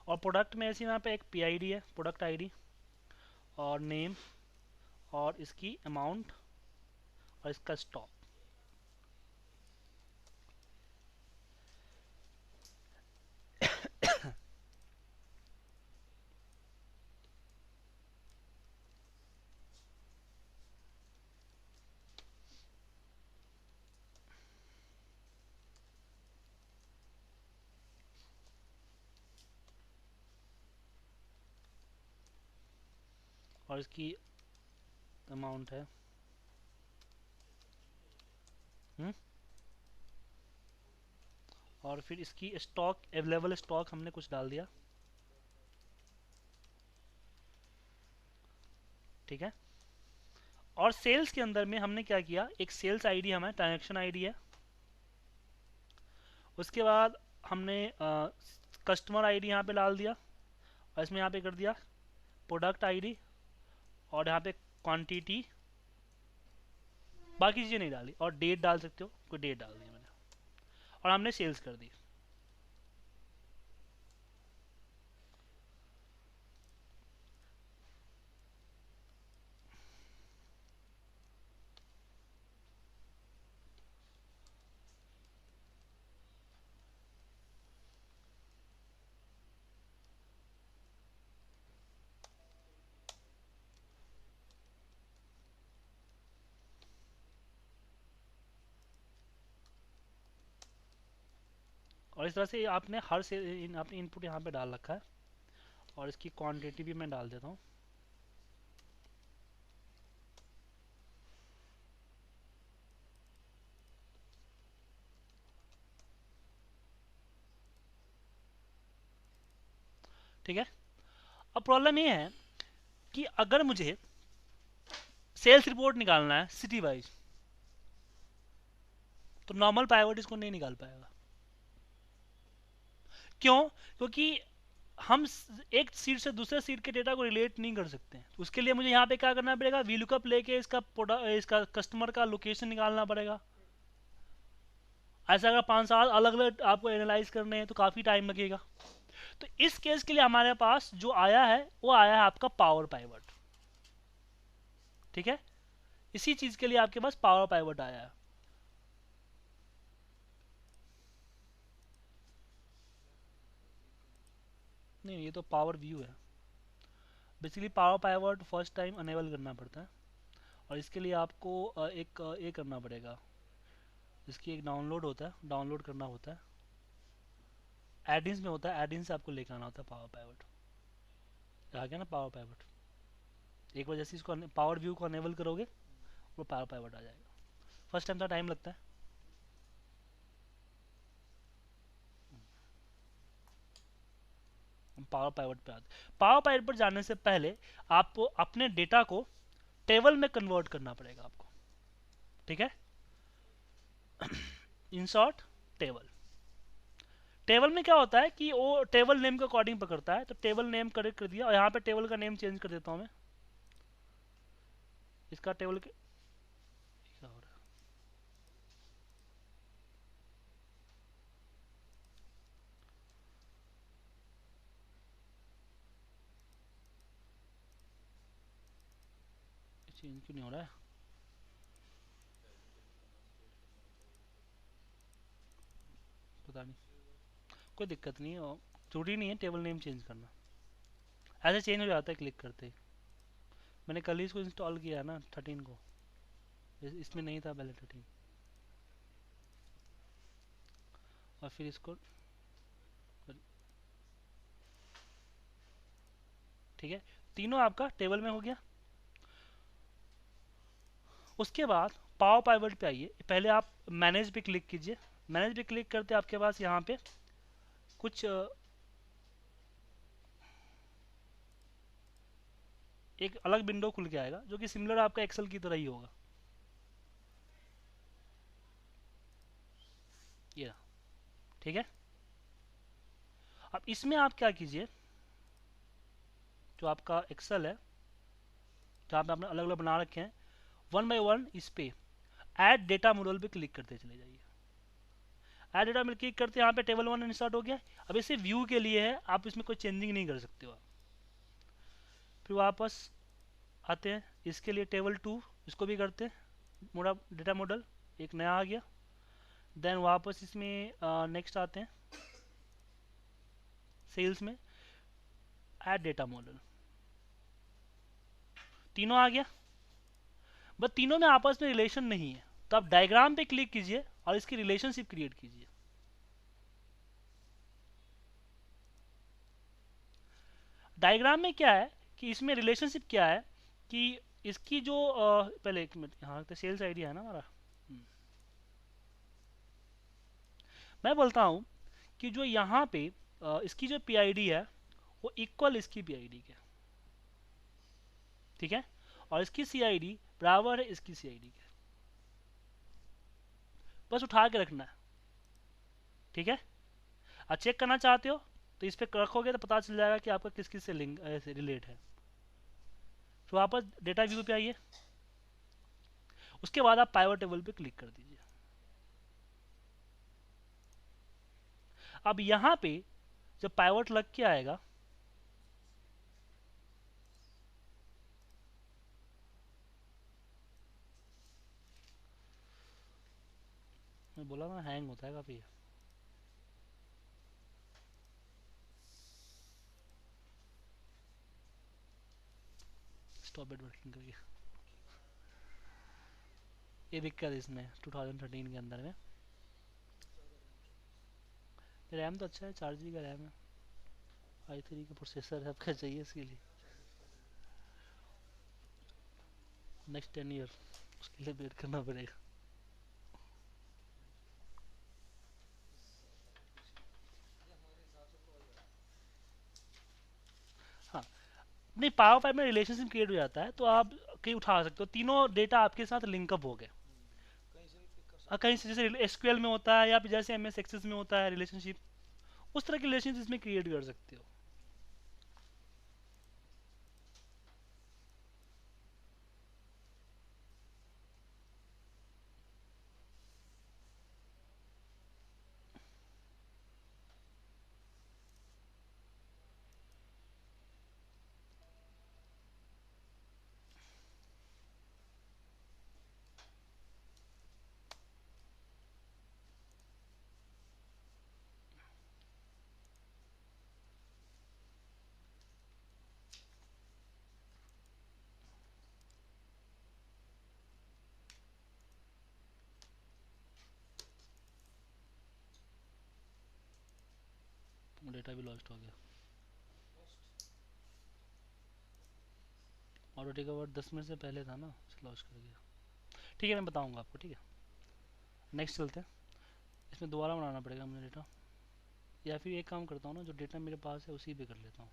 और प्रोडक्ट में ऐसे यहाँ पे एक पीआईडी है, प्रोडक्ट आईडी, और नेम, और इसकी अमाउंट, और इसका स्टॉक। और इसकी अमाउंट है, और फिर इसकी स्टॉक, अवेलेबल स्टॉक हमने कुछ डाल दिया, ठीक है। और सेल्स के अंदर में हमने क्या किया, एक सेल्स आईडी हमारा ट्रांजैक्शन आईडी है, उसके बाद हमने कस्टमर आईडी यहाँ पे डाल दिया, और इसमें यहाँ पे कर दिया प्रोडक्ट आईडी, और यहाँ पे क्वांटिटी, बाकी चीज़ें नहीं डाली, और डेट डाल सकते हो, कोई डेट डाल दी मैंने, और हमने सेल्स कर दी। और इस तरह से आपने हर से आपने इनपुट यहाँ पे डाल रखा है, और इसकी क्वांटिटी भी मैं डाल देता हूँ। ठीक है। अब प्रॉब्लम ये है कि अगर मुझे सेल्स रिपोर्ट निकालना है सिटी वाइज, तो नॉर्मल पाइवट इसको नहीं निकाल पाएगा। क्यों? क्योंकि हम एक सीट से दूसरे सीट के डेटा को रिलेट नहीं कर सकते हैं। तो उसके लिए मुझे यहाँ पे क्या करना पड़ेगा, वीलुकअप लेके इसका कस्टमर का लोकेशन निकालना पड़ेगा। ऐसा अगर 5 साल अलग अलग आपको एनालाइज करने हैं तो काफ़ी टाइम लगेगा। तो इस केस के लिए हमारे पास जो आया है वो आया है आपका पावर पाइवट। ठीक है, इसी चीज के लिए आपके पास पावर पाइवट आया है। नहीं, ये तो पावर व्यू है। Basically power pivot first time enable करना पड़ता है, और इसके लिए आपको एक ये करना पड़ेगा, इसकी एक डाउनलोड होता है, डाउनलोड करना होता है, एडिंस में होता है, एडिंस से आपको लेकर आना होता है पावर पाइवट। आ गया ना पावर पाइवट। एक बार जैसे इसको पावर व्यू को अनेबल करोगे वो पावर पाइवट आ जाएगा। फर्स्ट टाइम थोड़ा टाइम लगता है। पावर पाइवट पे आते, पावर पाइवट पर जाने से पहले आपको अपने डेटा को टेबल में कन्वर्ट करना पड़ेगा आपको। ठीक है, इंसर्ट टेबल। टेबल में क्या होता है कि वो टेबल नेम के अकॉर्डिंग पकड़ता है, तो टेबल नेम करेक्ट कर दिया, और यहाँ पे टेबल का नेम चेंज कर देता हूँ मैं, इसका टेबल के क्या हो रहा है, चेंज क्यों नहीं हो रहा है? पता नहीं, कोई दिक्कत नहीं है, जरूरी नहीं है टेबल नेम चेंज करना, ऐसे चेंज हो जाता है क्लिक करते ही। मैंने कल ही इसको इंस्टॉल किया ना 13 को, इसमें नहीं था पहले 13, और फिर इसको, ठीक है, तीनों आपका टेबल में हो गया। उसके बाद पावर पाइवट पे आइए, पहले आप मैनेज पे क्लिक कीजिए। मैनेज पे क्लिक करते आपके पास यहाँ पे कुछ एक अलग विंडो खुल के आएगा जो कि सिमिलर आपका एक्सेल की तरह ही होगा। ये, ठीक है। अब इसमें आप क्या कीजिए, जो आपका एक्सेल है जहाँ पे आपने अलग अलग बना रखे हैं, 1 बाय 1 इस पे ऐड डेटा मॉडल पे क्लिक करते चले जाइए। ऐड डेटा में क्लिक करते यहाँ पे टेबल 1 इंसर्ट हो गया। अब इसे व्यू के लिए है, आप इसमें कोई चेंजिंग नहीं कर सकते हो आप। फिर वापस आते हैं इसके लिए टेबल 2, इसको भी करते हैं मोड़ा डेटा मॉडल, एक नया आ गया। देन वापस इसमें नेक्स्ट आते हैं सेल्स में ऐड डेटा मॉडल, तीनों आ गया। बट तीनों में आपस में रिलेशन नहीं है, तो आप डायग्राम पे क्लिक कीजिए और इसकी रिलेशनशिप क्रिएट कीजिए। डायग्राम में क्या है कि इसमें रिलेशनशिप क्या है कि इसकी जो पहले एक मिनट, यहाँ तो सेल्स आईडी है ना हमारा। मैं बोलता हूँ कि जो यहाँ पे इसकी जो पीआईडी है वो इक्वल इसकी पीआईडी के, ठीक है, और इसकी सीआईडी बराबर है इसकी सीआईडी के, बस उठा के रखना है, ठीक है। और चेक करना चाहते हो तो इस पे रखोगे तो पता चल जाएगा कि आपका किस किस से लिंक रिलेट है। तो वापस डेटा व्यू पे आइए, उसके बाद आप पाइवट टेबल पे क्लिक कर दीजिए। अब यहाँ पे जब पाइवट लग के आएगा, मैं बोला ना हैंग होता है काफी। स्टॉप इट वर्किंग करिए, ये दिक्कत है इसमें 2013 के अंदर में। रैम तो अच्छा है, 4 GB का रैम है, i3 का प्रोसेसर है, आपका चाहिए इसके लिए नेक्स्ट 10 ईयर, उसके लिए वेट करना पड़ेगा। हाँ, नहीं पावर फाइव में रिलेशनशिप क्रिएट हो जाता है तो आप कहीं उठा सकते हो, तीनों डेटा आपके साथ लिंकअप हो गए। कहीं से भी पिक कर सकते कहीं से जैसे एसक्यूएल में होता है या फिर जैसे एमएस एक्सेस में होता है रिलेशनशिप, उस तरह की रिलेशनशिप इसमें क्रिएट कर सकते हो। डेटा भी लॉस्ट हो गया। ऑटो टेक ओवर 10 मिनट से पहले था ना, लॉस्ट कर गया। ठीक है, मैं बताऊंगा आपको, ठीक है। नेक्स्ट चलते हैं, इसमें दोबारा बनाना पड़ेगा मुझे डेटा, या फिर एक काम करता हूँ ना, जो डेटा मेरे पास है उसी पे कर लेता हूँ।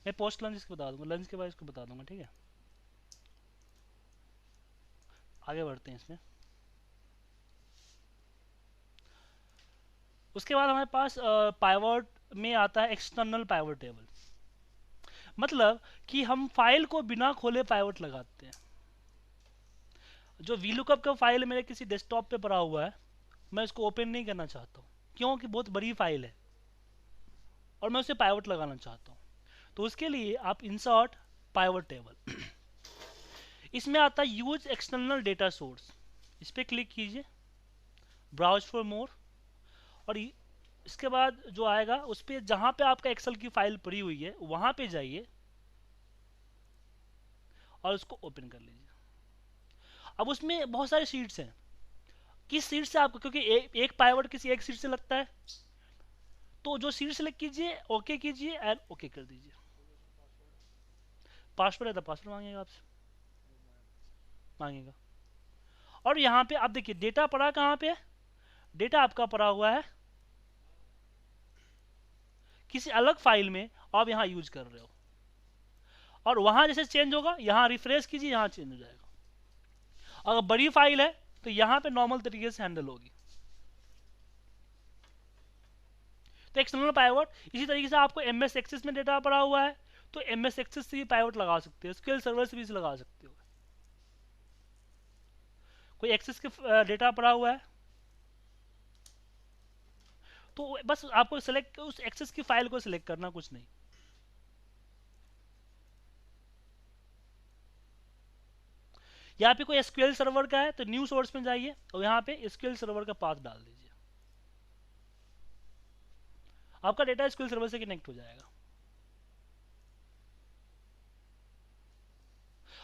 मैं पोस्ट लंच इसको बता दूंगा, लंच के बाद इसको बता दूंगा, ठीक है। आगे बढ़ते हैं इसमें। उसके बाद हमारे पास पाइवट में आता है एक्सटर्नल पाइवट टेबल, मतलब कि हम फाइल को बिना खोले पाइवट लगाते हैं। जो वीलुकअप का फाइल मेरे किसी डेस्कटॉप पे पड़ा हुआ है, मैं इसको ओपन नहीं करना चाहता हूँ, क्योंकि बहुत बड़ी फाइल है, और मैं उसे पाइवट लगाना चाहता हूँ, तो उसके लिए आप इंसर्ट पाइवट टेबल, इसमें आता है यूज एक्सटर्नल डेटा सोर्स, इस पर क्लिक कीजिए, ब्राउज फॉर मोर, और इसके बाद जो आएगा उस पर जहाँ पे आपका एक्सेल की फाइल पड़ी हुई है वहाँ पे जाइए और उसको ओपन कर लीजिए। अब उसमें बहुत सारे शीट्स हैं, किस शीट से आपको, क्योंकि एक पाइवट किसी एक शीट से लगता है, तो जो शीट सेलेक्ट कीजिए, ओके कीजिए एंड ओके कर दीजिए। पासवर्ड है तो पासवर्ड मांगेगा आपसे, मांगेगा। और यहाँ पे आप देखिए डेटा पड़ा कहाँ पे है, डेटा आपका पड़ा हुआ है किसी अलग फाइल में, आप यहाँ यूज कर रहे हो, और वहां जैसे चेंज होगा यहाँ रिफ्रेश कीजिए, यहाँ चेंज हो जाएगा। अगर बड़ी फाइल है तो यहाँ पे नॉर्मल तरीके से हैंडल होगी। तो एक्सटर्नल पाइवट इसी तरीके से आपको एमएस एक्सेस में डेटा पड़ा हुआ है तो एमएस एक्सेस से भी पाइवट लगा सकते हो, एसक्यूएल सर्वर से भी इसे लगा सकते हो। कोई एक्सेस के डेटा पड़ा हुआ है तो बस आपको सिलेक्ट उस एक्सेस की फाइल को सिलेक्ट करना, कुछ नहीं। यहाँ पे कोई एसक्यूएल सर्वर का है तो न्यू सोर्स में जाइए और यहाँ पे एसक्यूएल सर्वर का पाथ डाल दीजिए, आपका डेटा एसक्यूएल सर्वर से कनेक्ट हो जाएगा।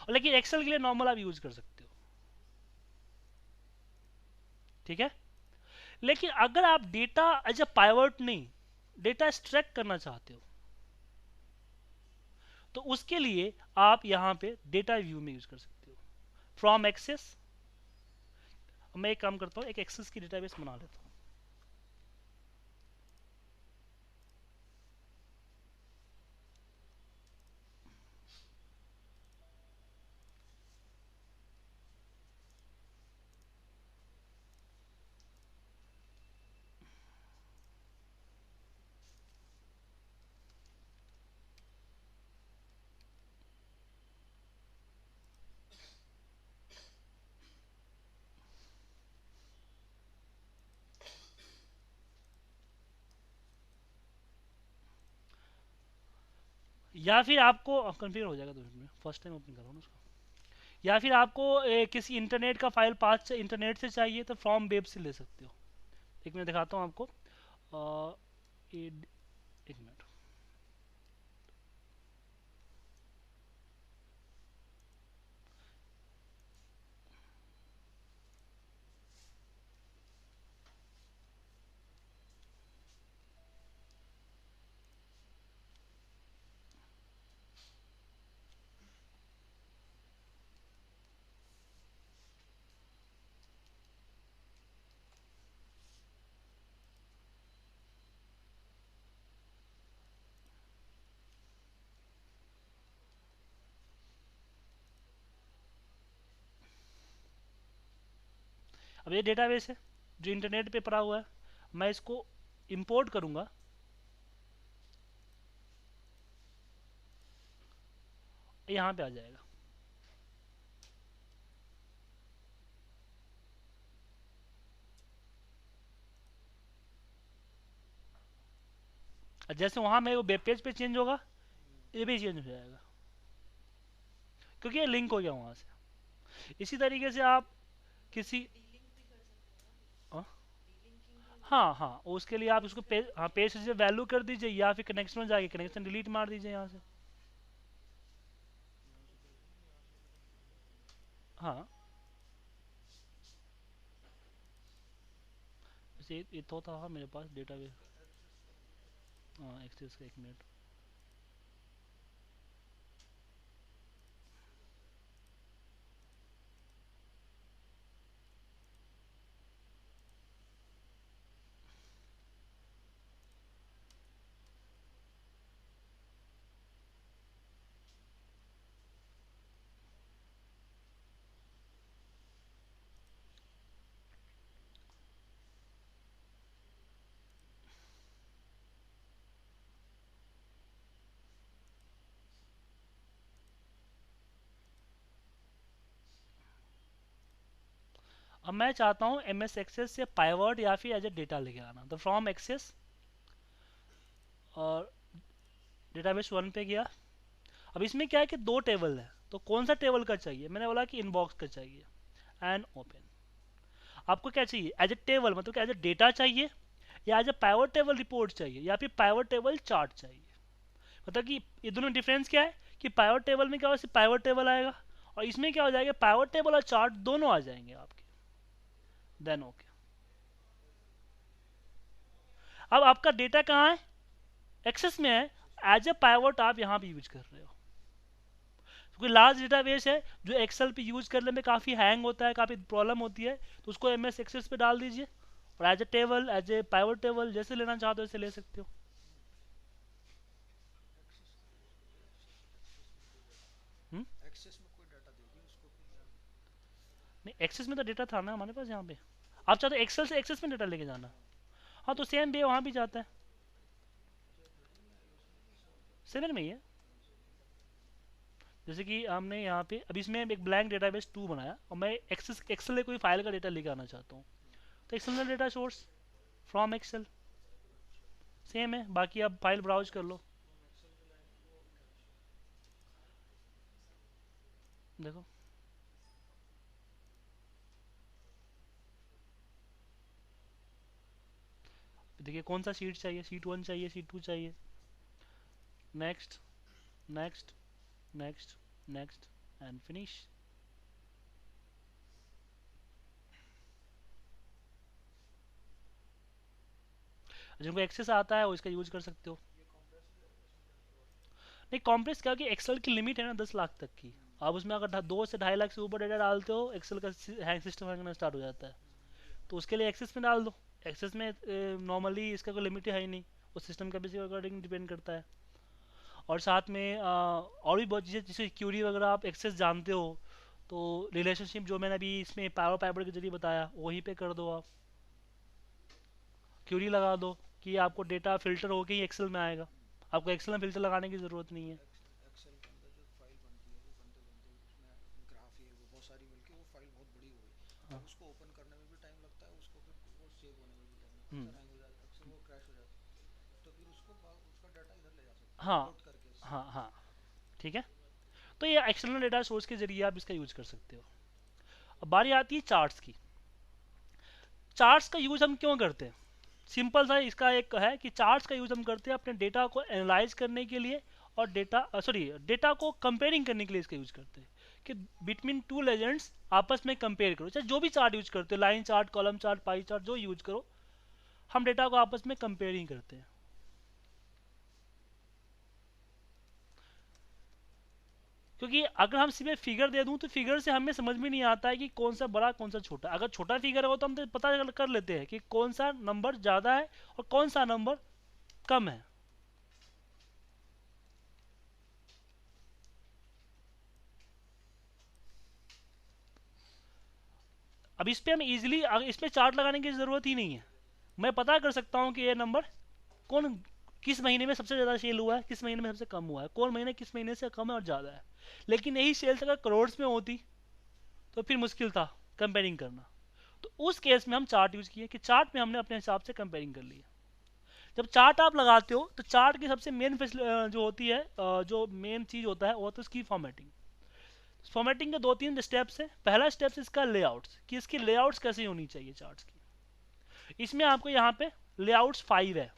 और लेकिन एक्सेल के लिए नॉर्मल आप यूज कर सकते हो, ठीक है। लेकिन अगर आप डेटा एज अ पाइवट नहीं, डेटा एक्सट्रैक्ट करना चाहते हो तो उसके लिए आप यहां पे डेटा व्यू में यूज कर सकते हो, फ्रॉम एक्सेस। मैं एक काम करता हूं, एक एक्सेस की डेटाबेस बना लेता हूं। या फिर आपको कन्फिगर हो जाएगा 2 मिनट में, फर्स्ट टाइम ओपन कर रहा हूँ उसको। या फिर आपको किसी इंटरनेट का फाइल पाथ से इंटरनेट से चाहिए तो फ्रॉम वेब से ले सकते हो। एक मैं दिखाता हूँ आपको, एक मिनट। अब ये डेटाबेस है जो इंटरनेट पे पड़ा हुआ है, मैं इसको इंपोर्ट करूंगा, यहाँ पे आ जाएगा। जैसे वहां में वो वेब पेज पे चेंज होगा, ये भी चेंज हो जाएगा क्योंकि ये लिंक हो गया वहां से। इसी तरीके से आप किसी डीलिंक भी कर सकते हो ना, हाँ डीलिंकिंग भी हाँ हाँ, उसके लिए आप उसको पेज, हाँ पेज से वैल्यू कर दीजिए या फिर कनेक्शन में जाके कनेक्शन डिलीट मार दीजिए यहाँ से। हाँ वैसे ये तो था मेरे पास डेटाबेस। हाँ एक्सेस का, एक मिनट। अब मैं चाहता हूँ एम एस एक्सेस से पाइवर्ड या फिर एज ए डेटा लेके आना, तो फ्रॉम एक्सेस और डेटाबेस 1 पे गया। अब इसमें क्या है कि 2 टेबल है, तो कौन सा टेबल का चाहिए? मैंने बोला कि इनबॉक्स का चाहिए एंड ओपन। आपको क्या चाहिए? एज ए टेबल, मतलब कि एज ए डेटा चाहिए, या as a pivot table report चाहिए, या फिर पाइवट टेबल चार्ट चाहिए। मतलब कि ये दोनों डिफरेंस क्या है कि पाइवट टेबल में क्या होगा, सिर्फ पाइवट टेबल आएगा, और इसमें क्या हो जाएगा, पाइवट टेबल और चार्ट दोनों आ जाएंगे आपके। Then okay. अब आपका डेटा कहाँ है? एक्सेस में है। एज ए पाइवट आप यहाँ पे यूज कर रहे हो। क्योंकि लार्ज डेटाबेस है जो एक्सेल पे यूज करने में काफ़ी हैंग होता है, काफ़ी प्रॉब्लम होती है, तो उसको एमएस एक्सेस पे डाल दीजिए, और as a table, as a pivot table जैसे लेना चाहते हो वैसे ले सकते हो। एक्सेस में कोई डाटा देगी उसको नहीं, एक्सेस में तो डेटा था ना हमारे पास यहाँ पे। आप चाहते हो एक्सेल से एक्सेस में डेटा लेके जाना? हाँ, तो सेम वे वहाँ भी जाता है, 7 में ही है। जैसे कि हमने यहाँ पे अभी इसमें एक ब्लैंक डेटाबेस 2 बनाया, और मैं एक्सेल से कोई फाइल का डेटा लेके आना चाहता हूँ, तो external data source from Excel same है। बाकी आप फाइल ब्राउज कर लो, देखो देखिए कौन सा शीट चाहिए, शीट 1 चाहिए, शीट 2 चाहिए। Next, next, next, next and finish. जिनको एक्सेस आता है वो इसका यूज कर सकते हो। नहीं, कॉम्प्रेस क्या कि एक्सेल की लिमिट है ना 10 लाख तक की। आप उसमें अगर 2 से 2.5 लाख से ऊपर डेटा डालते हो, एक्सेल का हैंग सिस्टम हैंग स्टार्ट हो जाता है। तो उसके लिए एक्सेस में डाल दो। एक्सेस में नॉर्मली इसका कोई लिमिट है ही नहीं, वो सिस्टम कैपेसिटी के अकॉर्डिंग डिपेंड करता है। और साथ में और भी बहुत चीज़ें, जैसे क्यूरी वगैरह आप एक्सेस जानते हो, तो रिलेशनशिप जो मैंने अभी इसमें पावर पाइपर के जरिए बताया वहीं पे कर दो। आप क्यूरी लगा दो कि आपको डेटा फिल्टर होकर ही एक्सेल में आएगा, आपको एक्सेल में फिल्टर लगाने की ज़रूरत नहीं है। एक्सेल के अंदर जो फाइल बनती है वो बनते बनते उसमें ग्राफ ये वो बहुत सारी मिलके वो फाइल बहुत बड़ी हो गई। हाँ। अब उसको ओपन करने में भी टाइम लगता है, उसको फिर वो सेव होने में भी टाइम हम्म। अक्सर हैंग हो जाता है, अक्सर वो क्रैश हो जाता है, तो फिर उसको उसका डाटा इधर ले जा सकते हैं हाँ लोड करके इससे। हाँ हाँ, ठीक है। तो ये एक्सटर्नल डेटा सोर्स के जरिए आप इसका यूज कर सकते हो। अब बारी आती है चार्ट्स की। चार्ट्स का यूज हम क्यों करते हैं? सिंपल सा इसका एक है कि चार्ट्स का यूज हम करते हैं अपने डेटा को एनालाइज करने के लिए, और डेटा को कंपेयरिंग करने के लिए इसका यूज करते हैं कि बिटवीन 2 लेजेंड्स आपस में कंपेयर करो। चाहे जो भी चार्ट यूज करते हो, line chart, column chart, pie chart, जो यूज करो, हम डेटा को आपस में कंपेयरिंग करते हैं। क्योंकि अगर हम सिर्फ फिगर दे दूं तो फिगर से हमें समझ में नहीं आता है कि कौन सा बड़ा कौन सा छोटा। अगर छोटा फिगर हो तो हम तो पता कर लेते हैं कि कौन सा नंबर ज़्यादा है और कौन सा नंबर कम है। अब इस पे हम इजीली, इसमें चार्ट लगाने की ज़रूरत ही नहीं है। मैं पता कर सकता हूँ कि ये नंबर कौन किस महीने में सबसे ज़्यादा सेल हुआ है, किस महीने में सबसे कम हुआ है, कौन महीने किस महीने से कम है और ज़्यादा है। लेकिन यही सेल्स अगर करोड्स में होती तो फिर मुश्किल था कंपेयरिंग करना। तो उस केस में हम चार्ट यूज किए कि चार्ट में हमने अपने हिसाब से कंपेयरिंग कर ली। जब चार्ट आप लगाते हो तो चार्ट की सबसे मेन जो होती है, जो मेन चीज़ होता है वो तो इसकी फॉर्मेटिंग। फॉर्मेटिंग के 2-3 स्टेप्स है। पहला स्टेप इसका लेआउट्स, कि इसकी लेआउट्स कैसी होनी चाहिए चार्ट्स की। इसमें आपको यहाँ पे लेआउट्स 5 है।